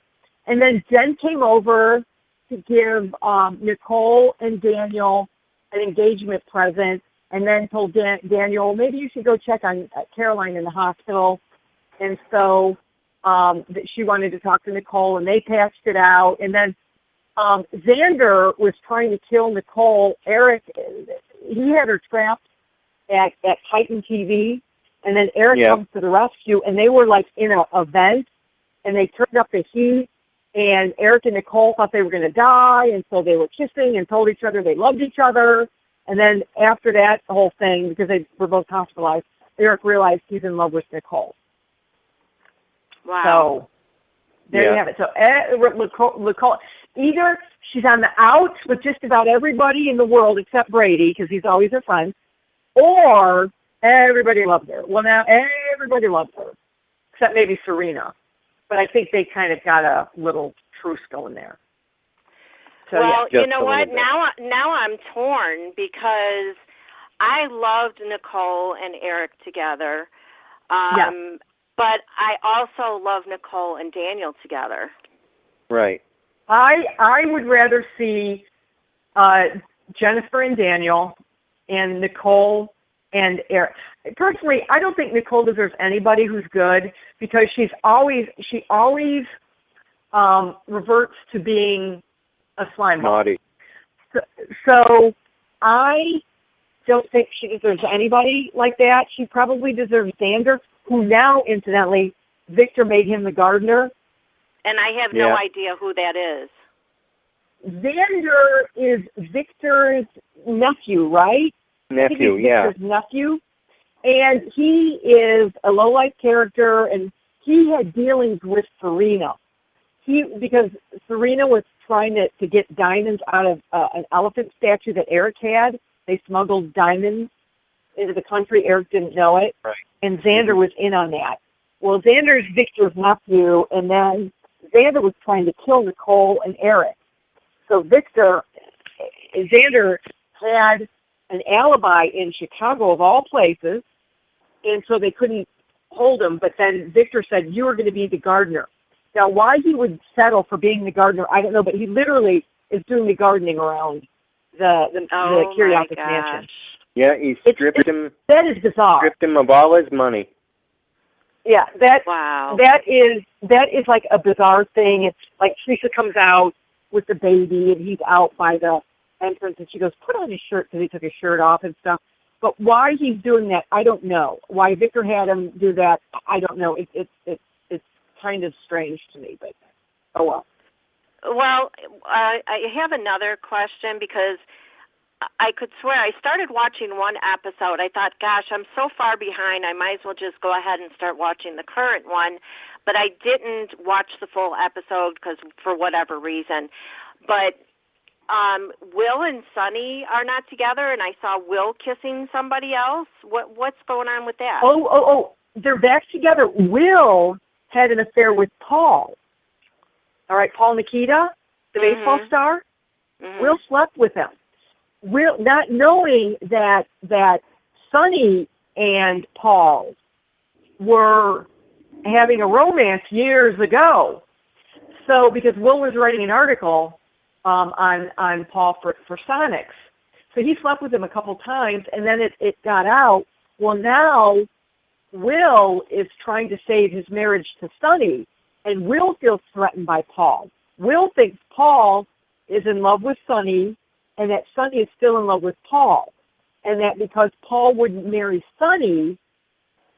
And then Jen came over to give Nicole and Daniel an engagement present and then told Daniel, maybe you should go check on Caroline in the hospital. And so she wanted to talk to Nicole, and they patched it out. And then Xander was trying to kill Nicole. Eric, he had her trapped at Titan TV, and then Eric comes to the rescue, and they were like in a vent, and they turned up the heat, and Eric and Nicole thought they were going to die, and so they were kissing and told each other they loved each other. And then after that, the whole thing, because they were both hospitalized, Eric realized he's in love with Nicole. Wow. So there you have it. So Nicole, either she's on the outs with just about everybody in the world except Brady, because he's always her friend, or everybody loves her. Well, now everybody loves her, except maybe Serena. But I think they kind of got a little truce going there. So, well, you know what? Now I'm torn because I loved Nicole and Eric together. But I also love Nicole and Daniel together. Right. I would rather see Jennifer and Daniel and Nicole and Eric. Personally, I don't think Nicole deserves anybody who's good because she always reverts to being a slime ball. Naughty. So I don't think she deserves anybody like that. She probably deserves Xander, who now, incidentally, Victor made him the gardener. And I have no idea who that is. Xander is Victor's nephew, right? Nephew, Victor's nephew. And he is a low-life character, and he had dealings with Serena. Because Serena was trying to get diamonds out of an elephant statue that Eric had. They smuggled diamonds into the country. Eric didn't know it. Right. And Xander was in on that. Well, Xander's Victor's nephew, and then Xander was trying to kill Nicole and Eric. So Xander had an alibi in Chicago of all places, and so they couldn't hold him. But then Victor said, you are going to be the gardener. Now, why he would settle for being the gardener, I don't know, but he literally is doing the gardening around the Kiriakis mansion. Yeah, he stripped him. That is bizarre. Stripped him of all his money. Yeah, that is like a bizarre thing. It's like Teresa comes out with the baby, and he's out by the entrance, and she goes, put on his shirt, because he took his shirt off and stuff. But why he's doing that, I don't know. Why Victor had him do that, I don't know. It's kind of strange to me, but oh well. Well, I have another question, because I could swear I started watching one episode. I thought, gosh, I'm so far behind, I might as well just go ahead and start watching the current one. But I didn't watch the full episode because for whatever reason. But Will and Sonny are not together, and I saw Will kissing somebody else. What's going on with that? Oh, they're back together. Will had an affair with Paul. All right, Paul Nikita, the baseball star. Mm-hmm. Will slept with him. Will, not knowing that Sonny and Paul were having a romance years ago. So, because Will was writing an article on Paul for Sonics. So he slept with him a couple times, and then it got out. Well, now Will is trying to save his marriage to Sonny, and Will feels threatened by Paul. Will thinks Paul is in love with Sonny, and that Sonny is still in love with Paul, and that because Paul wouldn't marry Sonny,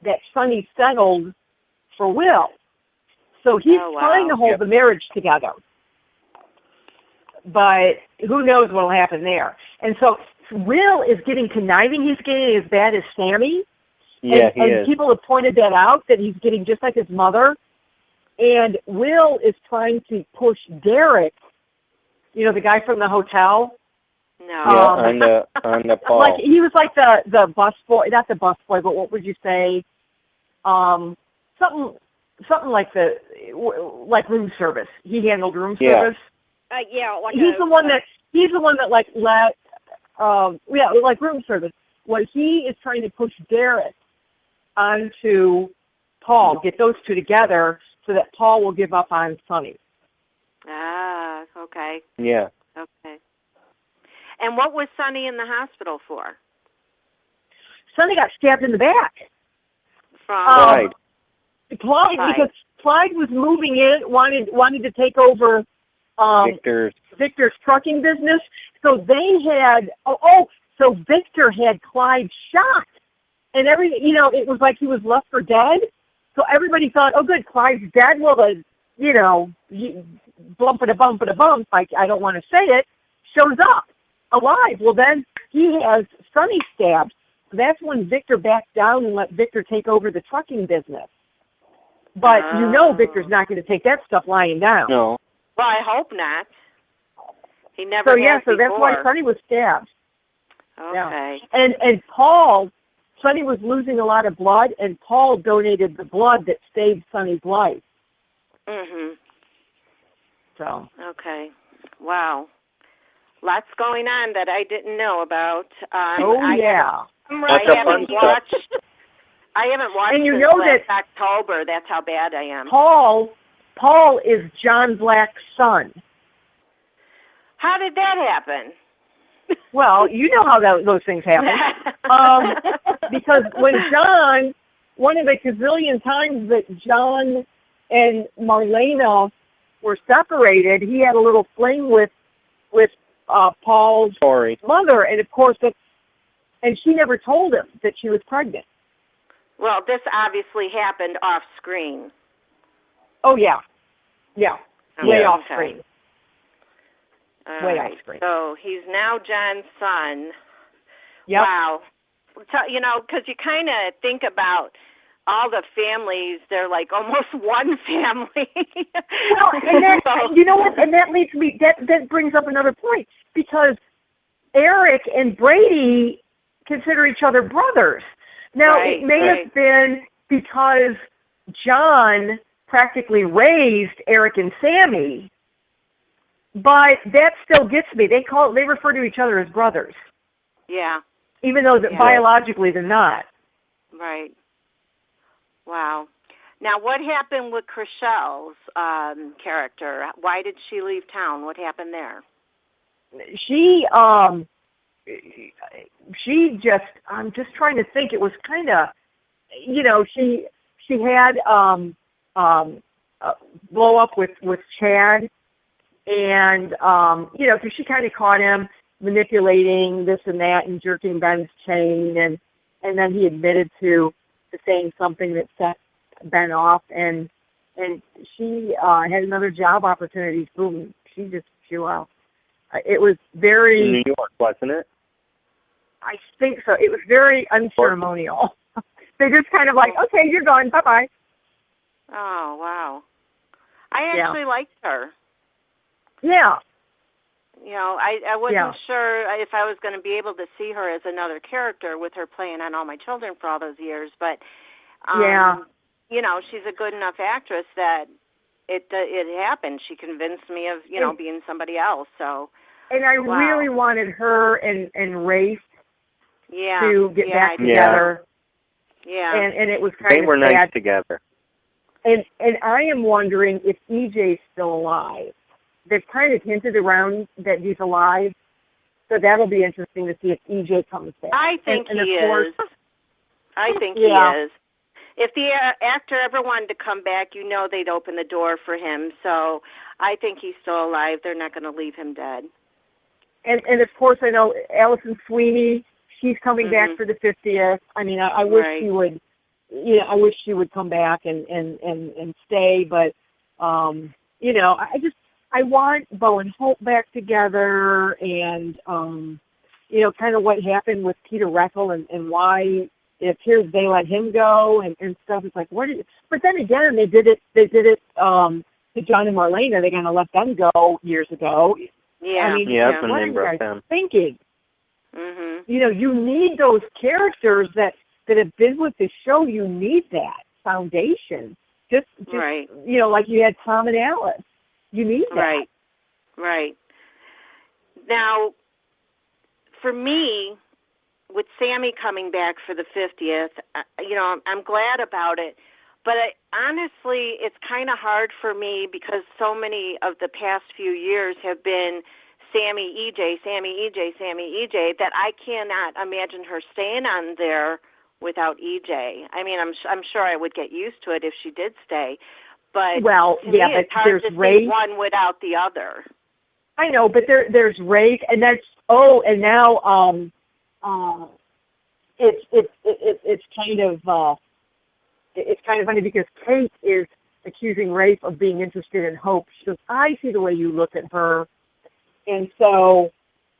that Sonny settled for Will. So he's trying to hold the marriage together. But who knows what will happen there. And so Will is getting conniving. He's getting as bad as Sammy. Yeah, and people have pointed that out, that he's getting just like his mother. And Will is trying to push Derek, the guy from the hotel. No. Yeah, on the Paul. Like he was like the bus boy, not the bus boy, but what would you say? Something like room service. He handled room service. He's the one that like let like room service. What he is trying to push Derek onto Paul, get those two together so that Paul will give up on Sonny. Ah, okay. Yeah. Okay. And what was Sonny in the hospital for? Sonny got stabbed in the back. From Clyde. Because Clyde was moving in, wanted to take over Victor's trucking business. So they had so Victor had Clyde shot, and it was like he was left for dead. So everybody thought, oh, good, Clyde's dead. Well, bump, like I don't want to say it, shows up alive. Well, then he has Sonny stabbed. So that's when Victor backed down and let Victor take over the trucking business. But Victor's not going to take that stuff lying down. No. Well, I hope not. He never. So that's why Sonny was stabbed. Okay. Yeah. And Paul, Sonny was losing a lot of blood, and Paul donated the blood that saved Sonny's life. Mhm. So. Okay. Wow. Lots going on that I didn't know about. I haven't watched and since last October. That's how bad I am. Paul is John Black's son. How did that happen? Well, you know how those things happen. Because when John, one of the gazillion times that John and Marlena were separated, he had a little fling with Paul's mother, and of course, and she never told him that she was pregnant. Well, this obviously happened off screen. Oh yeah. Yeah, Okay. way off screen. Way off screen. So he's now John's son. Yep. Wow. You know, because you kind of think about all the families, they're like almost one family. Well, and that, you know what, and that leads me, that brings up another point, because Eric and Brady consider each other brothers. Now, it may have been because John practically raised Eric and Sammy, but that still gets me. They refer to each other as brothers. Yeah. Even though biologically they're not. Right. Wow. Now, what happened with Chriselle's character? Why did she leave town? What happened there? She just, I'm just trying to think, it was kind of, you know, she had blow up with Chad, and, you know, because she kind of caught him manipulating this and that and jerking Ben's chain, and then he admitted to saying something that set Ben off, and she had another job opportunity. Boom, she just flew out. It was very... In New York, wasn't it? I think so. It was very unceremonial. They just kind of like, okay, you're gone, bye-bye. Oh, wow. I actually liked her. Yeah. You know, I wasn't sure if I was going to be able to see her as another character with her playing on All My Children for all those years, but, you know, she's a good enough actress that it happened. She convinced me of, you know, being somebody else, so. And I really wanted her and Rafe to get back together. Yeah. And it was kind of They were sad. nice together. And I am wondering if EJ's still alive. They've kind of hinted around that he's alive, so that'll be interesting to see if EJ comes back. I think he is. I think he is. If the actor ever wanted to come back, you know they'd open the door for him. So I think he's still alive. They're not going to leave him dead. And of course, I know Allison Sweeney. She's coming back for the 50th. I mean, I wish she would. You know, I wish she would come back and stay. But you know, I want Bo and Hope back together, and you know, kind of what happened with Peter Reckel and why it appears they let him go and stuff. It's like, but then again, they did it to John and Marlena. They kind of let them go years ago. Yeah. I mean, and what then are you guys them. thinking? Mm-hmm. You know, you need those characters that have been with the show. You need that foundation. Just you know, like you had Tom and Alice. You need that. Right. Now, for me, with Sammy coming back for the 50th, you know, I'm glad about it. But honestly, it's kind of hard for me because so many of the past few years have been Sammy, EJ, that I cannot imagine her staying on there without EJ. I mean, I'm sure I would get used to it if she did stay. But to me, it's hard to see one without the other. I know, but there's Ray, and that's and now it's kind of it's kind of funny because Kate is accusing Rafe of being interested in Hope. She goes, I see the way you look at her, and so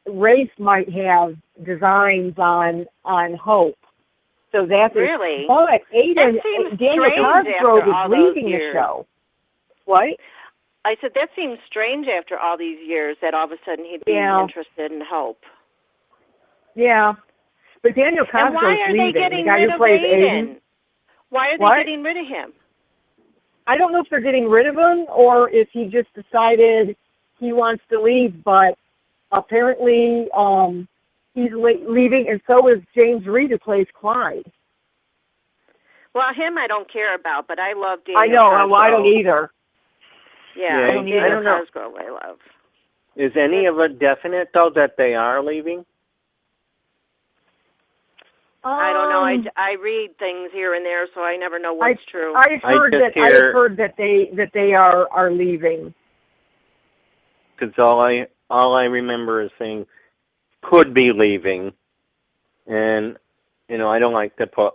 Rafe might have designs on Hope. So that's really. But Daniel Cosgrove is leaving the show. What? I said that seems strange after all these years that all of a sudden he'd be interested in Hope. Yeah, but Daniel Cosgrove's leaving. The guy who plays Aiden. Why are they getting rid of him? I don't know if they're getting rid of him or if he just decided he wants to leave. But apparently, he's leaving, and so is James Reed, who plays Clyde. Well, him I don't care about, but I love Daniel I know. Cosgrove. Well, I don't either. Yeah, Daniel Cosgrove I love. Is any of it definite, though, that they are leaving? I don't know. I read things here and there, so I never know what's true. I've heard that they are leaving. Because all I remember is saying could be leaving, and you know I don't like to put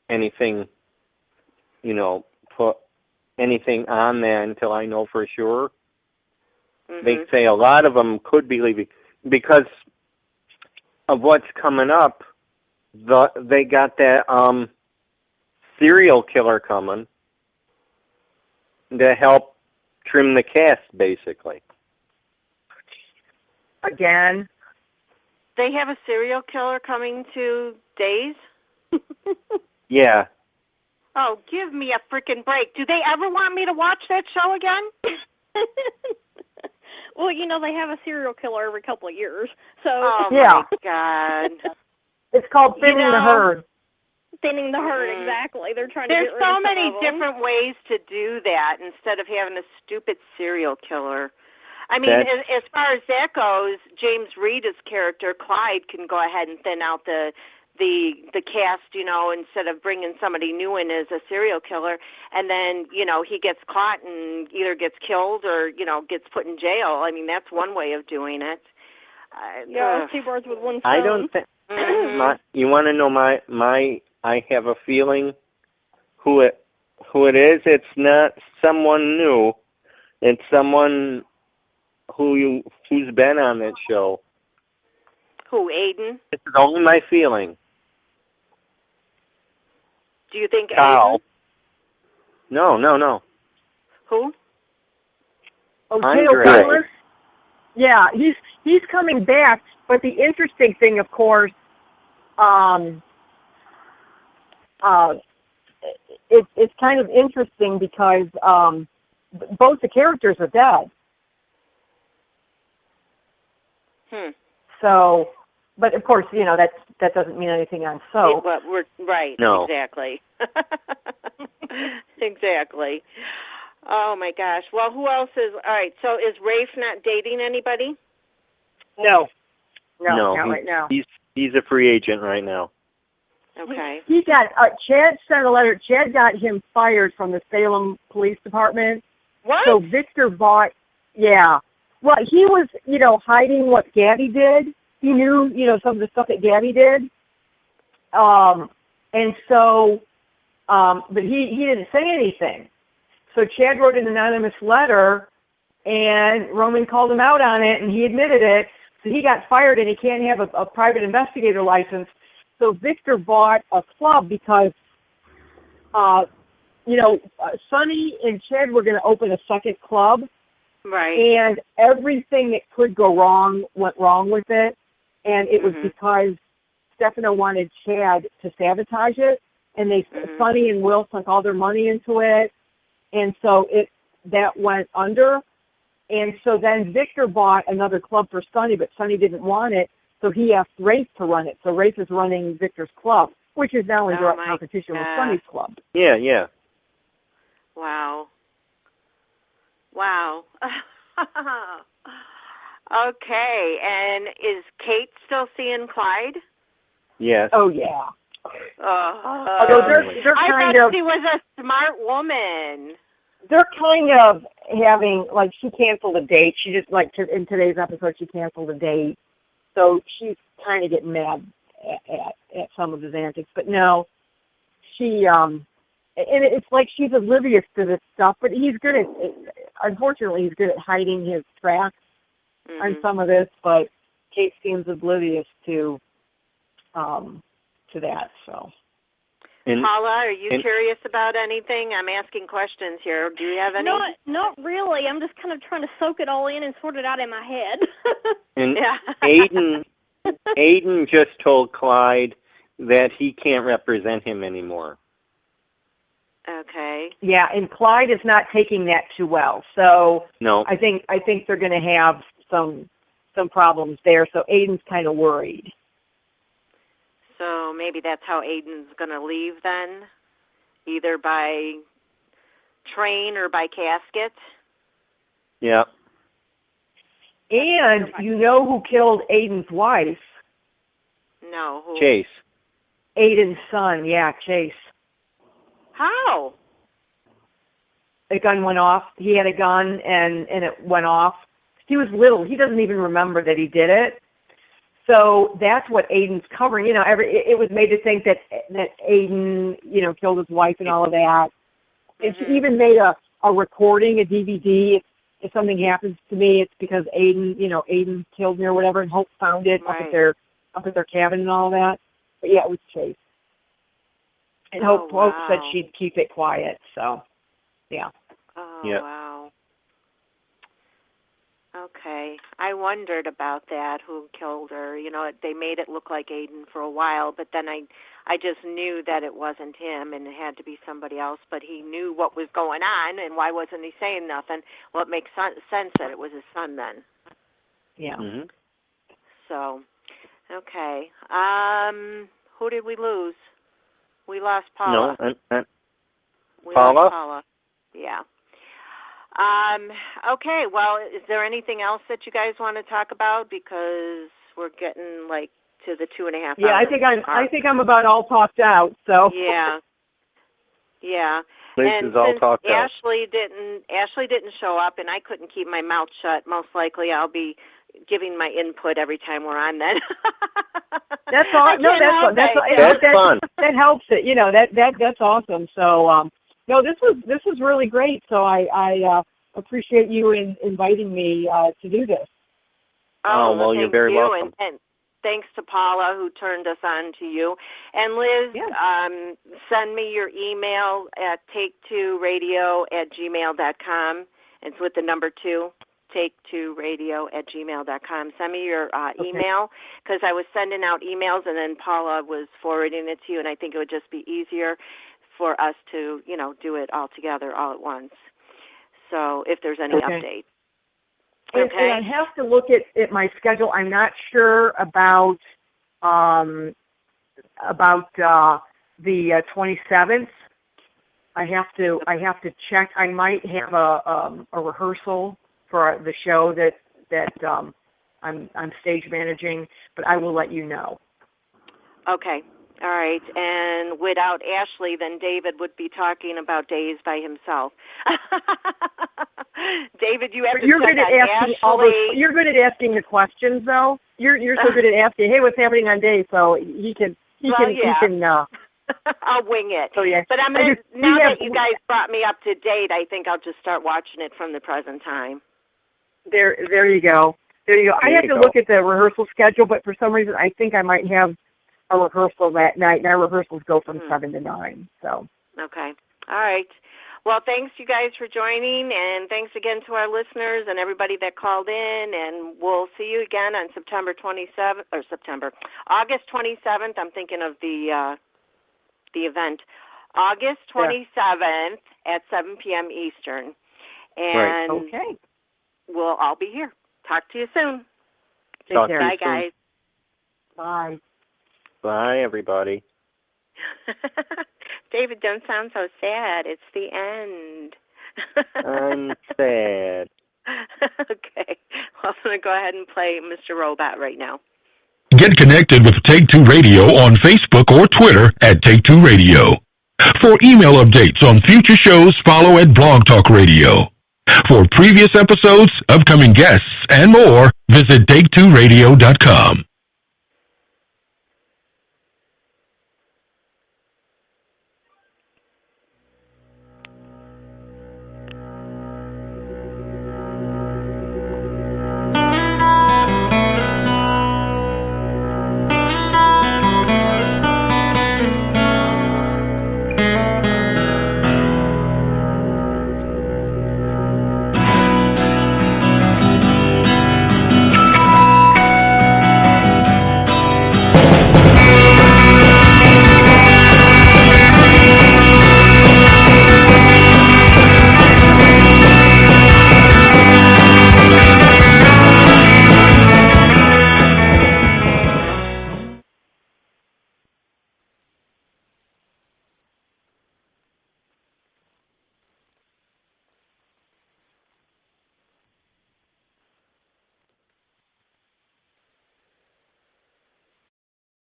anything, you know, put anything on that until I know for sure. They say a lot of them could be leaving because of what's coming up. They got that serial killer coming to help trim the cast, basically. Again? They have a serial killer coming to Days? Yeah. Oh, give me a freaking break. Do they ever want me to watch that show again? Well, you know, they have a serial killer every couple of years. So oh, yeah. my God. It's called thinning the herd. Thinning the herd, exactly. They're trying to There's get rid of so many them. different ways to do that instead of having a stupid serial killer. I mean, as far as that goes, James Reed's character, Clyde, can go ahead and thin out the cast, you know, instead of bringing somebody new in as a serial killer, and then, you know, he gets caught and either gets killed or, you know, gets put in jail. I mean, that's one way of doing it. Yeah, two birds with one stone. I don't think you want to know my I have a feeling who it is. It's not someone new. It's someone who's been on that show. Who, Aiden? This is only my feeling. Do you think Kyle? Aiden? No. Who? Oh, Andre. Yeah, he's coming back. But the interesting thing, of course, it's kind of interesting because both the characters are dead. So, but of course, you know, that doesn't mean anything on soap. But we're right. No. Exactly. Exactly. Oh my gosh. Well, who else is? All right. So is Rafe not dating anybody? No, No, not right now. He's a free agent right now. Okay. He got Chad sent a letter. Chad got him fired from the Salem Police Department. What? So Victor bought. Yeah. Well, he was, you know, hiding what Gabby did. He knew, you know, some of the stuff that Gabby did. And so, but he didn't say anything. So Chad wrote an anonymous letter, and Roman called him out on it, and he admitted it. So he got fired, and he can't have a private investigator license. So Victor bought a club because, you know, Sonny and Chad were going to open a second club. Right. And everything that could go wrong went wrong with it. And it was because Stefano wanted Chad to sabotage it. And Sonny and Will sunk all their money into it. And so that went under. And so then Victor bought another club for Sonny, but Sonny didn't want it. So he asked Rafe to run it. So Rafe is running Victor's club, which is now in direct competition with Sonny's club. Yeah. Wow. Okay, and is Kate still seeing Clyde? Yes. Oh, yeah. Although they're I kind thought of, she was a smart woman. They're kind of having, like, she canceled a date. She just, like, in today's episode, she canceled a date. So she's kind of getting mad at some of his antics. But no, she, and it's like she's oblivious to this stuff, but he's good at, unfortunately, he's good at hiding his tracks on some of this, but Kate seems oblivious to that, so. Paula, are you curious about anything? I'm asking questions here. Do you have any? Not really. I'm just kind of trying to soak it all in and sort it out in my head. And Aiden just told Clyde that he can't represent him anymore. Okay. Yeah, and Clyde is not taking that too well. So no. I think they're going to have some problems there. So Aiden's kind of worried. So maybe that's how Aiden's going to leave then, either by train or by casket. Yeah. And you know who killed Aiden's wife? No. Who? Chase. Aiden's son, yeah, Chase. How? A gun went off. He had a gun, and it went off. He was little. He doesn't even remember that he did it. So that's what Aiden's covering. You know, it was made to think that Aiden, you know, killed his wife and all of that. And she even made a recording, a DVD. If something happens to me, it's because Aiden killed me or whatever, and Hope found it up at their cabin and all that. But yeah, it was Chase. And Hope said she'd keep it quiet. So, yeah. Oh, wow. Okay. I wondered about that, who killed her. They made it look like Aiden for a while, but then I just knew that it wasn't him and it had to be somebody else, but he knew what was going on, and why wasn't he saying nothing? Well, it makes sense that it was his son then. Yeah. Mm-hmm. So, okay. Who did we lose? We lost Paula. No, we Paula? lost Paula. Yeah. Okay, well, is there anything else that you guys want to talk about? Because we're getting to the 2.5 hours. Yeah, I think I'm about all talked out. So. Yeah. Yeah. Liz is all talked out. Ashley didn't show up, and I couldn't keep my mouth shut. Most likely, I'll be giving my input every time we're on. Then. That's all. No, that's fun. That helps it. That's awesome. So. No, this was really great. So I appreciate you inviting me to do this. Oh, well, you're very welcome. And thanks to Paula, who turned us on to you. And Liz, send me your email at take2radio@gmail.com. It's with the number 2, take2radio@gmail.com. Send me your email, because I was sending out emails and then Paula was forwarding it to you, and I think it would just be easier for us to, do it all together, all at once. So if there's any updates. And I have to look at my schedule. I'm not sure about the 27th. I have to check. I might have a rehearsal for the show that I'm stage managing, but I will let you know. Okay. All right, and without Ashley, then David would be talking about days by himself. David, you have to check on Ashley. You're good at asking the questions, though. You're so good at asking, hey, what's happening on days? So he can. I'll wing it. So yeah. But now that you guys brought me up to date, I think I'll just start watching it from the present time. There you go. I have to look at the rehearsal schedule, but for some reason, I think I might have a rehearsal that night, and our rehearsals go from 7 to 9. So. Okay. All right. Well, thanks you guys for joining, and thanks again to our listeners and everybody that called in, and we'll see you again on August 27th. I'm thinking of the event. August 27th at 7 p.m. Eastern. And we'll all be here. Talk to you soon. Take care. Bye, guys. Bye. Bye, everybody. David, don't sound so sad. It's the end. I'm sad. Okay. Well, I'm going to go ahead and play Mr. Robot right now. Get connected with Take-Two Radio on Facebook or Twitter at Take-Two Radio. For email updates on future shows, follow at Blog Talk Radio. For previous episodes, upcoming guests, and more, visit Take2Radio.com.